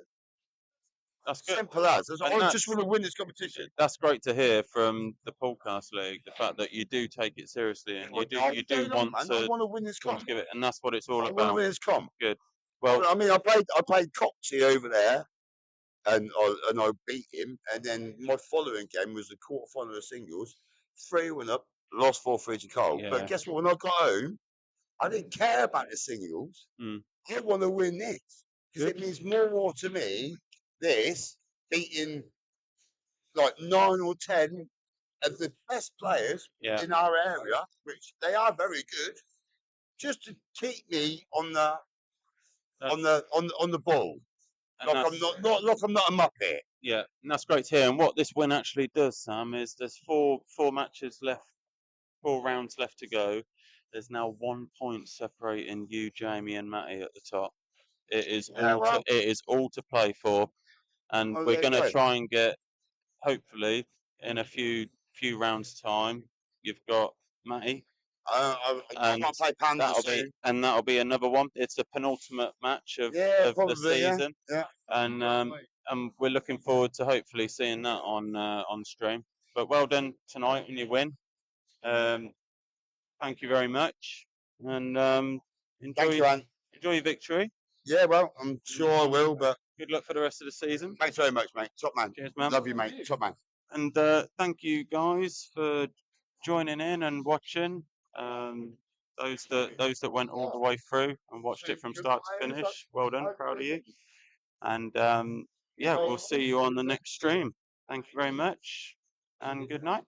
That's good. Simple as. I just want to win this competition. That's great to hear from the Poolcast League. The fact that you do take it seriously and you do want to. I want to win this comp. Give it, and that's what it's all I about. want to win this comp. Good. Well, I mean, I played Coxie over there, and I beat him. And then my following game was the quarterfinal of singles. 3-1 up, lost 4-3 to Cole. Yeah. But guess what? When I got home, I didn't care about the singles. I want to win this because it means more to me. This beating like 9 or 10 of the best players in our area, which they are very good, just to keep me on the ball. Like I'm not a muppet. Yeah, and that's great to hear. And what this win actually does, Sam, is there's four matches left, 4 rounds left to go. There's now 1 point separating you, Jamey, and Matty at the top. It is all to play for. And we're going to try and get, hopefully, in a few rounds' time, you've got Matty. I might play Panda soon. And that'll be another one. It's the penultimate match of the season. Yeah. And we're looking forward to hopefully seeing that on stream. But well done tonight on your win. Thank you very much. And enjoy your victory. Yeah, well, I'm sure I will, but Good luck for the rest of the season. thanks very much, mate. Top man. Cheers, man. Love you, mate. Top man. And thank you guys for joining in and watching. Those that went all the way through and watched it from start to finish, well done, proud of you. And yeah, we'll see you on the next stream. Thank you very much, and good night.